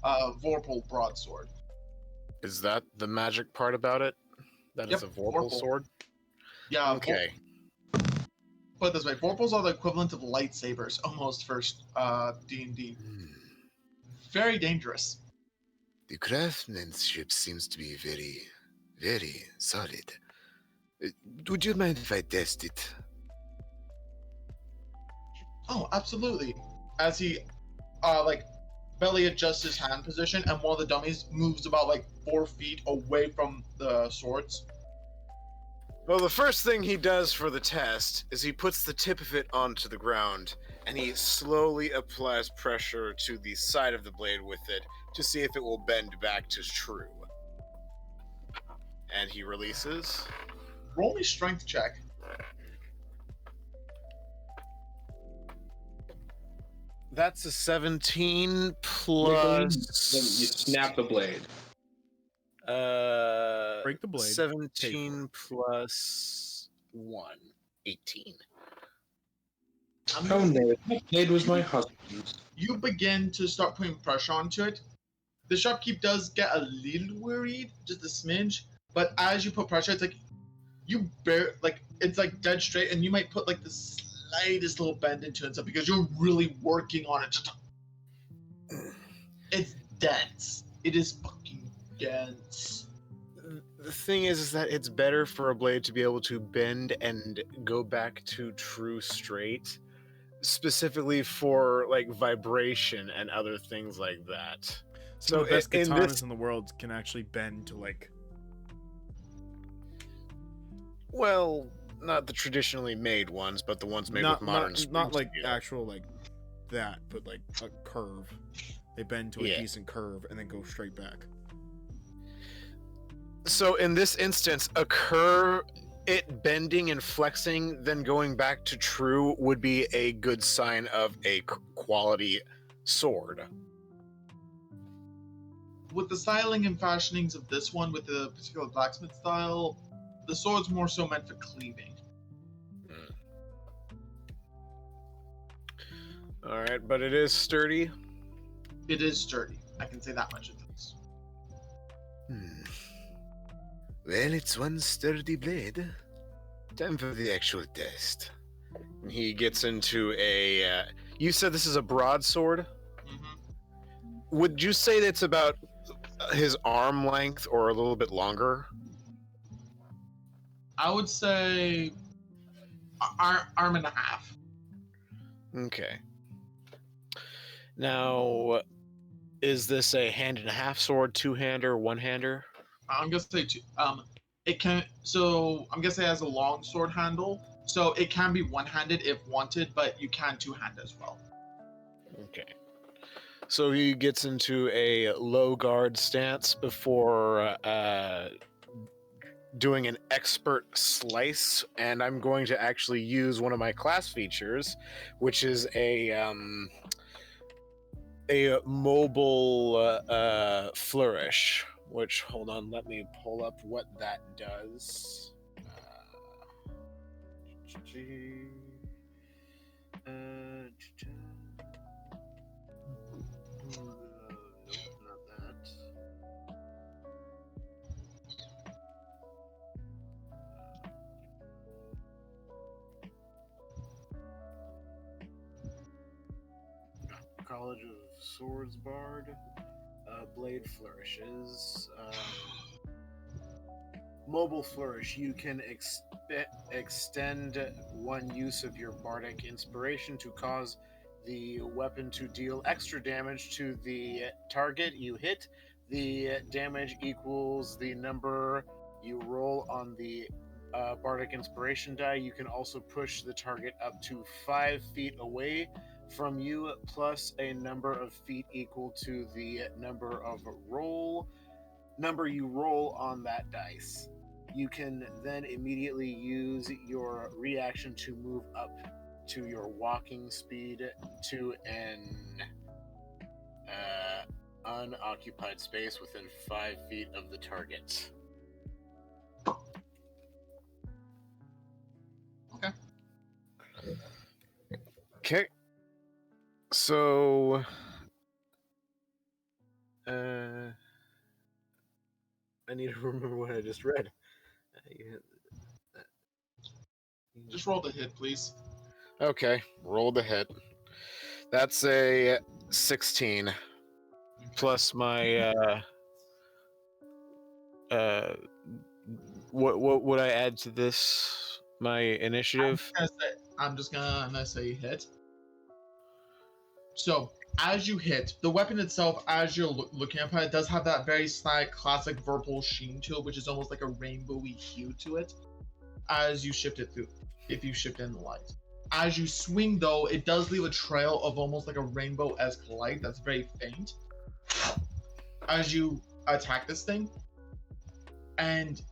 Speaker 1: Vorpal broadsword.
Speaker 2: Is that the magic part about it? That is a Vorpal sword?
Speaker 1: Yeah.
Speaker 2: Okay.
Speaker 1: Put it this way, Vorpals are the equivalent of lightsabers, almost, for D&D. Very dangerous.
Speaker 12: The craftsmanship seems to be very, very solid. Would you mind if I test it?
Speaker 1: Oh, absolutely. As he, belly adjusts his hand position, and one of the dummies moves about 4 feet away from the swords.
Speaker 2: Well, the first thing he does for the test is he puts the tip of it onto the ground, and he slowly applies pressure to the side of the blade with it to see if it will bend back to true. And he releases.
Speaker 1: Roll me strength check.
Speaker 2: That's a 17 plus.
Speaker 5: You snap the blade.
Speaker 3: Break the blade.
Speaker 2: 17 plus 1. 18.
Speaker 5: Oh no, that blade was my husband's.
Speaker 1: You begin to start putting pressure onto it. The shopkeep does get a little worried, just a smidge, but as you put pressure, it's it's dead straight, and you might put the slightest little bend into it, so because you're really working on it. It's dense. It is fucking dense.
Speaker 2: The thing is that it's better for a blade to be able to bend and go back to true straight, specifically for like vibration and other things like that.
Speaker 3: Some of the best katanas in the world can actually bend to like.
Speaker 2: Well, not the traditionally made ones, but the ones made with modern
Speaker 3: not like actual like that, but like a curve. They bend to a decent curve and then go straight back.
Speaker 2: So in this instance, a curve, it bending and flexing, then going back to true would be a good sign of a quality sword.
Speaker 1: With the styling and fashionings of this one, with the particular blacksmith style, the sword's more so meant for cleaving.
Speaker 2: All right, but it is sturdy.
Speaker 1: It is sturdy. I can say that much of this.
Speaker 12: Well, it's one sturdy blade. Time for the actual test.
Speaker 2: He gets into a. You said this is a broadsword?
Speaker 1: Mm-hmm.
Speaker 2: Would you say that's about his arm length or a little bit longer?
Speaker 1: I would say arm and a half.
Speaker 2: Okay. Now, is this a hand and a half sword, two-hander, one-hander?
Speaker 1: I'm gonna say two. It can. So I'm gonna say it has a long sword handle, so it can be one-handed if wanted, but you can two-hand as well.
Speaker 2: Okay. So he gets into a low guard stance before doing an expert slice, and I'm going to actually use one of my class features, which is a mobile flourish. Which, hold on, let me pull up what that does. Not that. College of Swords Bard. Blade flourishes. Mobile flourish. You can extend one use of your bardic inspiration to cause the weapon to deal extra damage to the target you hit. The damage equals the number you roll on the bardic inspiration die. You can also push the target up to 5 feet away from you, plus a number of feet equal to the number you roll on that dice. You can then immediately use your reaction to move up to your walking speed to an unoccupied space within 5 feet of the target. Okay. So, I need to remember what I just read.
Speaker 1: Just roll the hit, please.
Speaker 2: Okay, roll the hit. That's a 16 plus my what would I add to this? My initiative?
Speaker 1: I'm just gonna say hit. So as you hit, the weapon itself, as you're looking at it, does have that very slight classic purple sheen to it, which is almost like a rainbowy hue to it. As you shift it through, if you shift in the light. As you swing, though, it does leave a trail of almost like a rainbow-esque light that's very faint. As you attack this thing, and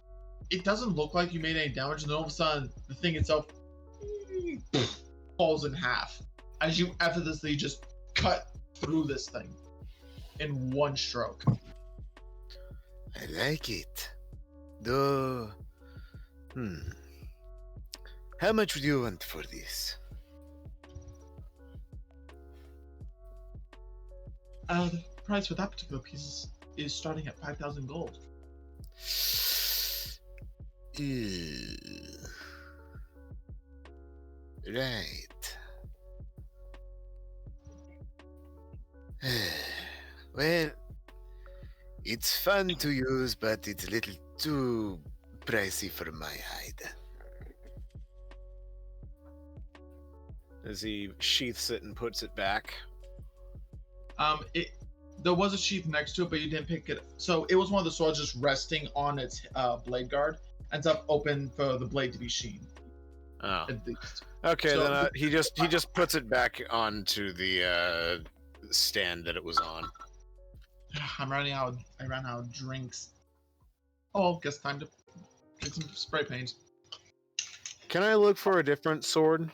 Speaker 1: it doesn't look like you made any damage, and then all of a sudden, the thing itself falls in half. As you effortlessly just cut through this thing in one stroke.
Speaker 12: I like it. Though, how much would you want for this?
Speaker 1: The price for that particular piece is starting at 5,000 gold.
Speaker 12: Right. Well, it's fun to use, but it's a little too pricey for my hide.
Speaker 2: As he sheaths it and puts it back.
Speaker 1: There was a sheath next to it, but you didn't pick it. So it was one of the swords just resting on its blade guard, ends up open for the blade to be sheen.
Speaker 2: Oh.
Speaker 1: At least.
Speaker 2: Okay,
Speaker 1: So-
Speaker 2: then he just puts it back onto the stand that it was on.
Speaker 1: I ran out of drinks. Oh, guess time to get some spray paint.
Speaker 2: Can I look for a different sword?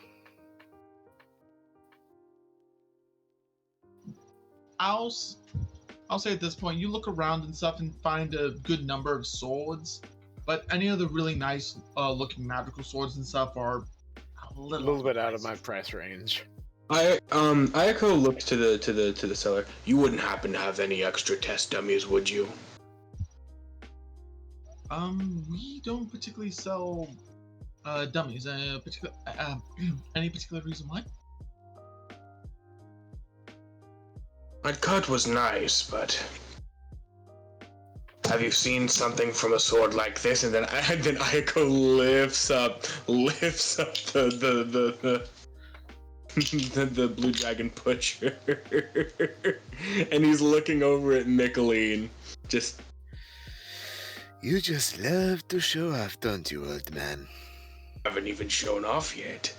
Speaker 1: I'll say at this point, you look around and stuff and find a good number of swords, but any of the really nice looking magical swords and stuff are
Speaker 2: A little bit out of my price range.
Speaker 5: Eiko looks to the seller. You wouldn't happen to have any extra test dummies, would you?
Speaker 1: We don't particularly sell dummies. Any particular reason why?
Speaker 5: My cut was nice, but have you seen something from a sword like this? And then Eiko lifts up the blue dragon butcher, and he's looking over at Michaeleen.
Speaker 12: You just love to show off, don't you, old man?
Speaker 5: Haven't even shown off yet.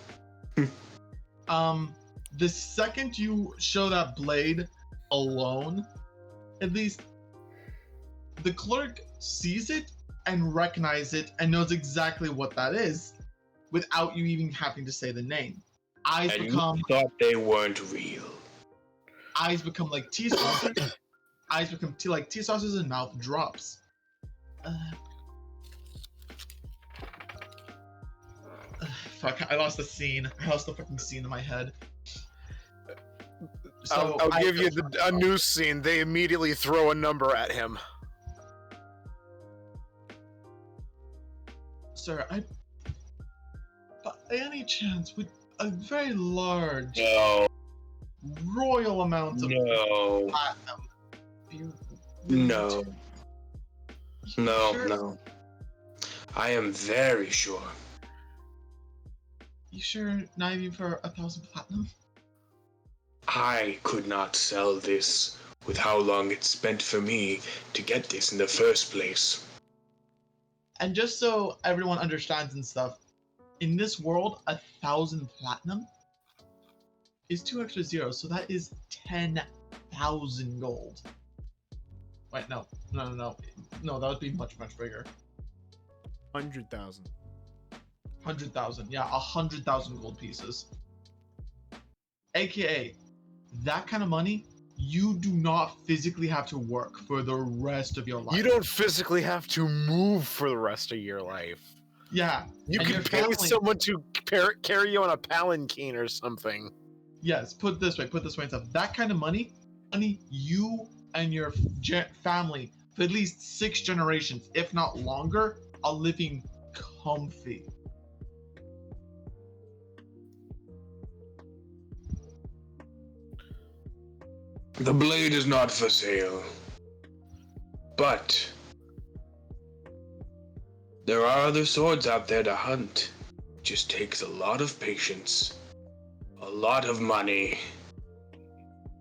Speaker 1: The second you show that blade alone, at least the clerk sees it and recognizes it and knows exactly what that is without you even having to say the name. Eyes
Speaker 5: And
Speaker 1: become
Speaker 5: you thought they weren't real.
Speaker 1: eyes become like tea saucers. Eyes become like tea saucers and mouth drops. Fuck, I lost the scene. I lost the fucking scene in my head. So
Speaker 2: I'll give you a new scene. They immediately throw a number at him.
Speaker 1: Sir, by any chance, would a very large,
Speaker 5: No.
Speaker 1: royal amount of
Speaker 5: No.
Speaker 1: platinum be
Speaker 5: No. No,
Speaker 1: Sure.
Speaker 5: no. I am very sure.
Speaker 1: You sure not even for 1,000 platinum?
Speaker 5: I could not sell this with how long it spent for me to get this in the first place.
Speaker 1: And just so everyone understands and stuff, in this world, 1,000 platinum is 2 extra zeros, so that is 10,000 gold. Wait, no, that would be much bigger.
Speaker 3: 100,000.
Speaker 1: 100,000, yeah, 100,000 gold pieces. AKA, that kind of money, you do not physically have to work for the rest of your life.
Speaker 2: You don't physically have to move for the rest of your life.
Speaker 1: Yeah.
Speaker 2: You
Speaker 1: and
Speaker 2: can
Speaker 1: your
Speaker 2: pay
Speaker 1: family-
Speaker 2: someone to carry you on a palanquin or something.
Speaker 1: Yes, put it this way and stuff. That kind of money, you and your family for at least 6 generations, if not longer, are living comfy.
Speaker 5: The blade is not for sale. But there are other swords out there to hunt. It just takes a lot of patience, a lot of money,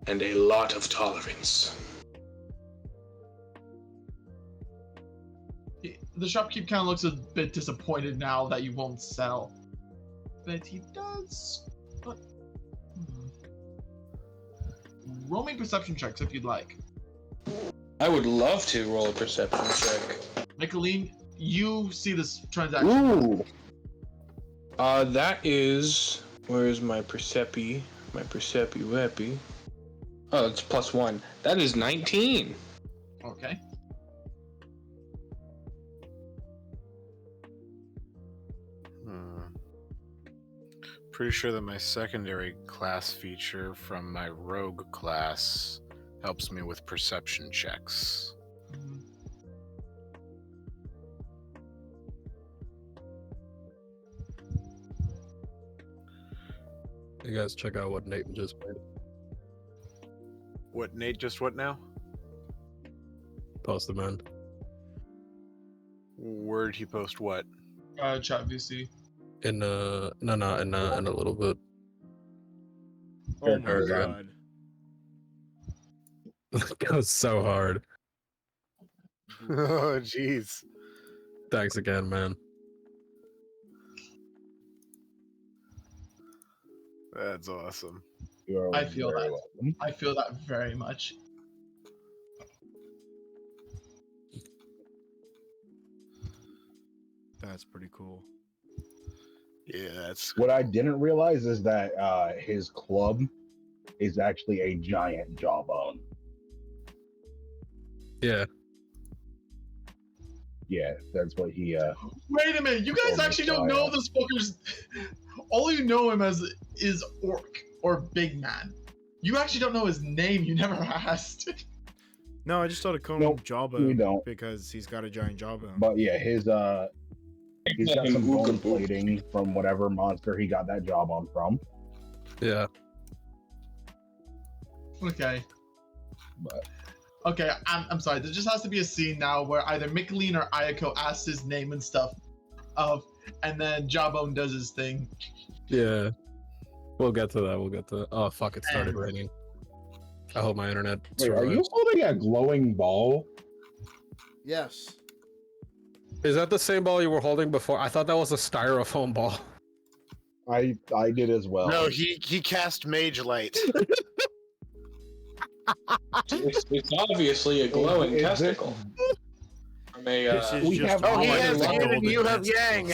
Speaker 5: and a lot of tolerance.
Speaker 1: The shopkeep kind of looks a bit disappointed now that you won't sell. But he does. Roll me perception checks if you'd like.
Speaker 5: I would love to roll a perception check.
Speaker 1: Michaeleen, you see this transaction.
Speaker 5: Ooh. That is. Where is my percepi? My percepi weppy. Oh, it's +1. That is 19.
Speaker 1: Okay.
Speaker 2: Pretty sure that my secondary class feature from my rogue class helps me with perception checks.
Speaker 11: You guys check out what Nathan just made.
Speaker 2: What, Nate? Just what now?
Speaker 11: Post the man.
Speaker 2: Where'd he post what?
Speaker 1: Chat VC.
Speaker 11: In in a little bit.
Speaker 3: Oh my
Speaker 11: Or,
Speaker 3: god.
Speaker 11: That goes so hard.
Speaker 2: Oh, jeez.
Speaker 11: Thanks again, man.
Speaker 2: That's awesome.
Speaker 1: I feel that. I feel that very much.
Speaker 3: That's pretty cool.
Speaker 2: Yeah, that's
Speaker 7: What I didn't realize is that his club is actually a giant jawbone.
Speaker 11: Yeah.
Speaker 7: Yeah, that's what he.
Speaker 1: Wait a minute, you guys actually don't know this fucker's. All you know him as is Orc or Big Man. You actually don't know his name. You never asked.
Speaker 3: No, I just thought of calling him Jawbone because he's got a giant jawbone.
Speaker 7: But yeah, he's got some bone plating from whatever monster he got that jawbone from.
Speaker 11: Yeah.
Speaker 1: Okay.
Speaker 7: But
Speaker 1: okay, I'm sorry. There just has to be a scene now where either Michaeleen or Eiko asks his name and stuff, and then Jawbone does his thing.
Speaker 11: Yeah. We'll get to that. We'll get to that. Oh fuck! It started raining. I hope my internet.
Speaker 7: wait, are you holding a glowing ball?
Speaker 3: Yes.
Speaker 11: Is that the same ball you were holding before? I thought that was a styrofoam ball.
Speaker 7: I did as well.
Speaker 2: No, he cast Mage Light.
Speaker 5: It's obviously a glowing testicle. From a,
Speaker 7: we have
Speaker 2: he has yin and you have yang.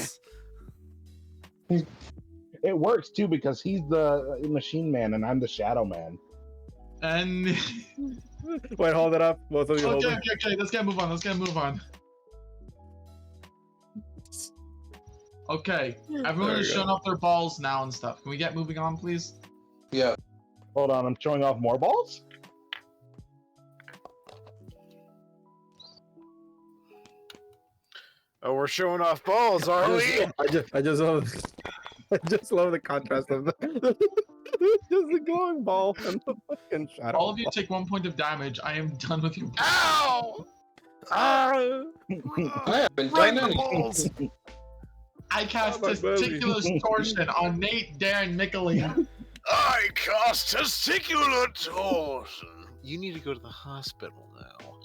Speaker 7: It works too because he's the machine man and I'm the shadow man.
Speaker 1: And
Speaker 11: wait, hold it up. Both of you hold it.
Speaker 1: Okay. Let's get move on. Okay, everyone is showing off their balls now and stuff. Can we get moving on, please?
Speaker 5: Yeah.
Speaker 7: Hold on, I'm showing off more balls?
Speaker 2: Oh, we're showing off balls, are we?
Speaker 11: I just love the contrast of the just the glowing ball and the fucking shadow.
Speaker 1: All of you take 1 point of damage. I am done with you.
Speaker 2: Ow!
Speaker 5: I haven't done anything.
Speaker 1: I cast testicular torsion on Nate, Darren, Michaeleen.
Speaker 2: I cast testicular torsion. You need to go to the hospital now.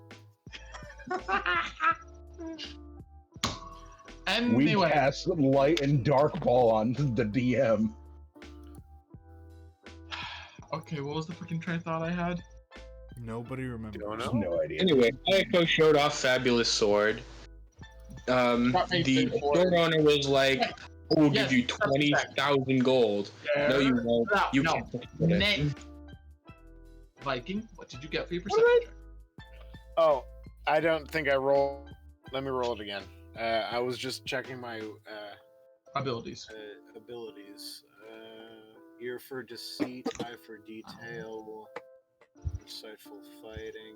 Speaker 7: We
Speaker 1: Anyway,
Speaker 7: cast light and dark ball on the DM.
Speaker 1: okay, what was the freaking train of thought I had?
Speaker 3: Nobody remembers.
Speaker 7: No idea.
Speaker 5: Anyway, Eiko showed off Fabulous Sword. The store owner was like, "We'll give you 20,000 gold." No, you won't. You can't afford it.
Speaker 1: Nate. Viking, what did you get for your perception check?
Speaker 2: Oh, I don't think I rolled. Let me roll it again. I was just checking my
Speaker 1: abilities.
Speaker 2: Ear for deceit, eye for detail, insightful fighting.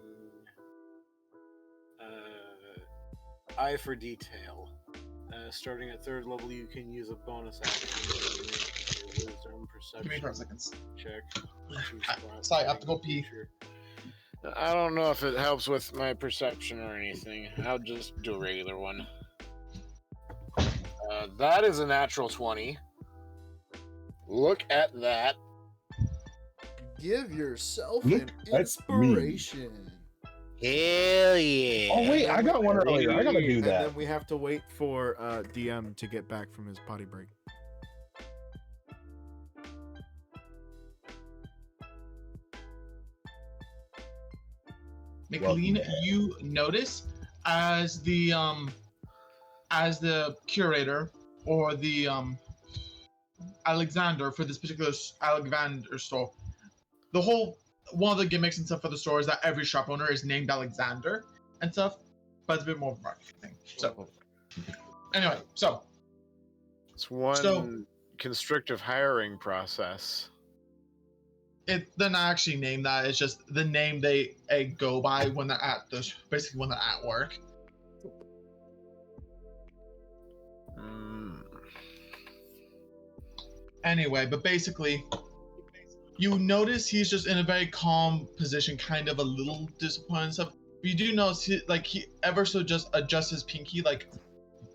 Speaker 2: Eye for detail. Starting at 3rd level, you can use a bonus action to make your wisdom perception.
Speaker 1: Give me 5 seconds.
Speaker 2: Check.
Speaker 1: Sorry, I have to go pee.
Speaker 2: I don't know if it helps with my perception or anything. I'll just do a regular one. That is a natural 20. Look at that.
Speaker 3: Give yourself
Speaker 7: Look
Speaker 3: an
Speaker 7: at
Speaker 3: inspiration.
Speaker 2: Hell yeah.
Speaker 7: Oh wait, I got one earlier. I gotta do
Speaker 3: And
Speaker 7: that.
Speaker 3: then we have to wait for DM to get back from his potty break.
Speaker 1: Michaeleen, you notice as the curator or the Alexander for this particular Alexander store, the whole one of the gimmicks and stuff for the store is that every shop owner is named Alexander and stuff, but it's a bit more of a marketing thing. So anyway,
Speaker 2: it's one constrictive hiring process.
Speaker 1: They're not actually named that. It's just the name they go by when they're at basically when they're at work. Anyway, but basically, You notice he's just in a very calm position, kind of a little disappointed and stuff. But you do notice he ever so just adjusts his pinky, like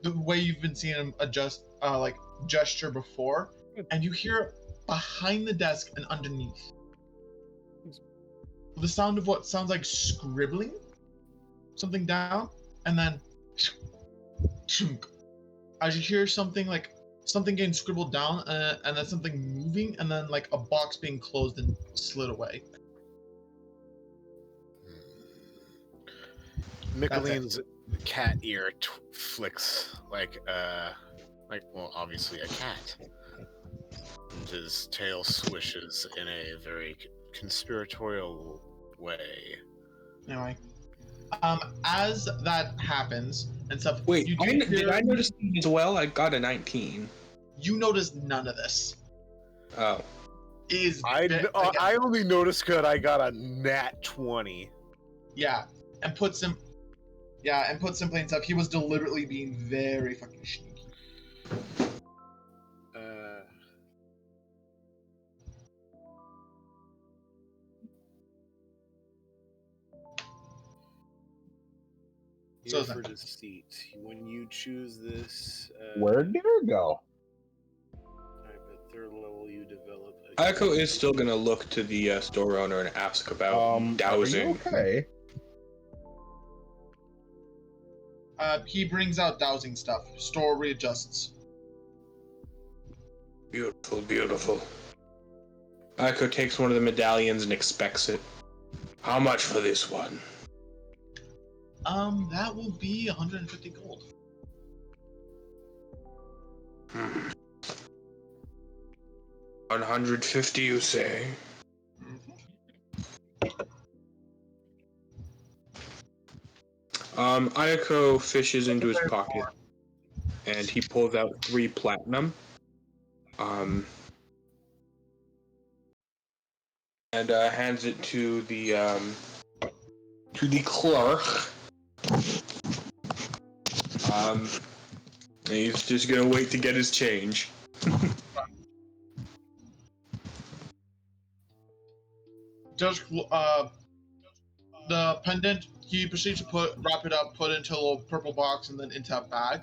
Speaker 1: the way you've been seeing him adjust, like gesture before, and you hear behind the desk and underneath the sound of what sounds like scribbling something down, and then as you hear something like something getting scribbled down, and then something moving, and then like a box being closed and slid away.
Speaker 2: Michaeleen's cat ear flicks like well, obviously a cat. And his tail swishes in a very conspiratorial way.
Speaker 1: Anyway, as that happens and stuff.
Speaker 5: Wait, did I notice as well? I got a 19.
Speaker 1: You noticed none of this.
Speaker 5: Oh.
Speaker 2: I only noticed because I got a nat 20.
Speaker 1: Yeah, and put simply and stuff, he was deliberately being very fucking sneaky.
Speaker 2: So for deceit, when you choose this,
Speaker 7: where'd it go?
Speaker 2: At third level, you develop.
Speaker 5: Eiko is still gonna look to the store owner and ask about dowsing.
Speaker 7: Okay.
Speaker 1: He brings out dowsing stuff. Store readjusts.
Speaker 5: Beautiful, beautiful. Eiko takes one of the medallions and expects it. How much for this one?
Speaker 1: That will be 150 gold.
Speaker 5: 150, you say? Eiko fishes into his pocket, and he pulls out 3 platinum. And hands it to the clerk. He's just gonna wait to get his change.
Speaker 1: Just the pendant, he proceeds to wrap it up, put it into a little purple box, and then into a bag.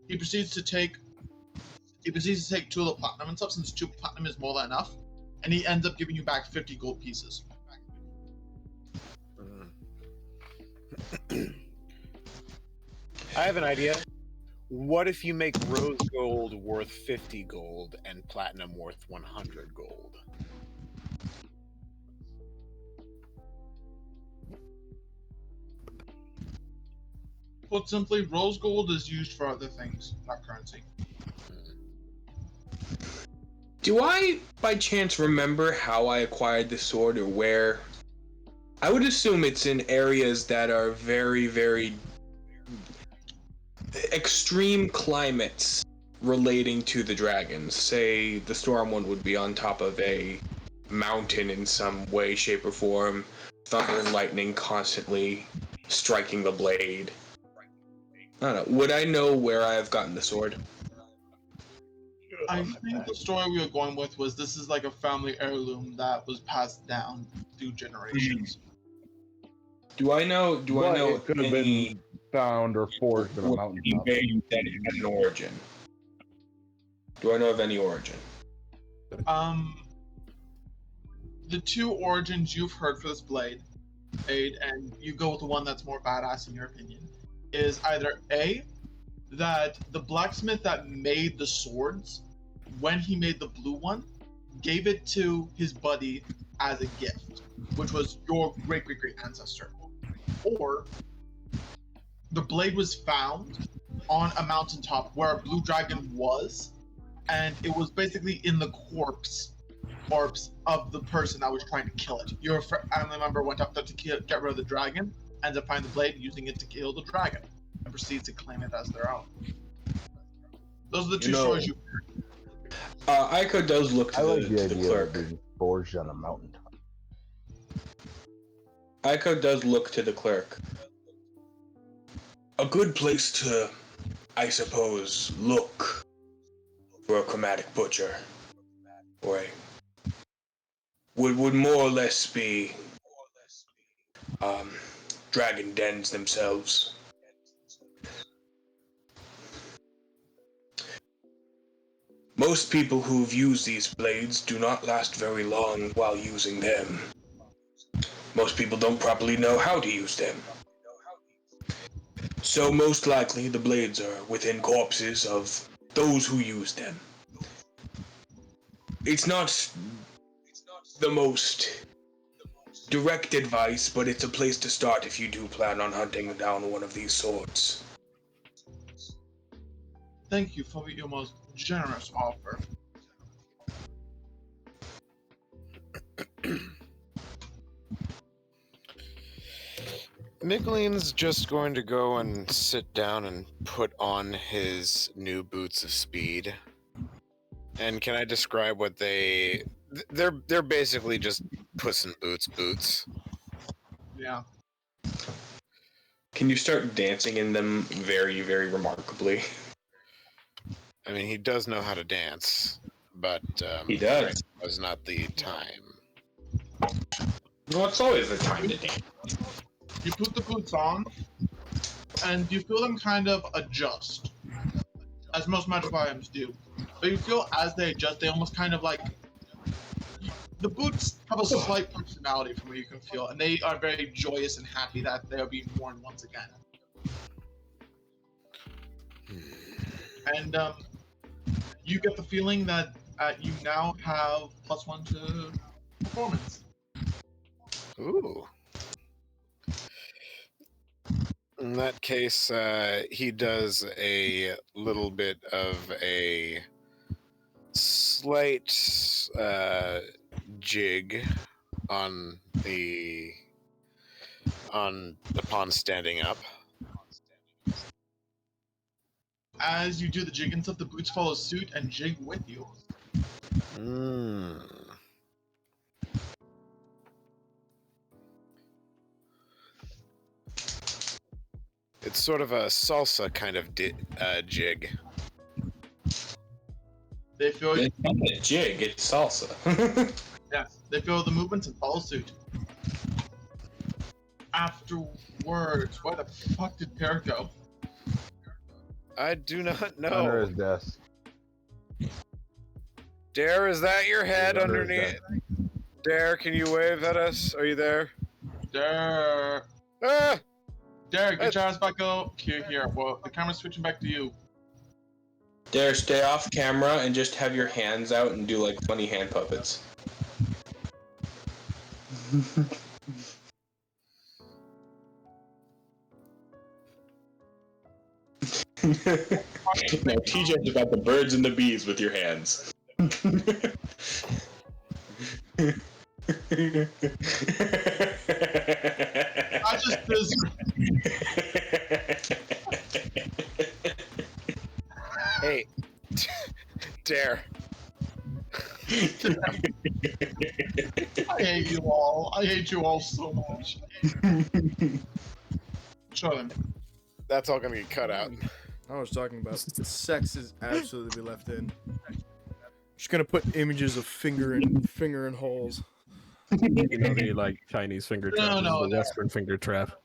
Speaker 1: He proceeds to take 2 of the platinum and stuff, since 2 platinum is more than enough, and he ends up giving you back 50 gold pieces.
Speaker 2: I have an idea. What if you make rose gold worth 50 gold and platinum worth 100 gold?
Speaker 1: Put simply, rose gold is used for other things, not currency.
Speaker 5: Do I, by chance, remember how I acquired the sword or where? I would assume it's in areas that are very, very extreme climates relating to the dragons. Say the storm one would be on top of a mountain in some way, shape, or form. Thunder and lightning constantly striking the blade. I don't know. Would I know where I have gotten the sword?
Speaker 1: I think the story we were going with was this is like a family heirloom that was passed down through generations.
Speaker 5: Do I know
Speaker 7: It could have
Speaker 5: any
Speaker 7: been found or forged in a mountain top.
Speaker 5: that it had an origin? Do I know of any origin?
Speaker 1: The 2 origins you've heard for this blade, and you go with the one that's more badass in your opinion, is either A, that the blacksmith that made the swords, when he made the blue one, gave it to his buddy as a gift, which was your great-great-great ancestor. Or the blade was found on a mountaintop where a blue dragon was, and it was basically in the corpse of the person that was trying to kill it. Your family member went up there to get rid of the dragon, ends up finding the blade, using it to kill the dragon, and proceeds to claim it as their own. Those are the 2 stories you heard.
Speaker 5: Eiko does look to the clerk.
Speaker 7: Being forged on a mountaintop.
Speaker 5: Eiko does look to the clerk. A good place to, I suppose, look for a chromatic butcher. Or a would more or less be dragon dens themselves. Most people who've used these blades do not last very long while using them. Most people don't properly know how to use them. So most likely the blades are within corpses of those who use them. It's not the most direct advice, but it's a place to start if you do plan on hunting down one of these swords.
Speaker 1: Thank you for your most generous offer.
Speaker 2: Michaeleen's just going to go and sit down and put on his new boots of speed. And can I describe what they're basically just Puss in Boots boots.
Speaker 1: Yeah.
Speaker 5: Can you start dancing in them very, very remarkably?
Speaker 2: I mean, he does know how to dance, but
Speaker 5: he does.
Speaker 2: Right was not the time.
Speaker 5: Well, it's always the time to dance.
Speaker 1: You put the boots on, and you feel them kind of adjust, as most magical items do. But you feel as they adjust, they almost kind of like... The boots have a slight personality from what you can feel, and they are very joyous and happy that they are being worn once again. And you get the feeling that you now have +1 to performance.
Speaker 2: Ooh. In that case, he does a little bit of a slight jig upon standing up.
Speaker 1: As you do the jig and stuff, the boots follow suit and jig with you.
Speaker 2: It's sort of a salsa kind of jig.
Speaker 1: They feel
Speaker 5: it's not a jig, it's salsa.
Speaker 1: Yes, they feel the movements and follow suit. Afterwards, where the fuck did Pear go?
Speaker 2: I do not know.
Speaker 7: Under his desk.
Speaker 2: Dare, is that your head
Speaker 7: He's under his
Speaker 2: underneath?
Speaker 7: desk.
Speaker 2: Dare, can you wave at us? Are you there?
Speaker 1: Dare.
Speaker 2: Ah!
Speaker 1: Dare, get your ass back up. Here. Well, the camera's switching back to you.
Speaker 5: Dare, stay off camera and just have your hands out and do like funny hand puppets. Now teach us about the birds and the bees with your hands.
Speaker 1: I just this.
Speaker 2: Hey, Dare.
Speaker 1: I hate you all. I hate you all so much. Show them.
Speaker 2: That's all gonna get cut out.
Speaker 3: I was talking about sex is absolutely be left in. Just gonna put images of finger in holes.
Speaker 11: You know the like Chinese finger trap,
Speaker 1: No,
Speaker 11: the Western finger trap.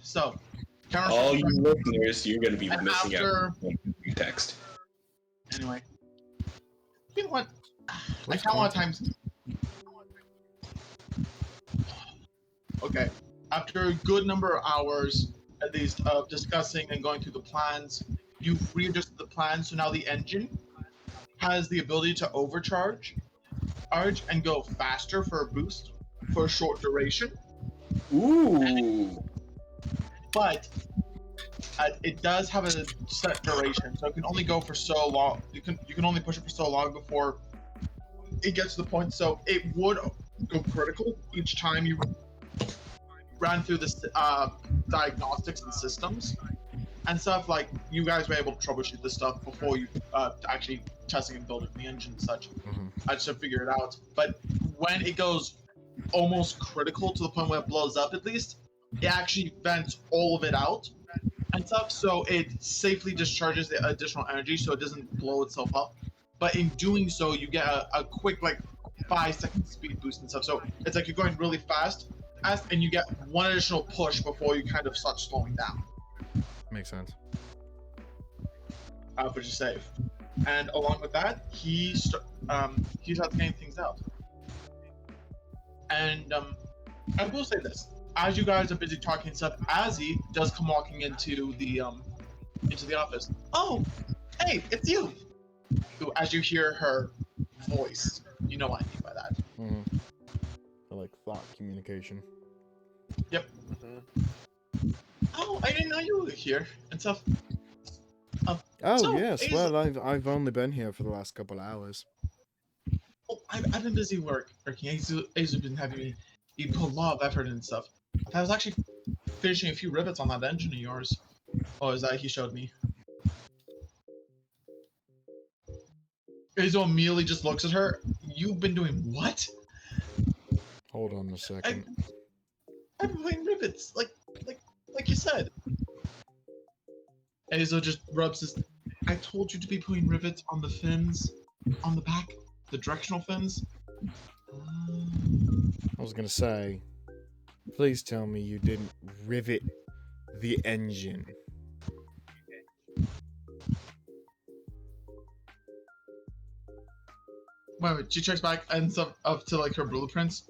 Speaker 1: So,
Speaker 5: all you listeners, you're gonna be missing
Speaker 1: after...
Speaker 5: out on text.
Speaker 1: Anyway, you know what? I count a lot of times. Okay, after a good number of hours, at least, of discussing and going through the plans, you've readjusted the plan, so now the engine has the ability to overcharge and go faster for a boost for a short duration.
Speaker 5: Ooh.
Speaker 1: But it does have a set duration, so it can only go for so long. You can only push it for so long before it gets to the point. So it would go critical each time you ran through this diagnostics and systems and stuff. Like, you guys were able to troubleshoot this stuff before you actually testing and building the engine and such. I just had to figure it out. But when it goes almost critical to the point where it blows up, at least, it actually vents all of it out and stuff, so it safely discharges the additional energy so it doesn't blow itself up but in doing so, you get a quick like 5-second speed boost and stuff. So it's like you're going really fast, and you get one additional push before you kind of start slowing down.
Speaker 3: Makes sense.
Speaker 1: Which is safe. And along with that, he starts to gain things out. And I will say this: as you guys are busy talking stuff, Azzy does come walking into the office. Oh, hey, it's you! As you hear her voice, you know what I mean by that.
Speaker 3: Mm-hmm. I like thought communication.
Speaker 1: Yep. Oh, I didn't know you were here and stuff.
Speaker 3: Oh
Speaker 1: so,
Speaker 3: yes,
Speaker 1: Aza-
Speaker 3: well I've only been here for the last couple hours.
Speaker 1: Oh, I've been busy working. Aza's been having me. You put a lot of effort and stuff. I was actually finishing a few rivets on that engine of yours. Oh, is that he showed me? Azo immediately just looks at her. You've been doing what?
Speaker 3: Hold on a second.
Speaker 1: I've been playing rivets, like you said. Azo just rubs his. I told you to be putting rivets on the fins, on the back, the directional fins.
Speaker 3: I was gonna say, please tell me you didn't rivet the engine.
Speaker 1: Wait, she checks back and stuff up to like her blueprints.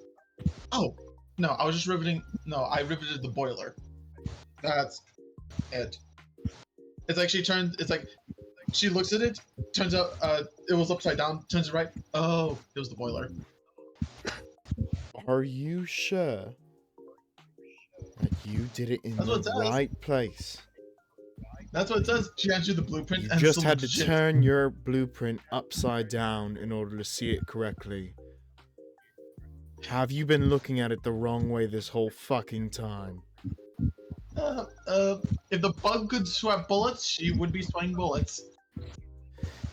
Speaker 1: Oh, no, I was just riveting. No, I riveted the boiler. That's it. It's like it's like she looks at it, turns out it was upside down, turns it right. Oh, it was the boiler.
Speaker 3: Are you sure that you did it in the right place?
Speaker 1: That's what it says. She hands you the blueprint.
Speaker 3: You
Speaker 1: and
Speaker 3: just
Speaker 1: it's
Speaker 3: had to
Speaker 1: legit.
Speaker 3: turn your blueprint upside down in order to see it correctly. Have you been looking at it the wrong way this whole fucking time?
Speaker 1: If the bug could sweat bullets, she would be sweating bullets.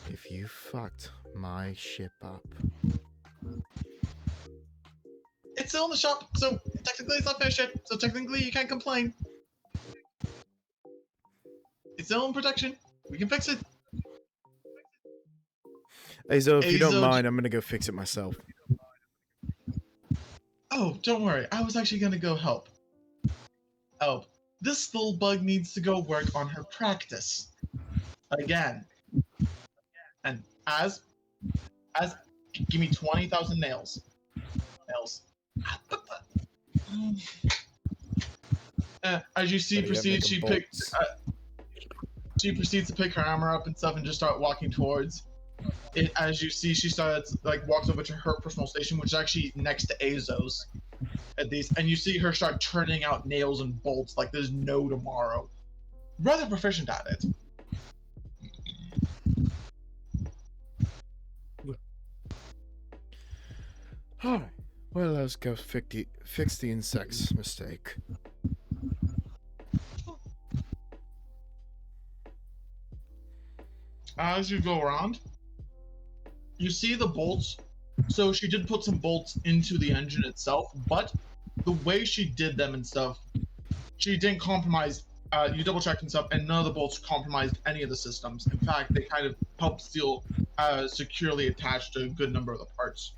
Speaker 3: If you fucked my ship up.
Speaker 1: It's still in the shop, so technically it's not finished yet, so technically you can't complain. It's still in production. We can fix it.
Speaker 3: Azo, if you don't
Speaker 1: Azo,
Speaker 3: mind, I'm gonna go fix it myself.
Speaker 1: Oh, don't worry. I was actually gonna go help. Oh, this little bug needs to go work on her practice. Again. And as give me 20,000 nails. As you see, proceeds she proceeds to pick her armor up and stuff and just start walking towards it. As you see, she starts walks over to her personal station, which is actually next to Azo's. At least, and you see her start turning out nails and bolts like there's no tomorrow. Rather proficient at it.
Speaker 3: Alright. Well, let's go fix the insect's mistake.
Speaker 1: As you go around, you see the bolts. So she did put some bolts into the engine itself, but the way she did them and stuff, she didn't compromise. You double checked and stuff, and none of the bolts compromised any of the systems. In fact, they kind of helped still securely attach to a good number of the parts.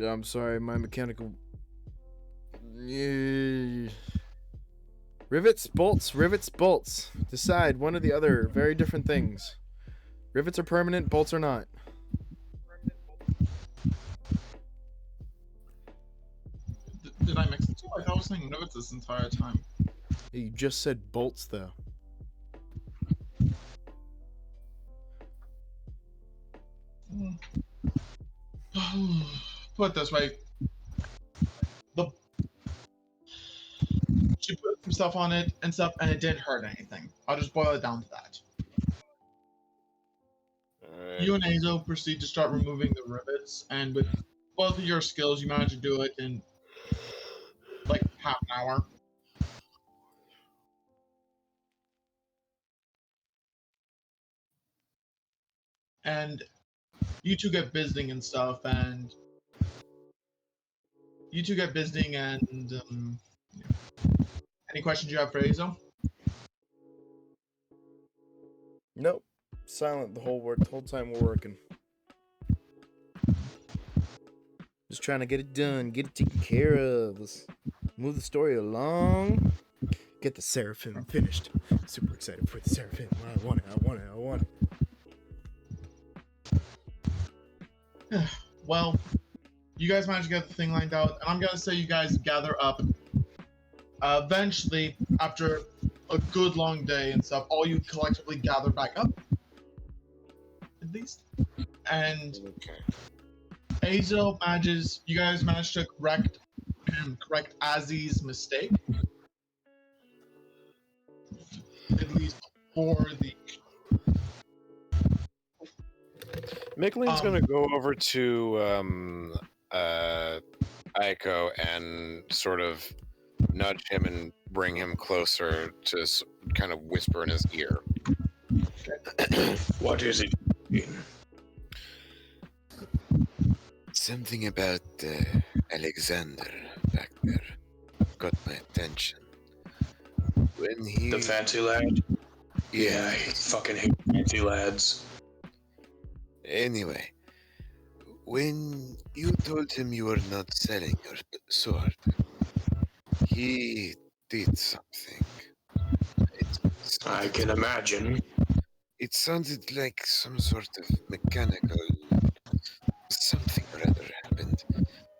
Speaker 3: I'm sorry, my mechanical... Rivets, bolts. Decide, one or the other. Very different things. Rivets are permanent, bolts are not.
Speaker 1: Did I mix it too? I was saying rivets this entire time.
Speaker 3: You just said bolts, though.
Speaker 1: Put it this way. She put some stuff on it and stuff, and it didn't hurt anything. I'll just boil it down to that. You and Azo proceed to start removing the rivets, and with both of your skills, you manage to do it in like half an hour. And you two get visiting and stuff, and any questions you have for Azo?
Speaker 3: Nope. silent the whole time we're working. Just trying to get it done, get it taken care of. Let's move the story along. Get the Seraphim finished. Super excited for the Seraphim. I want it.
Speaker 1: Well, you guys managed to get the thing lined out, and I'm gonna say you guys gather up. Eventually, after a good long day and stuff, all you collectively gather back up. At least. And Azel you guys managed to correct Azzy's mistake. At least for the...
Speaker 2: Michaeleen's gonna go over to Eiko and sort of nudge him and bring him closer to kind of whisper in his ear.
Speaker 5: What is it?
Speaker 12: Something about Alexander back there got my attention. When he...
Speaker 5: The fancy lad? Yeah, I fucking hate fancy lads.
Speaker 12: Anyway, when you told him you were not selling your sword, he did something.
Speaker 5: I can imagine.
Speaker 12: It sounded like some sort of mechanical... Something or other happened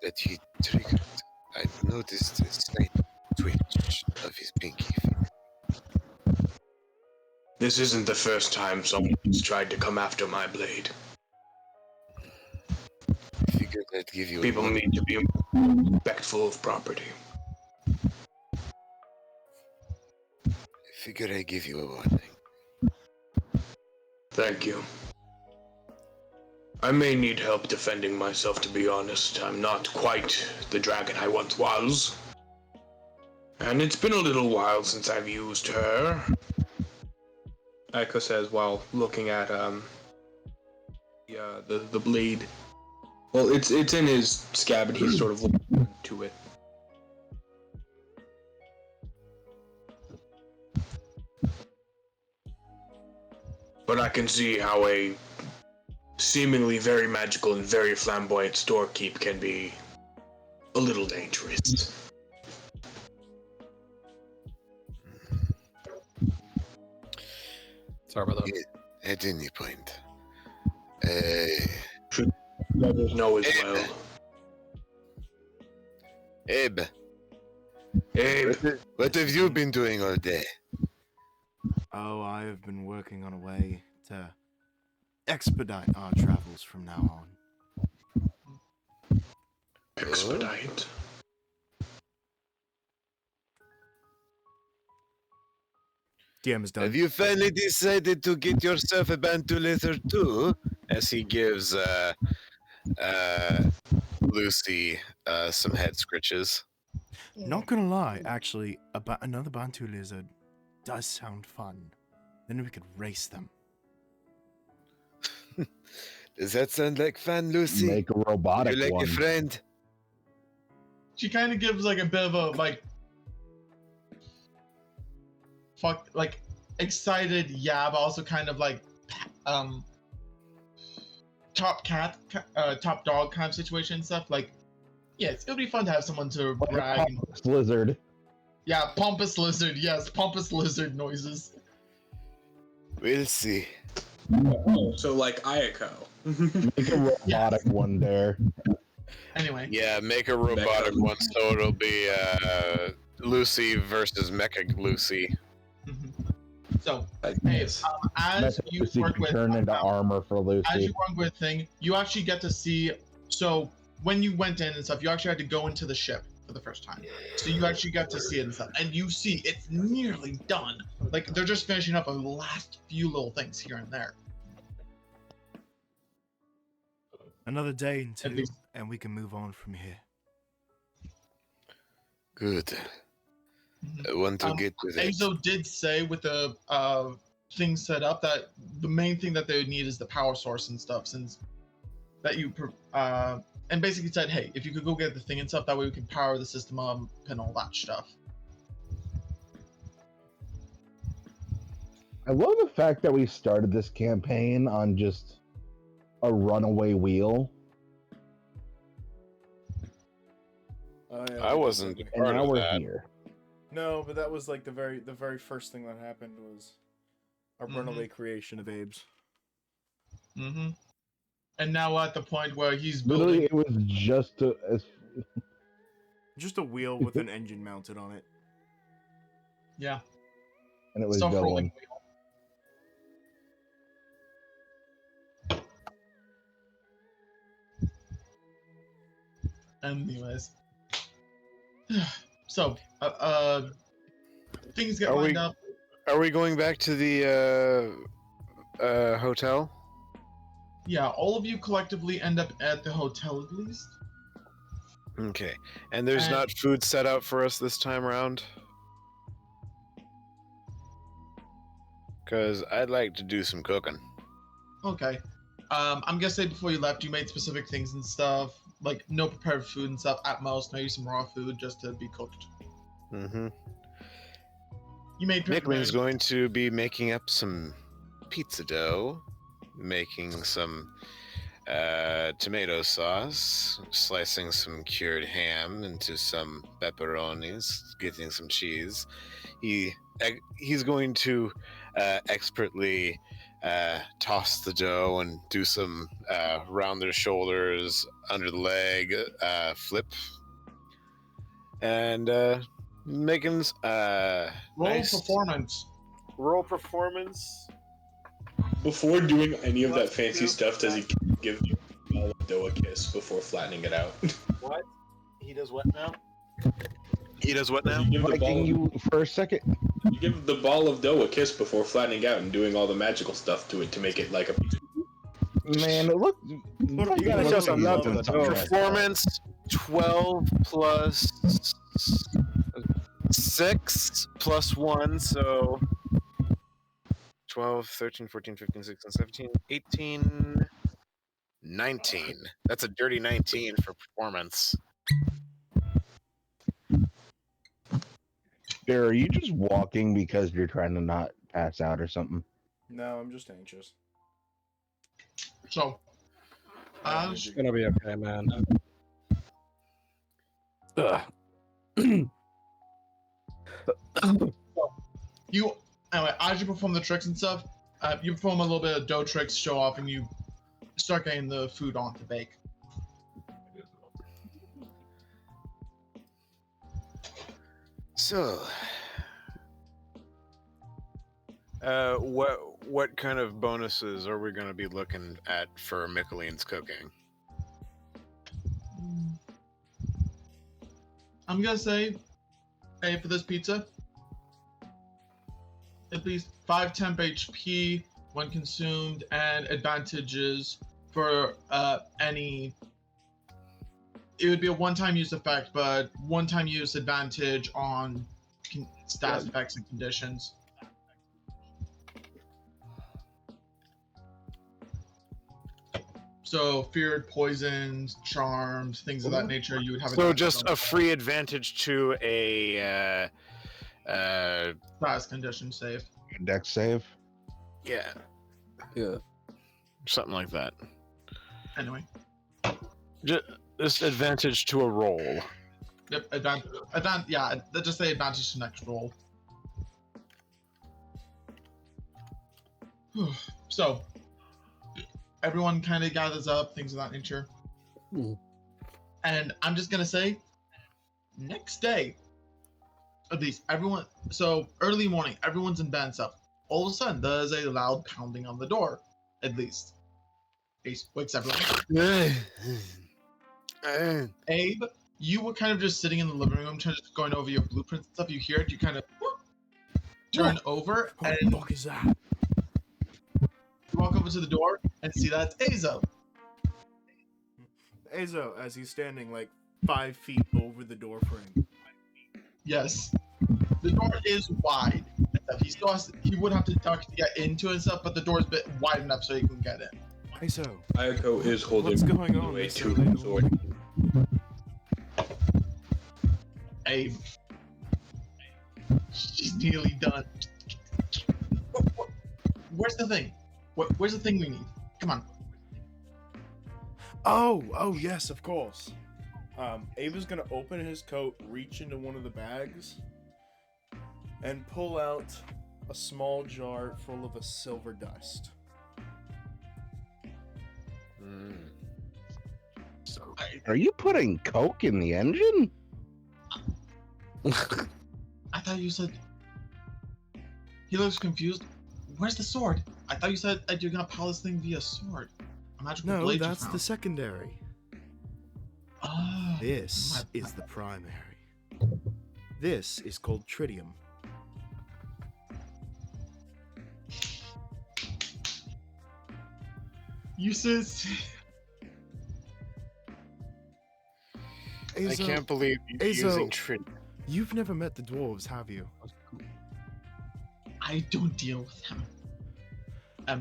Speaker 12: that he triggered. I noticed a slight twitch of his pinky finger.
Speaker 5: This isn't the first time someone's tried to come after my blade.
Speaker 12: I figured I'd give you
Speaker 5: People need to be respectful of property.
Speaker 12: I figured I'd give you a warning.
Speaker 5: Thank you. I may need help defending myself, to be honest. I'm not quite the dragon I once was. And it's been a little while since I've used her.
Speaker 13: Eiko says while looking at the blade. Well, it's in his scabbard. He's sort of looking to it.
Speaker 5: But I can see how a seemingly very magical and very flamboyant storekeep can be a little dangerous.
Speaker 11: Sorry about that.
Speaker 12: At any point.
Speaker 5: Should others know as well.
Speaker 12: Abe. What have you been doing all day?
Speaker 3: Oh, I have been working on a way to expedite our travels from now on.
Speaker 5: Expedite?
Speaker 3: DM is done.
Speaker 12: Have you finally decided to get yourself a Bantu leather too?
Speaker 2: As he gives Lucy some head scritches.
Speaker 3: Not gonna lie, actually, another Bantu lizard does sound fun. Then we could race them.
Speaker 12: Does that sound like fun, Lucy?
Speaker 7: Make a robotic
Speaker 12: you like
Speaker 7: one.
Speaker 12: a friend?
Speaker 1: She kind of gives like a bit of a excited yeah, but also kind of like top dog kind of situation and stuff. Like, yes, it would be fun to have someone to brag.
Speaker 7: Pompous lizard.
Speaker 1: Yeah, pompous lizard. Yes, pompous lizard noises.
Speaker 12: We'll see.
Speaker 13: So like Eiko.
Speaker 7: Make a robotic one there.
Speaker 1: Anyway.
Speaker 2: Yeah, make a robotic one so it'll be Lucy versus Mecha Lucy.
Speaker 1: So, hey, as you
Speaker 7: Lucy
Speaker 1: work
Speaker 7: can
Speaker 1: with
Speaker 7: turn into armor for Lucy.
Speaker 1: as you work with thing, you actually get to see. So when you went in and stuff, you actually had to go into the ship for the first time. So you actually got to see it and stuff, and you see it's nearly done. Like they're just finishing up a last few little things here and there.
Speaker 3: Another day and two, and we can move on from here.
Speaker 12: Good. I want to get to that.
Speaker 1: Azo did say with the thing set up that the main thing that they would need is the power source and stuff, since that you and basically said, hey, if you could go get the thing and stuff, that way we can power the system up and all that stuff.
Speaker 7: I love the fact that we started this campaign on just a runaway wheel.
Speaker 3: Oh, yeah,
Speaker 2: I wasn't
Speaker 7: And
Speaker 2: part
Speaker 7: now
Speaker 2: of
Speaker 7: we're
Speaker 2: that.
Speaker 7: here.
Speaker 3: No, but that was like the very first thing that happened was our runaway creation of Abe's.
Speaker 1: Mm-hmm. And now we're at the point where he's
Speaker 7: Literally,
Speaker 1: building.
Speaker 7: it was
Speaker 3: just a wheel with an engine mounted on it.
Speaker 1: Yeah.
Speaker 7: and it was
Speaker 1: Self-rolling
Speaker 7: going.
Speaker 1: wheel. Anyways. So, things get lined up.
Speaker 2: Are we going back to the hotel?
Speaker 1: Yeah, all of you collectively end up at the hotel at least.
Speaker 2: Okay. And there's not food set out for us this time around? Because I'd like to do some cooking.
Speaker 1: Okay. I'm gonna say before you left, you made specific things and stuff, like no prepared food and stuff. At most, maybe some raw food just to be cooked.
Speaker 2: Mm-hmm.
Speaker 1: You made.
Speaker 2: Michaeleen's going to be making up some pizza dough, making some tomato sauce, slicing some cured ham into some pepperonis, getting some cheese. He's going to expertly toss the dough and do some round their shoulders, under the leg, flip, and making
Speaker 1: performance.
Speaker 2: Roll performance.
Speaker 5: Before doing any of that fancy stuff, does he give you a ball of dough a kiss before flattening it out?
Speaker 2: What? He does what now? He does what now?
Speaker 5: You give,
Speaker 7: you for a second.
Speaker 5: You give the ball of dough a kiss before flattening out and doing all the magical stuff to it to make it like a pizza.
Speaker 7: Man, look. You
Speaker 2: gotta show some love to the dough. Performance 12 plus 6 plus 1, so 12, 13, 14, 15, 16, 17, 18, 19. That's a dirty 19 for performance.
Speaker 7: Bear, are you just walking because you're trying to not pass out or something?
Speaker 3: No, I'm just anxious.
Speaker 1: So,
Speaker 11: It's gonna be okay, man.
Speaker 1: you anyway, as you perform the tricks and stuff, you perform a little bit of dough tricks, show off, and you start getting the food on to bake.
Speaker 2: So, what kind of bonuses are we going to be looking at for Michaeleen's cooking?
Speaker 1: I'm gonna say, hey, for this pizza, at least 5 temp HP when consumed, and advantages for any. It would be a one-time use effect, but one-time use advantage on stats, effects, and conditions. So feared, poisons, charms, things of that nature. You would have.
Speaker 2: So just a free advantage to a
Speaker 1: class condition save.
Speaker 7: Dex save.
Speaker 2: Yeah. Something like that.
Speaker 1: Anyway.
Speaker 2: Just advantage to a roll.
Speaker 1: Yep, yeah, just say advantage to next roll. So, everyone kind of gathers up, things of that nature. And I'm just gonna say, next day, at least everyone. So early morning, everyone's in bed and stuff. All of a sudden, there's a loud pounding on the door. At least, Ace wakes everyone. Abe, you were kind of just sitting in the living room, just going over your blueprints and stuff. You hear it, you kind of turn over, and
Speaker 3: what the fuck is that?
Speaker 1: You walk over to the door and see that's Azo.
Speaker 3: Azo, as he's standing like 5 feet over the door frame.
Speaker 1: Yes, the door is wide. He still has he would have to duck to get into it and stuff, but the door is a bit wide enough so he can get in.
Speaker 3: Azo,
Speaker 5: Eiko is holding
Speaker 3: what's going on?
Speaker 5: a two sword.
Speaker 1: Abe. She's nearly done. Where's the thing? Where's the thing we need? Come on.
Speaker 3: Oh, yes, of course. Ava's gonna open his coat, reach into one of the bags, and pull out a small jar full of a silver dust.
Speaker 7: So, are you putting coke in the engine?
Speaker 1: I thought you said. He looks confused. Where's the sword? I thought you said that you're gonna power this thing via sword. A magical
Speaker 3: No,
Speaker 1: blade.
Speaker 3: that's the secondary.
Speaker 1: Oh,
Speaker 3: This is the primary. This is called tritium.
Speaker 1: Uses.
Speaker 2: I can't believe you're using tritium.
Speaker 3: You've never met the dwarves, have you?
Speaker 1: I don't deal with them.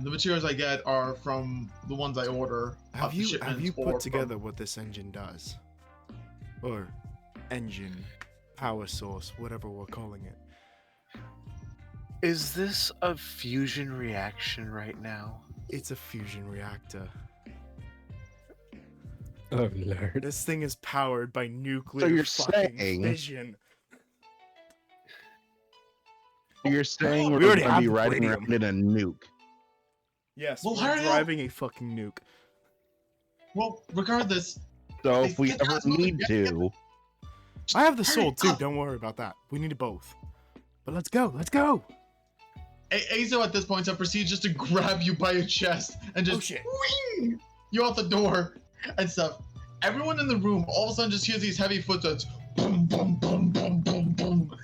Speaker 1: The materials I get are from the ones I order.
Speaker 3: Have you put together what this engine does? Or engine, power source, whatever we're calling it.
Speaker 2: Is this a fusion reaction right now?
Speaker 3: It's a fusion reactor.
Speaker 11: Oh lord.
Speaker 3: This thing is powered by nuclear
Speaker 7: So you're
Speaker 3: fucking
Speaker 7: saying-
Speaker 3: fission.
Speaker 7: You're saying
Speaker 3: We
Speaker 7: we're
Speaker 3: already
Speaker 7: going to
Speaker 3: have
Speaker 7: be
Speaker 3: the
Speaker 7: riding
Speaker 3: tritium.
Speaker 7: around in a nuke?
Speaker 3: Yes,
Speaker 1: Well,
Speaker 3: we're
Speaker 1: hurry up.
Speaker 3: driving a fucking nuke.
Speaker 1: Well, regardless.
Speaker 7: So
Speaker 1: They
Speaker 7: if we
Speaker 1: get
Speaker 7: ever
Speaker 1: us moving,
Speaker 7: need
Speaker 1: get-
Speaker 7: to,
Speaker 3: I have the
Speaker 1: Hurry
Speaker 3: sword too,
Speaker 1: up.
Speaker 3: don't worry about that. We need both. But let's go, let's go!
Speaker 1: Azo at this point proceeds just to grab you by your chest and just
Speaker 3: shit.
Speaker 1: wing you out the door and stuff. Everyone in the room all of a sudden just hears these heavy footsteps. Boom, boom, boom, boom, boom, boom.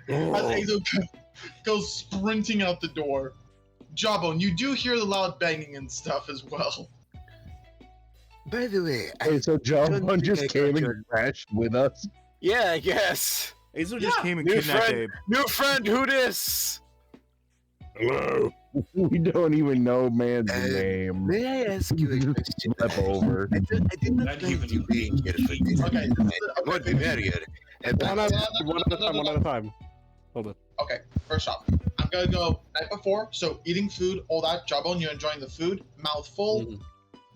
Speaker 1: As Azo goes sprinting out the door. Jawbone, you do hear the loud banging and stuff as well.
Speaker 12: By the way,
Speaker 7: hey, so Jawbone
Speaker 12: think
Speaker 7: just
Speaker 12: I
Speaker 7: came
Speaker 12: got
Speaker 7: and
Speaker 12: your-
Speaker 7: crashed with us.
Speaker 2: Yeah, I guess.
Speaker 3: Azo just came and
Speaker 2: New
Speaker 3: kidnapped
Speaker 2: friend,
Speaker 3: Abe.
Speaker 2: new friend, who dis?
Speaker 10: Hello.
Speaker 7: We don't even know man's name.
Speaker 12: may I ask you a
Speaker 7: Just
Speaker 12: question?
Speaker 7: Step over.
Speaker 12: I did not mind you being here for this.
Speaker 1: Okay.
Speaker 12: The more the merrier.
Speaker 11: One at a time. Hold on.
Speaker 1: Okay, first off, I'm gonna go night before, so eating food, all that. Jawbone, you're enjoying the food, mouth full.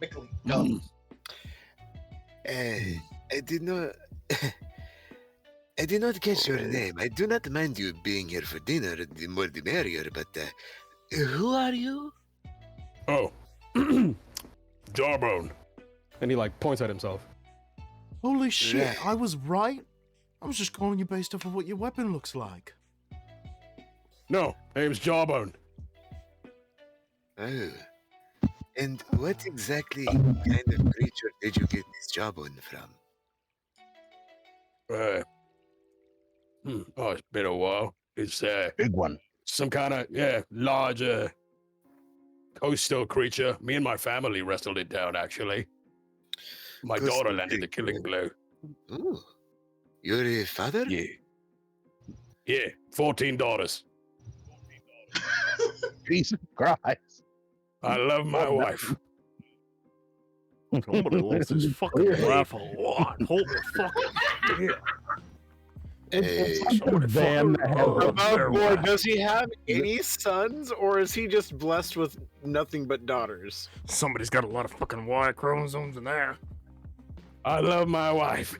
Speaker 1: Michaeleen, go.
Speaker 12: I did not. I did not catch your name. I do not mind you being here for dinner, the more the merrier, but who are you?
Speaker 10: Oh. Jawbone.
Speaker 11: And he like points at himself.
Speaker 3: Holy shit,
Speaker 12: Right.
Speaker 3: I was right? I was just calling you based off of what your weapon looks like.
Speaker 10: No, name's Jawbone.
Speaker 12: Oh. And what exactly kind of creature did you get this Jawbone from?
Speaker 10: Oh, it's been a while. It's
Speaker 7: Big one.
Speaker 10: some kind of large coastal creature. Me and my family wrestled it down. Actually, my daughter
Speaker 12: Coastal
Speaker 10: landed the killing blow.
Speaker 12: Ooh. You're a father?
Speaker 10: Yeah, 14 daughters.
Speaker 7: Jesus Christ.
Speaker 10: I love my wife.
Speaker 3: Somebody loves this fucking laugh a lot. Holy fucking shit.
Speaker 12: Hey,
Speaker 7: Van the hell up
Speaker 2: Oh
Speaker 7: there.
Speaker 2: boy, does he have any sons, or is he just blessed with nothing but daughters?
Speaker 3: Somebody's got a lot of fucking Y chromosomes in there.
Speaker 10: I love my wife.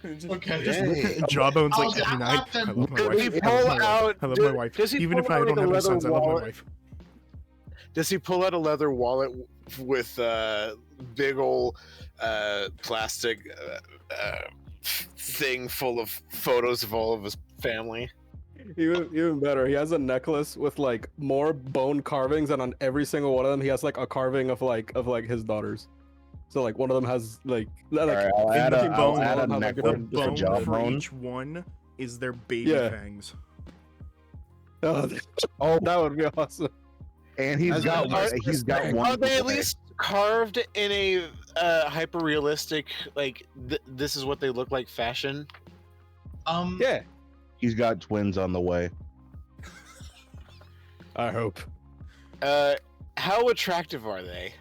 Speaker 1: Okay.
Speaker 12: Hey.
Speaker 3: Jawbone's like,
Speaker 1: I'll-
Speaker 3: every night, I love my
Speaker 2: Does he
Speaker 3: wife.
Speaker 2: pull out?
Speaker 3: I love my wife.
Speaker 2: Does he
Speaker 3: Even if
Speaker 2: pull
Speaker 3: I
Speaker 2: out
Speaker 3: don't
Speaker 2: like
Speaker 3: have
Speaker 2: a
Speaker 3: any sons, I
Speaker 2: leather
Speaker 3: love my
Speaker 2: wallet?
Speaker 3: wife.
Speaker 2: Does he pull out a leather wallet with big old plastic thing full of photos of all of his family?
Speaker 11: Even better, he has a necklace with like more bone carvings, and on every single one of them, he has like a carving of like his daughters. So like one of them has like,
Speaker 7: Alright, I'll add a
Speaker 11: bone,
Speaker 7: necklace
Speaker 11: have, like,
Speaker 7: to
Speaker 11: different-
Speaker 3: Bone for
Speaker 7: Jawbone.
Speaker 3: each one is their baby
Speaker 11: Yeah.
Speaker 3: fangs.
Speaker 11: oh, that would be awesome.
Speaker 7: And he's got one.
Speaker 2: Are they at least carved in a hyper realistic, like this is what they look like fashion?
Speaker 11: Yeah,
Speaker 7: He's got twins on the way.
Speaker 10: I hope.
Speaker 2: How attractive are they?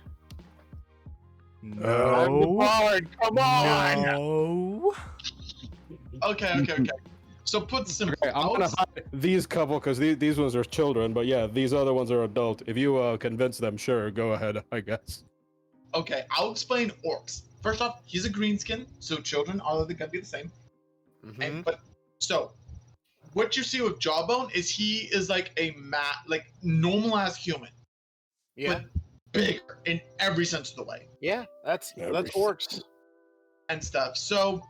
Speaker 3: No.
Speaker 2: Bard, come on!
Speaker 3: No.
Speaker 1: Okay. So put simple.
Speaker 11: Okay, I'm gonna hide these couple because these ones are children, but yeah, these other ones are adult. If you convince them, sure, go ahead, I guess.
Speaker 1: Okay, I'll explain orcs. First off, he's a greenskin, so children are gonna be the same. So, what you see with Jawbone is he is like a normal ass human.
Speaker 2: Yeah.
Speaker 1: But bigger in every sense of the way.
Speaker 2: Yeah, that's orcs.
Speaker 1: And stuff. So,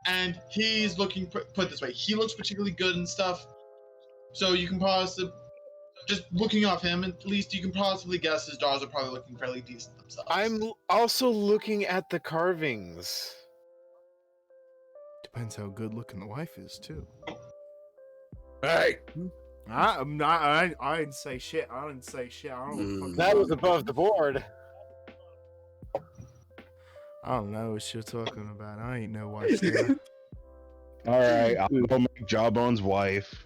Speaker 1: and he's looking, put it this way, he looks particularly good and stuff. So you can possibly, just looking off him, at least you can possibly guess his jaws are probably looking fairly decent themselves.
Speaker 2: I'm also looking at the carvings.
Speaker 3: Depends how good looking the wife is, too.
Speaker 10: Hey!
Speaker 3: I'm not. I didn't say shit. I didn't say shit. I don't.
Speaker 2: That was above the board.
Speaker 3: I don't know what you're talking about. I ain't no wife there.
Speaker 7: All right, I'll go make Jawbone's wife.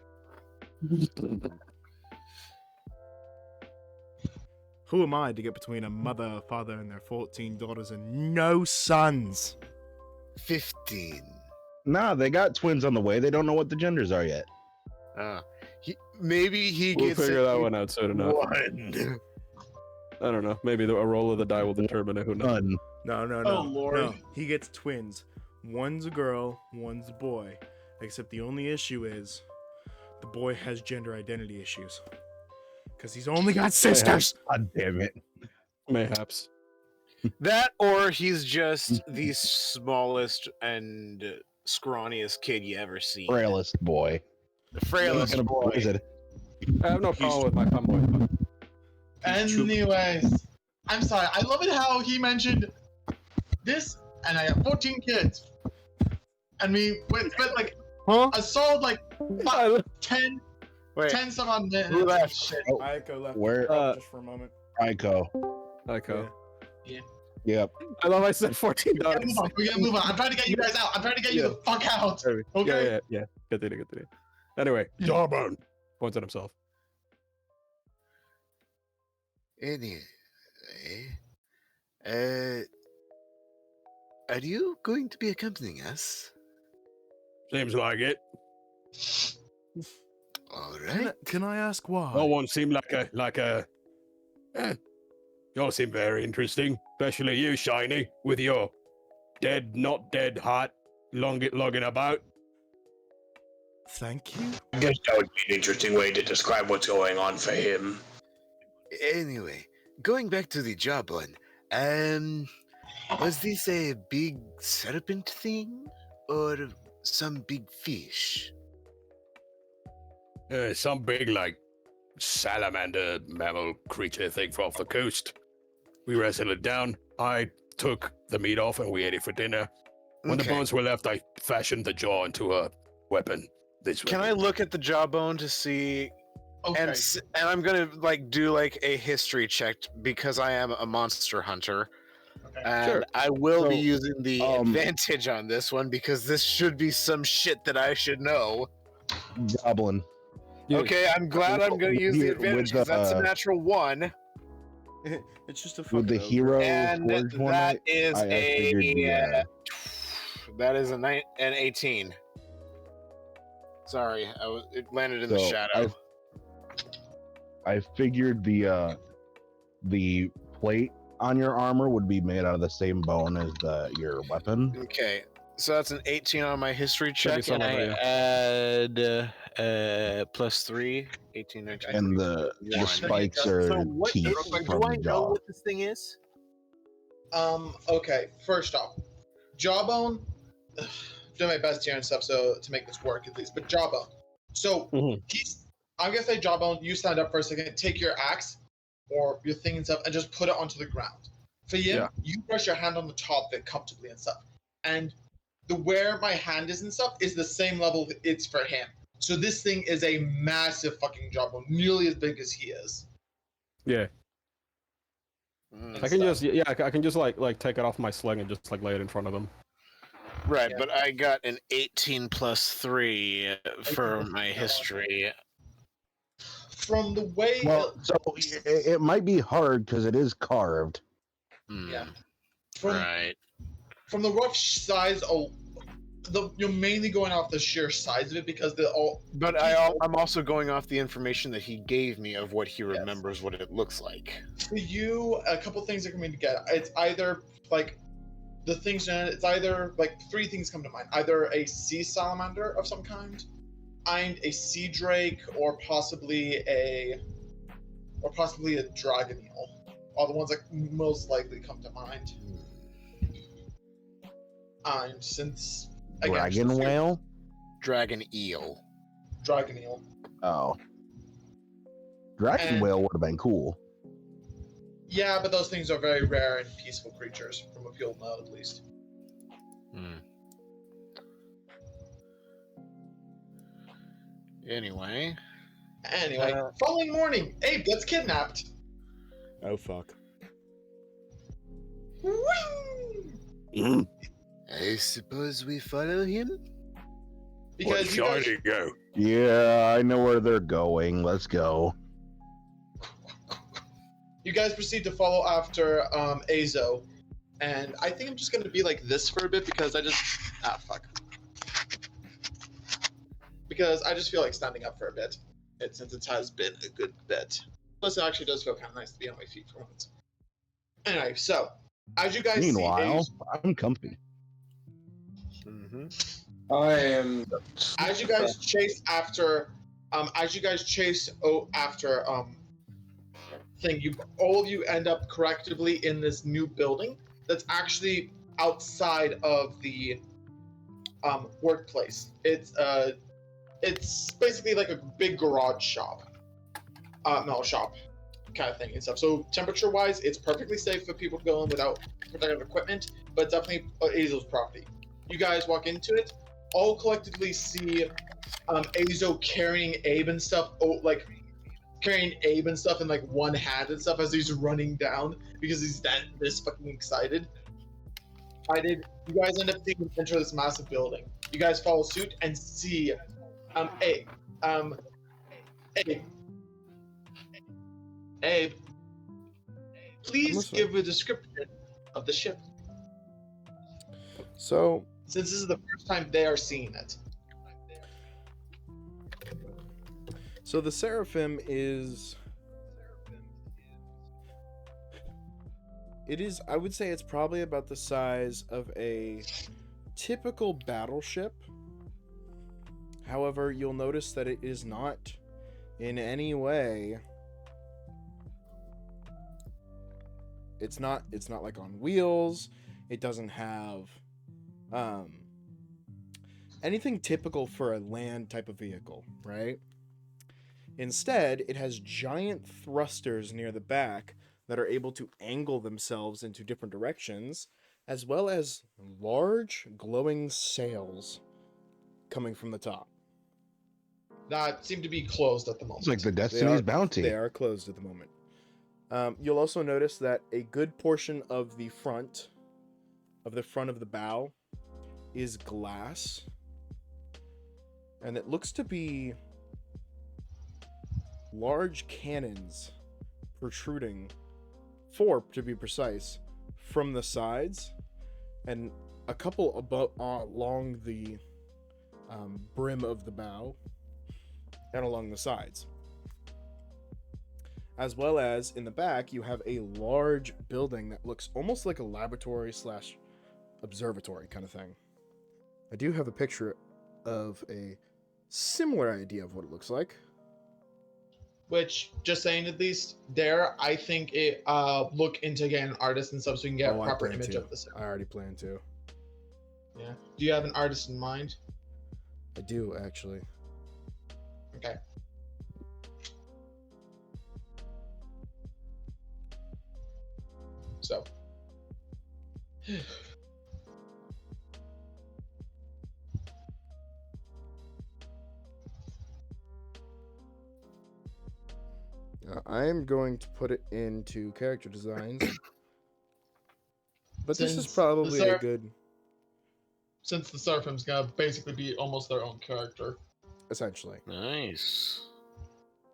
Speaker 3: Who am I to get between a mother, a father, and their 14 daughters and no sons?
Speaker 12: 15.
Speaker 7: Nah, they got twins on the way. They don't know what the genders are yet.
Speaker 2: Maybe he
Speaker 11: We'll
Speaker 2: gets
Speaker 11: figure that one out soon enough.
Speaker 2: one.
Speaker 11: I don't know. Maybe a roll of the die will determine it. Who knows?
Speaker 3: No.
Speaker 1: Oh, Lord.
Speaker 3: No. He gets twins. One's a girl, one's a boy. Except the only issue is the boy has gender identity issues. Because he's only got sisters.
Speaker 7: God damn it.
Speaker 11: Mayhaps.
Speaker 2: That or he's just the smallest and scrawniest kid you ever see.
Speaker 7: Frailest boy.
Speaker 2: The frailest boy.
Speaker 11: I have no problem with my tomboy.
Speaker 1: Anyways, I'm sorry. I love it how he mentioned this, and I have 14 kids. And we spent like a solid like 10 some odd minutes.
Speaker 2: Who left?
Speaker 1: Shit.
Speaker 3: Eiko left
Speaker 7: Where?
Speaker 3: just for a moment.
Speaker 7: Eiko.
Speaker 1: Yeah.
Speaker 7: Yep.
Speaker 11: I love I said 14 dollars.
Speaker 1: We gotta move on. I'm trying to get you guys out. I'm trying to get you the fuck out. Okay?
Speaker 11: Yeah. Continue. Anyway, Jawbone points at himself.
Speaker 12: Anyway, are you going to be accompanying us?
Speaker 10: Seems like it.
Speaker 12: All right.
Speaker 3: Can I ask why?
Speaker 10: No one seemed like a. You all seem very interesting, especially you, Shiny, with your not dead heart logging about.
Speaker 3: Thank you.
Speaker 5: I guess that would be an interesting way to describe what's going on for him.
Speaker 12: Anyway, going back to the Jawbone, was this a big serpent thing or some big fish?
Speaker 10: Some big, like, salamander mammal creature thing from off the coast. We wrestled it down. I took the meat off and we ate it for dinner. When the bones were left, I fashioned the jaw into a weapon.
Speaker 2: Can I look at the Jawbone to see?
Speaker 1: Okay.
Speaker 2: And I'm gonna do like a history check because I am a monster hunter.
Speaker 1: Okay.
Speaker 2: And I will be using the advantage on this one because this should be some shit that I should know.
Speaker 7: Goblin.
Speaker 2: Okay, I'm glad I'm going to use the advantage because that's a natural 1.
Speaker 3: It's just a
Speaker 7: with the hero
Speaker 2: and
Speaker 7: forge one.
Speaker 2: that is
Speaker 7: I figured
Speaker 2: that is an 18. Sorry, it landed in the shadow.
Speaker 7: I figured the plate on your armor would be made out of the same bone as your weapon.
Speaker 2: Okay, so that's an 18 on my history check, and
Speaker 11: Maybe
Speaker 2: I add plus 3, 18, 19.
Speaker 7: And the spikes are teeth from
Speaker 2: do I
Speaker 7: the
Speaker 2: know
Speaker 7: jaw.
Speaker 2: what this thing is?
Speaker 1: Okay, first off, Jawbone, doing my best here and stuff so to make this work at least, but Jawbone. So I'm gonna say Jawbone, you stand up for a second, take your axe or your thing and stuff and just put it onto the ground. For you, you brush your hand on the top of it comfortably and stuff. And where my hand is and stuff is the same level it's for him. So this thing is a massive fucking Jawbone, nearly as big as he is.
Speaker 11: Yeah. I can just like take it off my sling and just like lay it in front of them.
Speaker 2: Right, but I got an 18 plus 3 for my history.
Speaker 1: From the way
Speaker 7: it might be hard because it is carved.
Speaker 1: Yeah.
Speaker 2: Right.
Speaker 1: From the rough size you're mainly going off the sheer size of it because they're all.
Speaker 2: But I'm also going off the information that he gave me of what he remembers, what it looks like.
Speaker 1: For you, a couple things are coming together. It's either like the things. It's either like three things come to mind: either a sea salamander of some kind, and a sea drake, or possibly a dragon eel. Are the ones that most likely come to mind. And since
Speaker 7: Dragon whale?
Speaker 2: Dragon eel.
Speaker 1: Dragon eel.
Speaker 7: Oh. Dragon whale would have been cool.
Speaker 1: Yeah, but those things are very rare and peaceful creatures, from what you'll know at least.
Speaker 2: Anyway,
Speaker 1: following morning, Abe gets kidnapped.
Speaker 3: Oh fuck.
Speaker 12: I suppose we follow him?
Speaker 1: Because
Speaker 10: go?
Speaker 7: Yeah, I know where they're going. Let's go.
Speaker 1: You guys proceed to follow after Azo, and I think I'm just gonna be like this for a bit because I just because I just feel like standing up for a bit, since it has been a good bit. Plus, it actually does feel kind of nice to be on my feet for once. Anyway, so as you guys
Speaker 7: Meanwhile,
Speaker 1: see,
Speaker 7: I'm comfy.
Speaker 13: I am.
Speaker 1: As you guys chase after, all of you end up collectively in this new building that's actually outside of the workplace. It's basically like a big garage shop, shop kind of thing and stuff. So temperature-wise, it's perfectly safe for people to go in without protective equipment, but it's definitely Azo's property. You guys walk into it, all collectively see Azo carrying Abe and stuff, in like one hand and stuff as he's running down because he's this fucking excited. You guys end up seeing him enter this massive building. You guys follow suit and see Abe, please give a description of the ship.
Speaker 3: So,
Speaker 1: since this is the first time they are seeing it.
Speaker 3: So the Seraphim is... I would say it's probably about the size of a typical battleship. However, you'll notice that it is not in any way... It's not like on wheels. It doesn't have anything typical for a land type of vehicle, right? Instead, it has giant thrusters near the back that are able to angle themselves into different directions, as well as large glowing sails coming from the top.
Speaker 1: That seem to be closed at the moment.
Speaker 7: It's like the Destiny's Bounty.
Speaker 3: They are closed at the moment. You'll also notice that a good portion of the front of the bow is glass, and it looks to be large cannons protruding, 4 to be precise, from the sides, and a couple along the brim of the bow and along the sides. As well as in the back, you have a large building that looks almost like a laboratory / observatory kind of thing. I do have a picture of a similar idea of what it looks like.
Speaker 1: Which, just saying at least, I think it look into getting an artist and stuff so we can get a proper image of this.
Speaker 3: I already plan to.
Speaker 1: Yeah. Do you have an artist in mind?
Speaker 3: I do, actually.
Speaker 1: Okay. So.
Speaker 3: I am going to put it into character designs. But this is probably a good...
Speaker 1: Since the Seraphim's gonna basically be almost their own character.
Speaker 3: Essentially.
Speaker 2: Nice.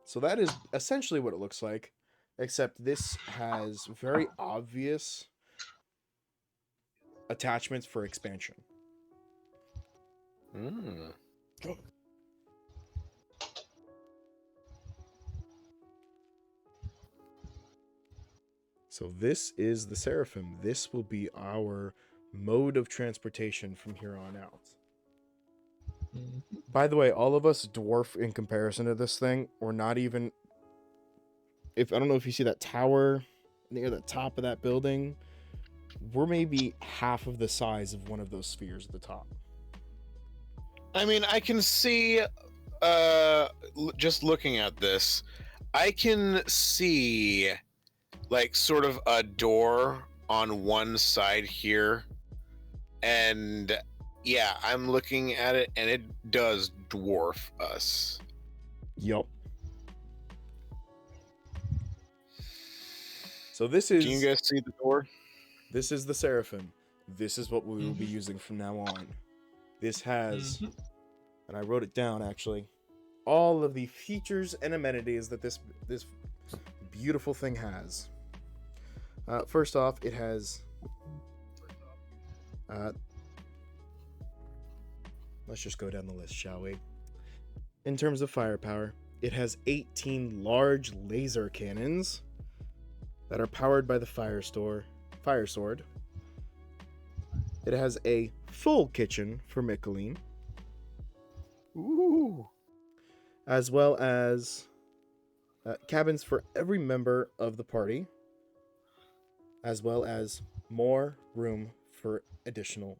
Speaker 3: So that is essentially what it looks like, except this has very obvious attachments for expansion.
Speaker 2: Mm.
Speaker 3: So this is the Seraphim. This will be our mode of transportation from here on out. By the way, all of us dwarf in comparison to this thing. We're not even... I don't know if you see that tower near the top of that building. We're maybe half of the size of one of those spheres at the top.
Speaker 2: I mean, I can see, just looking at this, I can see, like, sort of a door on one side here. And, yeah, I'm looking at it, and it does dwarf us.
Speaker 3: Yup. So this is...
Speaker 2: Can you guys see the door?
Speaker 3: This is the Seraphim. This is what we will be using from now on. This has, and I wrote it down actually, all of the features and amenities that this beautiful thing has. First off, it has, let's just go down the list, shall we? In terms of firepower, it has 18 large laser cannons that are powered by the fire sword. It has a full kitchen for Michaeleen.
Speaker 2: Ooh.
Speaker 3: As well as cabins for every member of the party. As well as more room for additional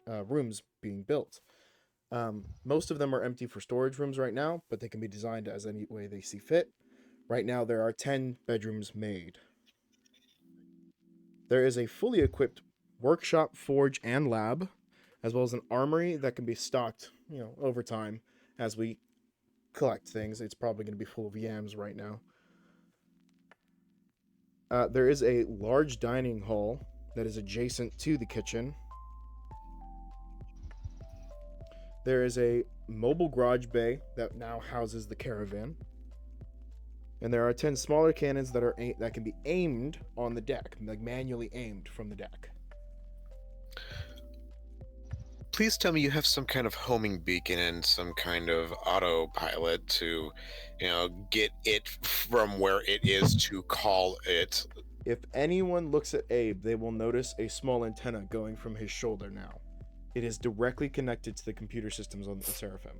Speaker 3: rooms being built. Most of them are empty for storage rooms right now, but they can be designed as any way they see fit. Right now, there are 10 bedrooms made. There is a fully equipped workshop, forge, and lab, as well as an armory that can be stocked, over time as we collect things. It's probably going to be full of yams right now. There is a large dining hall that is adjacent to the kitchen. There is a mobile garage bay that now houses the caravan. And there are 10 smaller cannons that can be aimed on the deck, like manually aimed from the deck.
Speaker 2: Please tell me you have some kind of homing beacon and some kind of autopilot to, get it from where it is to call it.
Speaker 3: If anyone looks at Abe, they will notice a small antenna going from his shoulder now. It is directly connected to the computer systems on the Seraphim.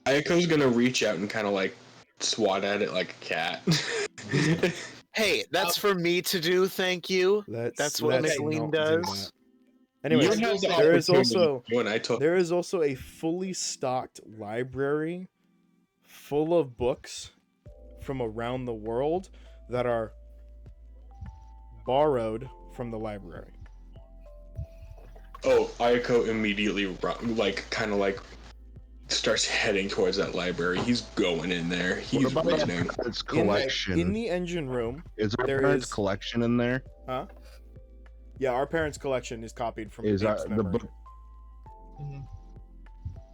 Speaker 13: Eiko's gonna reach out and kind of like swat at it like a cat.
Speaker 2: Hey, that's for me to do, thank you. That's what Michaeleen does.
Speaker 3: Anyways, there is also a fully stocked library full of books from around the world that are borrowed from the library.
Speaker 13: Oh, Eiko immediately starts heading towards that library. He's going in there. He's running.
Speaker 7: Its collection
Speaker 3: in the engine room.
Speaker 7: Is our parents' collection in there?
Speaker 3: Huh? Yeah, our parents' collection is copied from
Speaker 7: the book.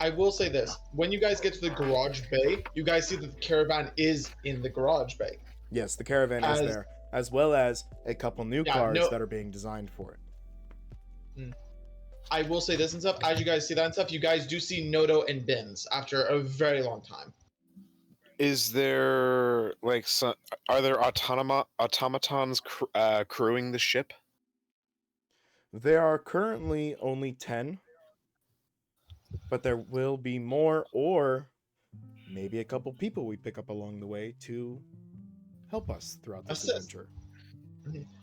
Speaker 1: I will say this: when you guys get to the garage bay, you guys see that the caravan is in the garage bay.
Speaker 3: Yes, the caravan is there, as well as a couple new cars that are being designed for it.
Speaker 1: I will say this and stuff. As you guys see that and stuff, you guys do see Noto and Bins after a very long time.
Speaker 2: Is there are there automatons crewing the ship?
Speaker 3: There are currently only 10, but there will be more, or maybe a couple people we pick up along the way to help us throughout this adventure.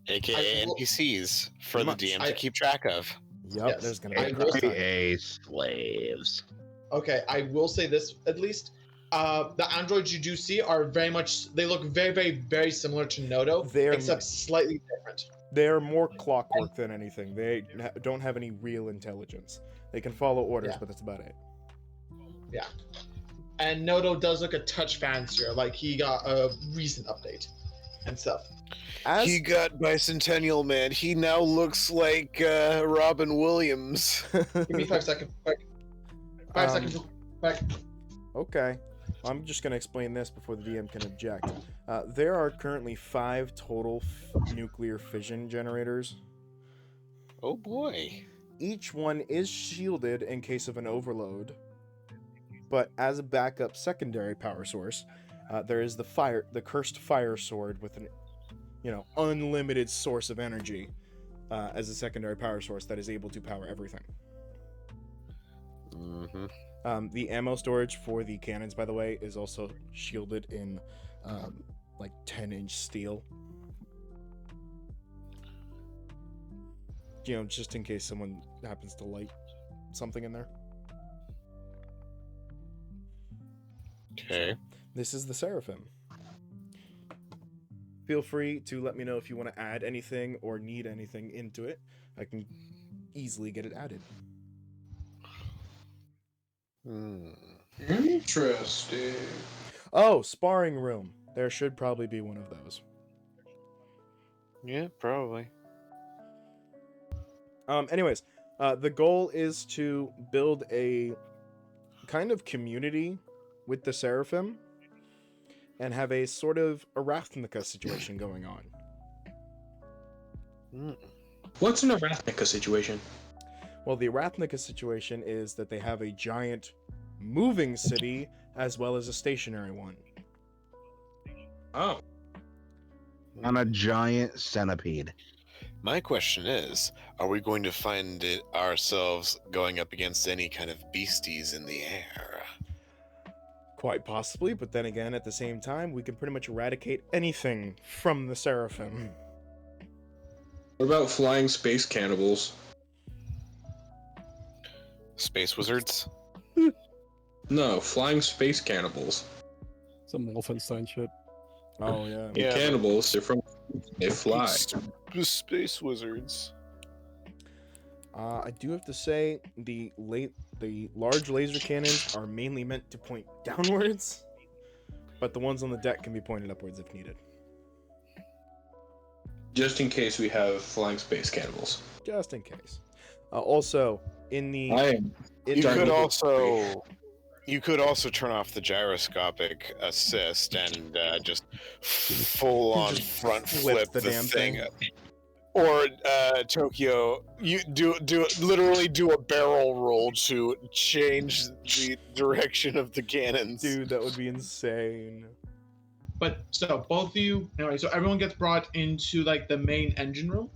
Speaker 2: AKA NPCs for the DM to keep track of.
Speaker 3: Yep, there's going to
Speaker 7: be slaves.
Speaker 1: Okay, I will say this at least. The androids you do see are very much, they look very, very, very similar to Noto, except slightly different.
Speaker 3: They're more clockwork than anything. They don't have any real intelligence. They can follow orders, but that's about it.
Speaker 1: Yeah. And Noto does look a touch fancier, like he got a recent update and stuff.
Speaker 2: He got Bicentennial Man. He now looks like Robin Williams.
Speaker 1: Give me 5 seconds. 5 seconds.
Speaker 3: Okay. I'm just going to explain this before the DM can object. There are currently 5 total nuclear fission generators.
Speaker 2: Oh boy.
Speaker 3: Each one is shielded in case of an overload, but as a backup secondary power source, there is the cursed fire sword with an, unlimited source of energy as a secondary power source that is able to power everything. The ammo storage for the cannons, by the way, is also shielded in 10-inch steel. Just in case someone happens to light something in there.
Speaker 2: Okay.
Speaker 3: This is the Seraphim. Feel free to let me know if you want to add anything or need anything into it. I can easily get it added.
Speaker 5: Interesting.
Speaker 3: Oh, sparring room. There should probably be one of those.
Speaker 2: Yeah, probably.
Speaker 3: Anyways, the goal is to build a kind of community with the Seraphim and have a sort of Arathnika situation going on.
Speaker 5: What's an Arathnika situation?
Speaker 3: Well, the Arathnika situation is that they have a giant moving city as well as a stationary one.
Speaker 5: Oh.
Speaker 7: On a giant centipede.
Speaker 12: My question is, are we going to find it ourselves going up against any kind of beasties in the air?
Speaker 3: Quite possibly, but then again, at the same time, we can pretty much eradicate anything from the Seraphim.
Speaker 5: What about flying space cannibals?
Speaker 12: Space wizards?
Speaker 5: No, flying space cannibals.
Speaker 11: Some Wolfenstein shit.
Speaker 3: Oh, yeah.
Speaker 5: The cannibals, they fly.
Speaker 2: Space wizards.
Speaker 3: I do have to say, the large laser cannons are mainly meant to point downwards, but the ones on the deck can be pointed upwards if needed.
Speaker 5: Just in case we have flying space cannibals.
Speaker 3: Just in case. Also, in the...
Speaker 12: You could also turn off the gyroscopic assist and just full on front flip the
Speaker 3: damn thing.
Speaker 12: Or Tokyo, you literally do a barrel roll to change the direction of the cannons.
Speaker 3: Dude, that would be insane.
Speaker 1: But so both of you, anyway, so everyone gets brought into the main engine room,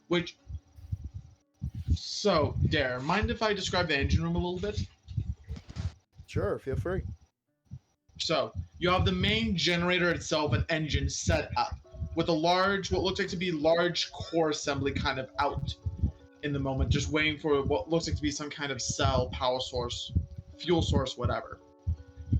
Speaker 1: which. So, Dare, mind if I describe the engine room a little bit?
Speaker 3: Sure, feel free.
Speaker 1: So, you have the main generator itself, an engine set up with a large, what looks like to be large core assembly kind of out in the moment, just waiting for what looks like to be some kind of cell, power source, fuel source, whatever.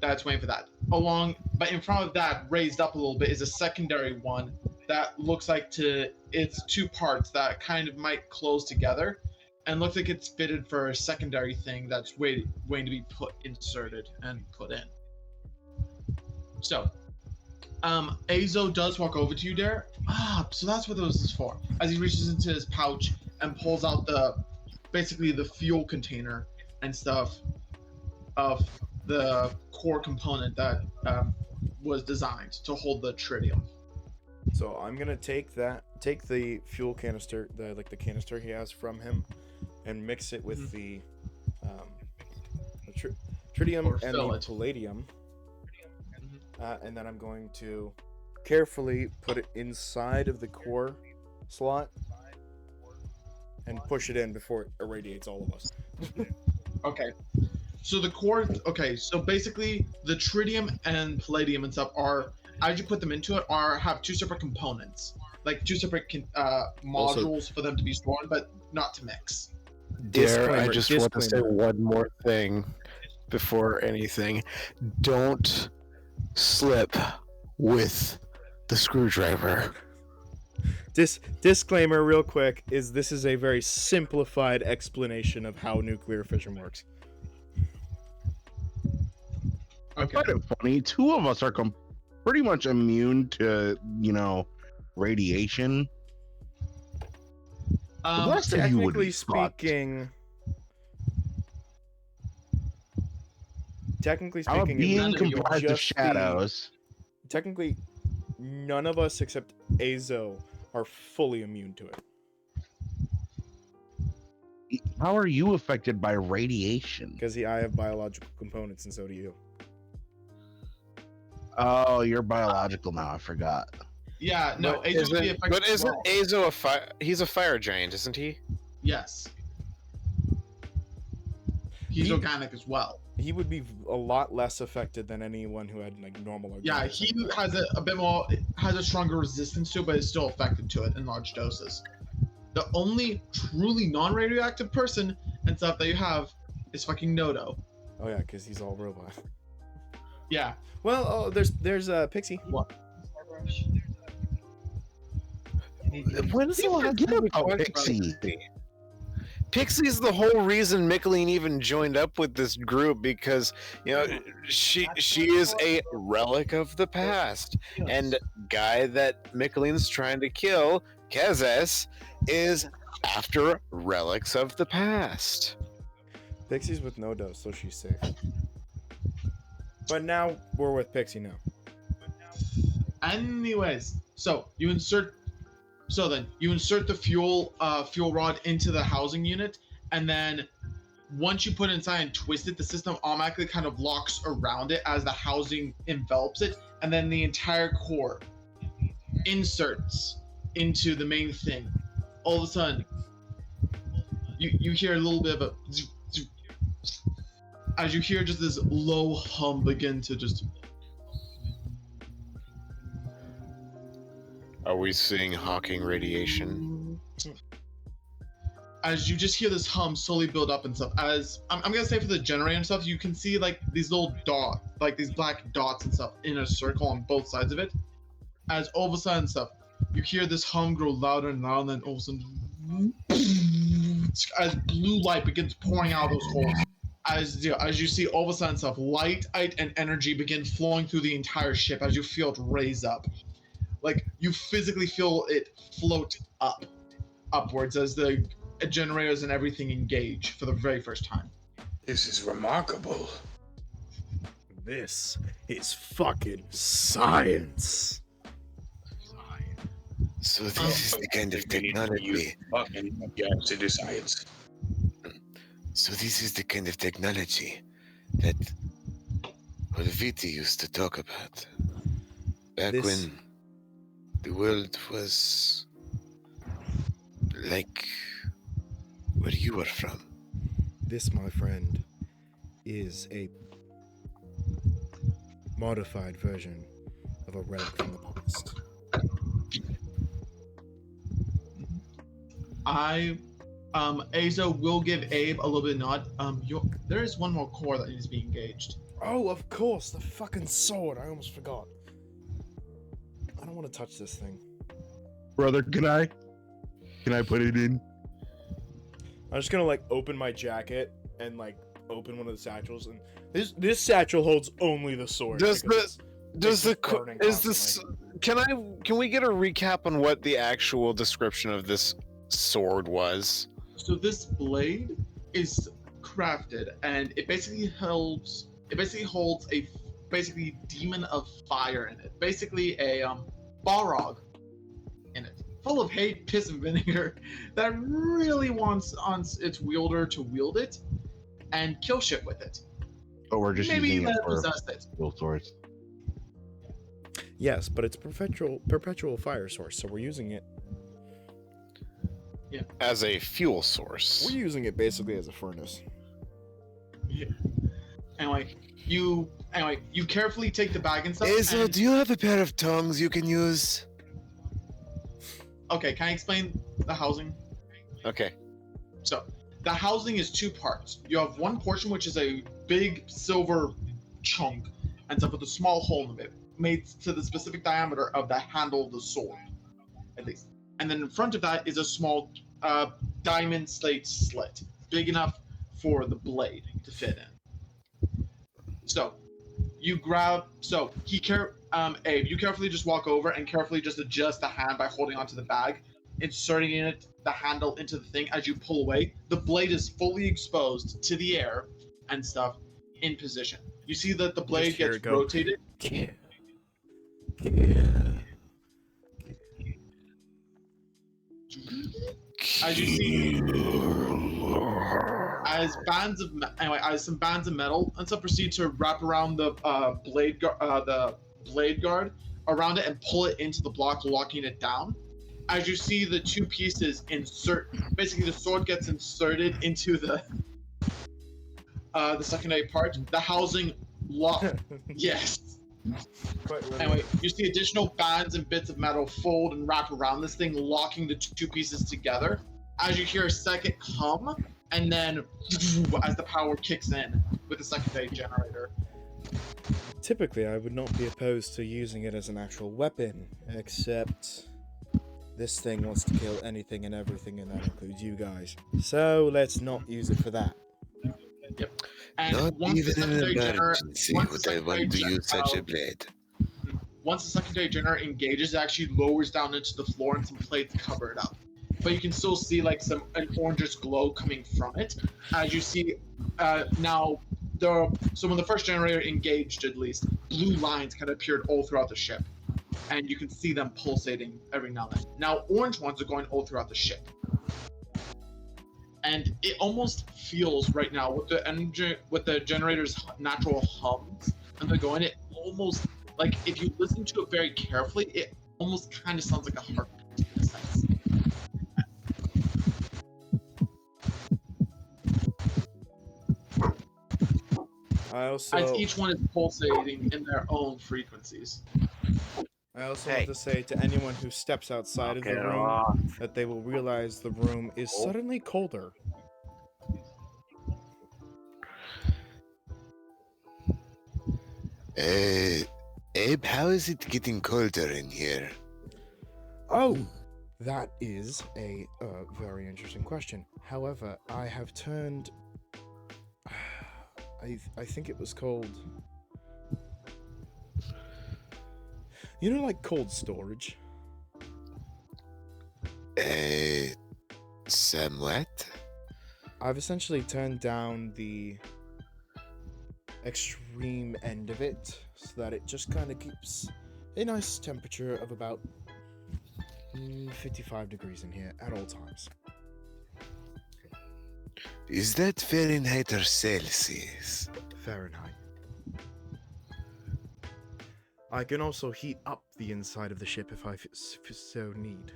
Speaker 1: That's waiting for that. But in front of that, raised up a little bit, is a secondary one that looks like it's two parts that kind of might close together, and looks like it's fitted for a secondary thing that's waiting to be inserted and put in. So, Azo does walk over to you, Dare. So that's what this is for. As he reaches into his pouch and pulls out basically the fuel container and stuff of the core component that was designed to hold the tritium.
Speaker 3: So I'm gonna take the fuel canister, the canister he has from him, and mix it with the tritium and the palladium. And then I'm going to carefully put it inside of the core slot and push it in before it irradiates all of us.
Speaker 1: Okay. So the core, so basically the tritium and palladium and stuff are, as you put them into it, have two separate components, like two separate modules for them to be stored, but not to mix.
Speaker 2: Dare, I just want to say one more thing before anything. Don't slip with the screwdriver.
Speaker 3: Disclaimer real quick is this is a very simplified explanation of how nuclear fission works.
Speaker 7: I find it funny. Two of us are pretty much immune to, radiation.
Speaker 3: Technically speaking,
Speaker 7: being comprised of shadows.
Speaker 3: Technically, none of us except Azo are fully immune to it.
Speaker 7: How are you affected by radiation?
Speaker 3: Because I have biological components, and so do you.
Speaker 7: Oh, you're biological now. I forgot.
Speaker 1: Yeah, no,
Speaker 2: But
Speaker 1: Azo would be affected.
Speaker 2: but
Speaker 1: as
Speaker 2: isn't
Speaker 1: well.
Speaker 2: Azo a fire? He's a fire giant, isn't he?
Speaker 1: Yes. He's organic as well.
Speaker 3: He would be a lot less affected than anyone who had like normal.
Speaker 1: Yeah, he has a bit more, has a stronger resistance to it, but is still affected to it in large doses. The only truly non-radioactive person and stuff that you have is fucking Nodo.
Speaker 3: Oh yeah, because he's all robot.
Speaker 1: Yeah.
Speaker 3: Well, oh, there's Pixie.
Speaker 1: What?
Speaker 2: When is the last
Speaker 7: Forget
Speaker 2: time we
Speaker 7: about
Speaker 2: talked
Speaker 7: Pixie.
Speaker 2: Pixie's the whole reason Michaeleen even joined up with this group because she is a relic of the past, and guy that Michaeleen's trying to kill, Kezes, is after relics of the past.
Speaker 3: Pixie's with no dose, so she's safe. But now we're with Pixie now.
Speaker 1: Anyways, so you insert the fuel rod into the housing unit, and then once you put it inside and twist it, the system automatically kind of locks around it as the housing envelops it, and then the entire core inserts into the main thing. All of a sudden, you hear a little bit of a as you hear just this low hum begin to just.
Speaker 2: Are we seeing Hawking radiation?
Speaker 1: As you just hear this hum slowly build up and stuff, as I'm gonna say for the generator and stuff, you can see like these little dots, like these black dots and stuff in a circle on both sides of it. As all of a sudden stuff, you hear this hum grow louder and louder, and then all of a sudden, as blue light begins pouring out of those holes. As you see all of a sudden stuff, light and energy begin flowing through the entire ship as you feel it raise up. Like you physically feel it float upwards as the generators and everything engage for the very first time.
Speaker 5: This is remarkable.
Speaker 3: This is fucking science.
Speaker 12: So this is the kind of technology.
Speaker 5: Yes, it is science.
Speaker 12: So this is the kind of technology that Viti used to talk about back when the world was like where you were from.
Speaker 3: This, my friend, is a modified version of a relic from the past.
Speaker 1: Azo will give Abe a little bit of nod. There is one more core that needs to be engaged.
Speaker 3: Oh, of course, the fucking sword. I almost forgot. I don't want to touch this thing.
Speaker 7: Brother, can I put it in?
Speaker 3: I'm just gonna like open my jacket and like open one of the satchels, and this satchel holds only the sword.
Speaker 2: Can we get a recap on what the actual description of this sword was?
Speaker 1: So this blade is crafted, and it basically holds a demon of fire in it. Basically a Balrog in it, full of hate, piss, and vinegar that really wants its wielder to wield it and kill shit with it.
Speaker 7: But we're just
Speaker 1: Maybe
Speaker 7: using it
Speaker 1: let
Speaker 7: for
Speaker 1: possess it.
Speaker 7: dual swords.
Speaker 3: Yes, but it's perpetual fire source, so we're using it.
Speaker 1: Yeah.
Speaker 2: As a fuel source.
Speaker 3: We're using it basically as a furnace.
Speaker 1: Yeah. Anyway, you carefully take the bag and stuff.
Speaker 12: Azo,
Speaker 1: and...
Speaker 12: do you have a pair of tongs you can use?
Speaker 1: Okay, can I explain the housing?
Speaker 2: Okay.
Speaker 1: So, the housing is two parts. You have one portion which is a big silver chunk and stuff with a small hole in it, made to the specific diameter of the handle of the sword, at least. And then in front of that is a small diamond slate slit, big enough for the blade to fit in. So, Abe, you carefully just walk over and carefully just adjust the hand by holding onto the bag, inserting the handle into the thing. As you pull away, the blade is fully exposed to the air and stuff in position. You see that the blade gets rotated. As you see, as some bands of metal and stuff proceed to wrap around the blade guard around it and pull it into the block, locking it down. As you see the two pieces insert, basically the sword gets inserted into the secondary part. The housing lock. Yes. Anyway, you see additional bands and bits of metal fold and wrap around this thing, locking the two pieces together. As you hear a second hum, and then as the power kicks in with the secondary generator.
Speaker 3: Typically, I would not be opposed to using it as an actual weapon, except this thing wants to kill anything and everything, and that includes you guys. So let's not use it for that.
Speaker 1: Yep. And
Speaker 12: Not even in an emergency would I want to use such a blade.
Speaker 1: Once the secondary generator engages, it actually lowers down into the floor and some plates cover it up. But you can still see like an orangish glow coming from it. As you see now, so when the first generator engaged, at least, blue lines kind of appeared all throughout the ship. And you can see them pulsating every now and then. Now orange ones are going all throughout the ship. And it almost feels right now with the generator's natural hums and they're going, it almost, like, if you listen to it very carefully, it almost kind of sounds like a heartbeat in a sense. As each one is pulsating in their own frequencies.
Speaker 3: I also want to say to anyone who steps outside of the room that they will realize the room is suddenly colder.
Speaker 12: Abe, how is it getting colder in here?
Speaker 3: Oh, that is a very interesting question. However, I have turned... I think it was called... You know, like cold storage?
Speaker 12: Somewhat.
Speaker 3: I've essentially turned down the extreme end of it so that it just kind of keeps a nice temperature of about 55 degrees in here at all times.
Speaker 12: Is that Fahrenheit or Celsius?
Speaker 3: Fahrenheit. I can also heat up the inside of the ship if I so need.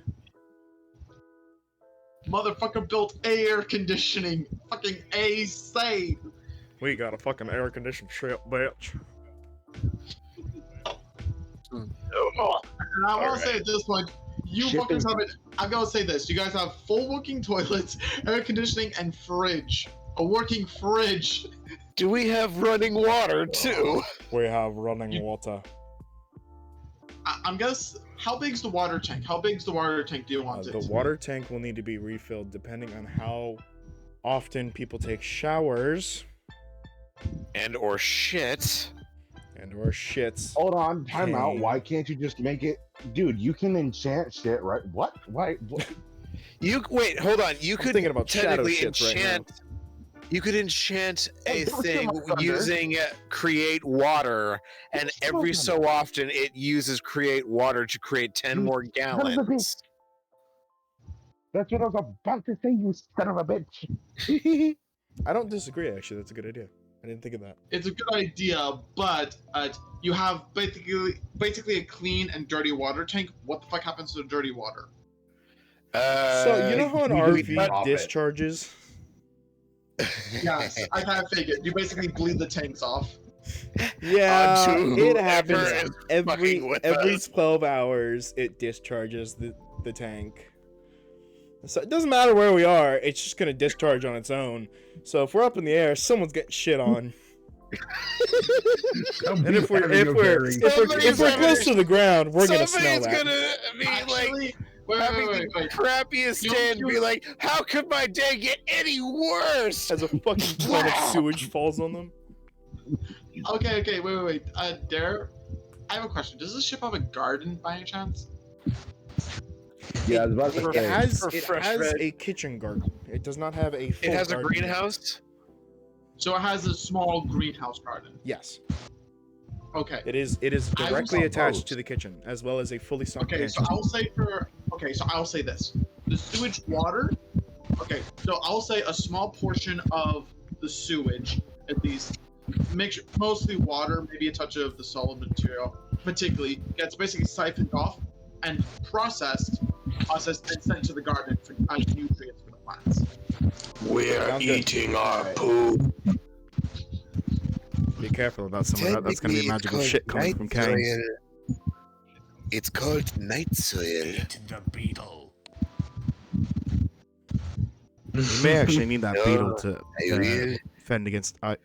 Speaker 1: Motherfucker built air conditioning. Fucking AC.
Speaker 3: We got a fucking air-conditioned ship, bitch.
Speaker 1: And I want to say at this point, you fuckers have it. I'm gonna say this: you guys have full working toilets, air conditioning, and fridge. A working fridge.
Speaker 2: Do we have running water too?
Speaker 3: We have running water.
Speaker 1: I'm guess. How big's the water tank? How big's the water tank do you want it?
Speaker 3: The water tank will need to be refilled depending on how often people take showers.
Speaker 2: And or shit.
Speaker 3: And or shits.
Speaker 7: Hold on, time out. Why can't you just make it, dude? You can enchant shit, right? What? Why? What?
Speaker 2: You wait. Hold on. You could
Speaker 3: thinking about
Speaker 2: technically
Speaker 3: shadow shits
Speaker 2: enchant.
Speaker 3: Right now.
Speaker 2: You could enchant a thing using create water, and every so often it uses create water to create 10 more gallons.
Speaker 7: That's what I was about to say, you son of a bitch.
Speaker 3: I don't disagree, actually. That's a good idea. I didn't think of that.
Speaker 1: It's a good idea, but you have basically a clean and dirty water tank. What the fuck happens to the dirty water?
Speaker 3: So, you know how an RV discharges?
Speaker 1: Yes, I kind of figured. You basically bleed the tanks off.
Speaker 3: Yeah, it happens every 12 hours. It discharges the tank. So it doesn't matter where we are. It's just gonna discharge on its own. So if we're up in the air, someone's getting shit on. And if we're close to the ground, we're gonna smell that.
Speaker 2: Somebody's gonna be like. Having the crappiest day and be like, how could my day get any worse?
Speaker 3: As a fucking ton of sewage falls on them.
Speaker 1: Okay, wait. Dare, I have a question. Does this ship have a garden by any chance?
Speaker 7: Yeah, I was about to say.
Speaker 3: It has a kitchen garden. It does not have a full
Speaker 2: It has a
Speaker 3: garden.
Speaker 2: greenhouse?
Speaker 1: So it has a small greenhouse garden.
Speaker 3: Yes.
Speaker 1: Okay.
Speaker 3: It is directly attached to the kitchen, as well as a fully stocked pantry.
Speaker 1: So I'll say this: the sewage water Okay, so I'll say a small portion of the sewage, at least, mostly water, maybe a touch of the solid material, particularly, gets basically siphoned off and processed and sent to the garden for nutrients for the plants.
Speaker 5: We're eating our poop.
Speaker 3: Be careful about some of that. That's gonna be magical shit coming from Kain.
Speaker 12: It's called night soil.
Speaker 8: Eat the beetle.
Speaker 3: You may actually need that beetle to
Speaker 12: will.
Speaker 3: fend against.
Speaker 12: Oh,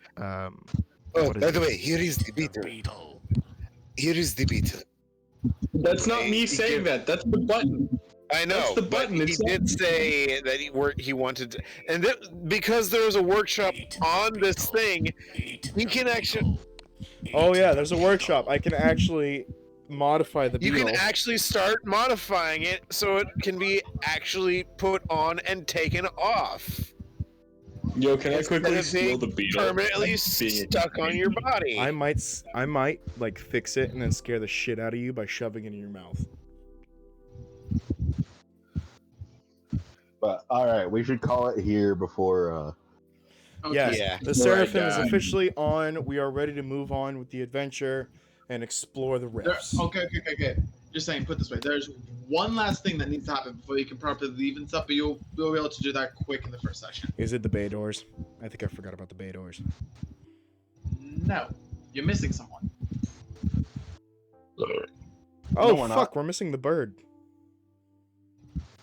Speaker 3: what is
Speaker 12: by the
Speaker 3: it?
Speaker 12: way, here is the beetle. Here is the beetle.
Speaker 13: That's not me saying that. That's the button.
Speaker 2: I know,
Speaker 13: That's the
Speaker 2: but
Speaker 13: button.
Speaker 2: he did say that he wanted to, and because there was a workshop on this thing, he can actually.
Speaker 3: Oh yeah, there's a workshop. I can actually modify the
Speaker 2: You
Speaker 3: beetle.
Speaker 2: can actually start modifying it so it can be actually put on and taken off.
Speaker 13: Yo, can I
Speaker 2: Instead
Speaker 13: quickly
Speaker 2: of
Speaker 13: steal
Speaker 2: being
Speaker 13: the beetle?
Speaker 2: permanently
Speaker 13: I'm being
Speaker 2: stuck on your body.
Speaker 3: I might like fix it and then scare the shit out of you by shoving it in your mouth.
Speaker 7: But all right, we should call it here before.
Speaker 3: Yes,
Speaker 2: Yeah.
Speaker 3: the Seraphim is officially on. We are ready to move on with the adventure and explore the rifts.
Speaker 1: Okay. Just saying, put it this way. There's one last thing that needs to happen before you can properly leave and stuff, but you'll be able to do that quick in the first session.
Speaker 3: Is it the bay doors? I think I forgot about the bay doors.
Speaker 1: No, you're missing someone.
Speaker 3: Oh,
Speaker 7: we're
Speaker 3: fuck, we're missing the bird.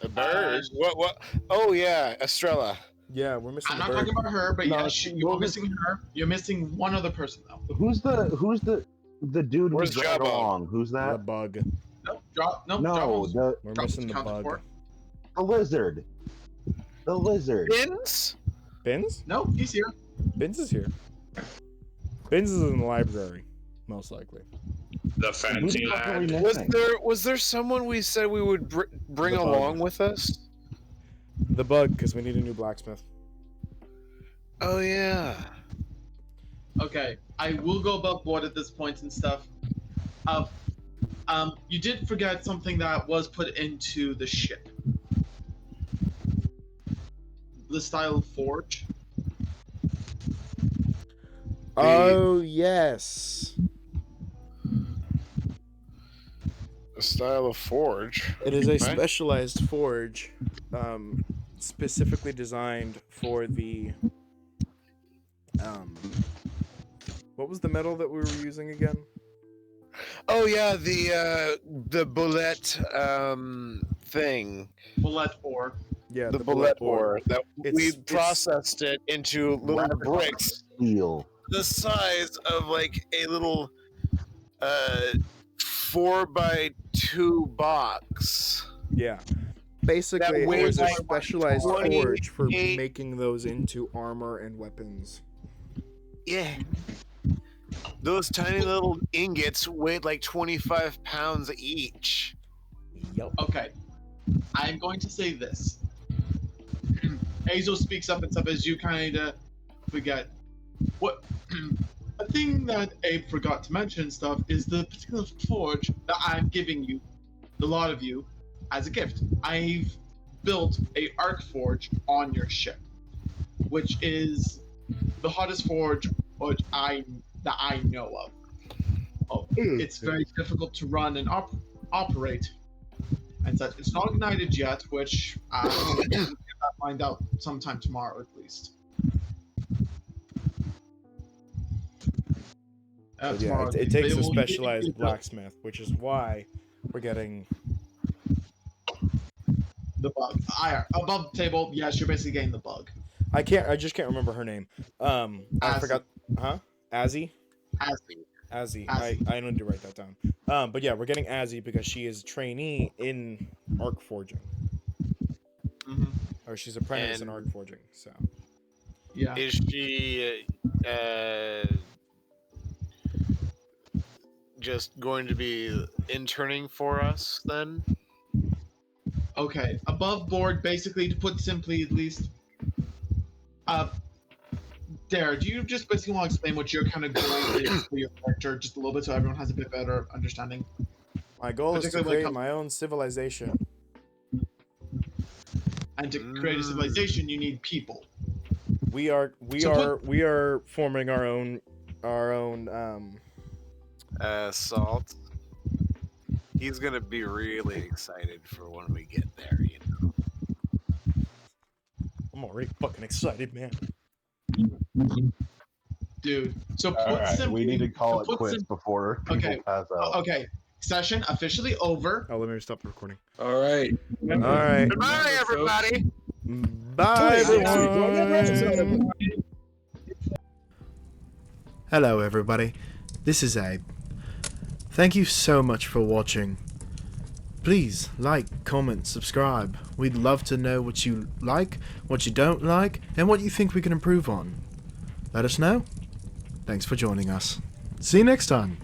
Speaker 2: The bird? What? Oh, yeah, Estrella.
Speaker 3: Yeah, we're missing
Speaker 1: I'm
Speaker 3: the
Speaker 1: not
Speaker 3: bird.
Speaker 1: talking about her, but
Speaker 7: No,
Speaker 1: yes, you're missing her. You're missing one other person, though.
Speaker 7: Who's the dude
Speaker 2: Where's
Speaker 7: who's right
Speaker 2: Jawbone?
Speaker 7: along? Who's
Speaker 3: The
Speaker 7: that?
Speaker 3: bug.
Speaker 1: No,
Speaker 3: We're missing the bug.
Speaker 7: the lizard. The lizard.
Speaker 2: Bins?
Speaker 3: Bins?
Speaker 1: No, he's here.
Speaker 3: Bins is here. Bins is in the library, most likely.
Speaker 5: The fancy lad.
Speaker 2: Was there someone we said we would bring
Speaker 3: The bug.
Speaker 2: along with us?
Speaker 3: The bug, because we need a new blacksmith.
Speaker 2: Oh yeah.
Speaker 1: Okay, I will go above board at this point and stuff. You did forget something that was put into the ship. The style of forge.
Speaker 3: Oh, yes.
Speaker 2: A style of forge.
Speaker 3: It is a
Speaker 2: Right?
Speaker 3: specialized forge, specifically designed for the, what was the metal that we were using again?
Speaker 2: Oh yeah, the bullet thing.
Speaker 1: Bullet ore.
Speaker 3: Yeah,
Speaker 2: The bullet ore. That we
Speaker 3: It's-
Speaker 2: processed it into little bricks
Speaker 7: Steel.
Speaker 2: the size of like a little 4x2 box.
Speaker 3: Yeah. Basically, it
Speaker 2: weighs
Speaker 3: was a
Speaker 2: like
Speaker 3: specialized
Speaker 2: 28
Speaker 3: forge for making those into armor and weapons.
Speaker 2: Yeah. Those tiny little ingots weighed like 25 pounds each.
Speaker 3: Yep.
Speaker 1: Okay, I'm going to say this. Hazel speaks up and stuff as you kind of forget. What? A thing that Abe forgot to mention stuff is the particular forge that I'm giving you, the lot of you, as a gift. I've built a arc forge on your ship, which is the hottest forge that I know of. It's very difficult to run and operate, and such. It's not ignited yet, which I'll find out sometime tomorrow at least.
Speaker 3: But yeah, it takes a specialized blacksmith, which is why we're getting
Speaker 1: the bug. Above the table, yes, you're basically getting the bug.
Speaker 3: I just can't remember her name. I forgot. Huh? Azzy? Azzy. I need to write that down. But yeah, we're getting Azzy because she is a trainee in arc forging.
Speaker 1: Mm-hmm.
Speaker 3: Or she's apprentice in arc forging. So.
Speaker 1: Yeah.
Speaker 2: Is she just going to be interning for us then?
Speaker 1: Okay, above board, basically, to put simply, at least. Dare, do you just basically want to explain what your kind of goal is for your character, just a little bit, so everyone has a bit better understanding?
Speaker 3: My goal is to
Speaker 1: Particularly when it
Speaker 3: create my own civilization.
Speaker 1: And to create a civilization, you need people.
Speaker 3: We are forming our own
Speaker 2: Salt. He's gonna be really excited for when we get there, you know.
Speaker 3: I'm already fucking excited, man.
Speaker 1: Dude, so put
Speaker 7: All right,
Speaker 1: simply,
Speaker 7: we need to call it
Speaker 1: put
Speaker 7: quits before people
Speaker 1: Okay.
Speaker 7: pass out.
Speaker 1: Okay, session officially over.
Speaker 3: Oh, let me stop the recording.
Speaker 5: All right.
Speaker 3: All right.
Speaker 2: Goodbye, everybody.
Speaker 3: Bye, everyone. Hello, everybody. This is Abe. Thank you so much for watching. Please like, comment, subscribe. We'd love to know what you like, what you don't like, and what you think we can improve on. Let us know. Thanks for joining us. See you next time.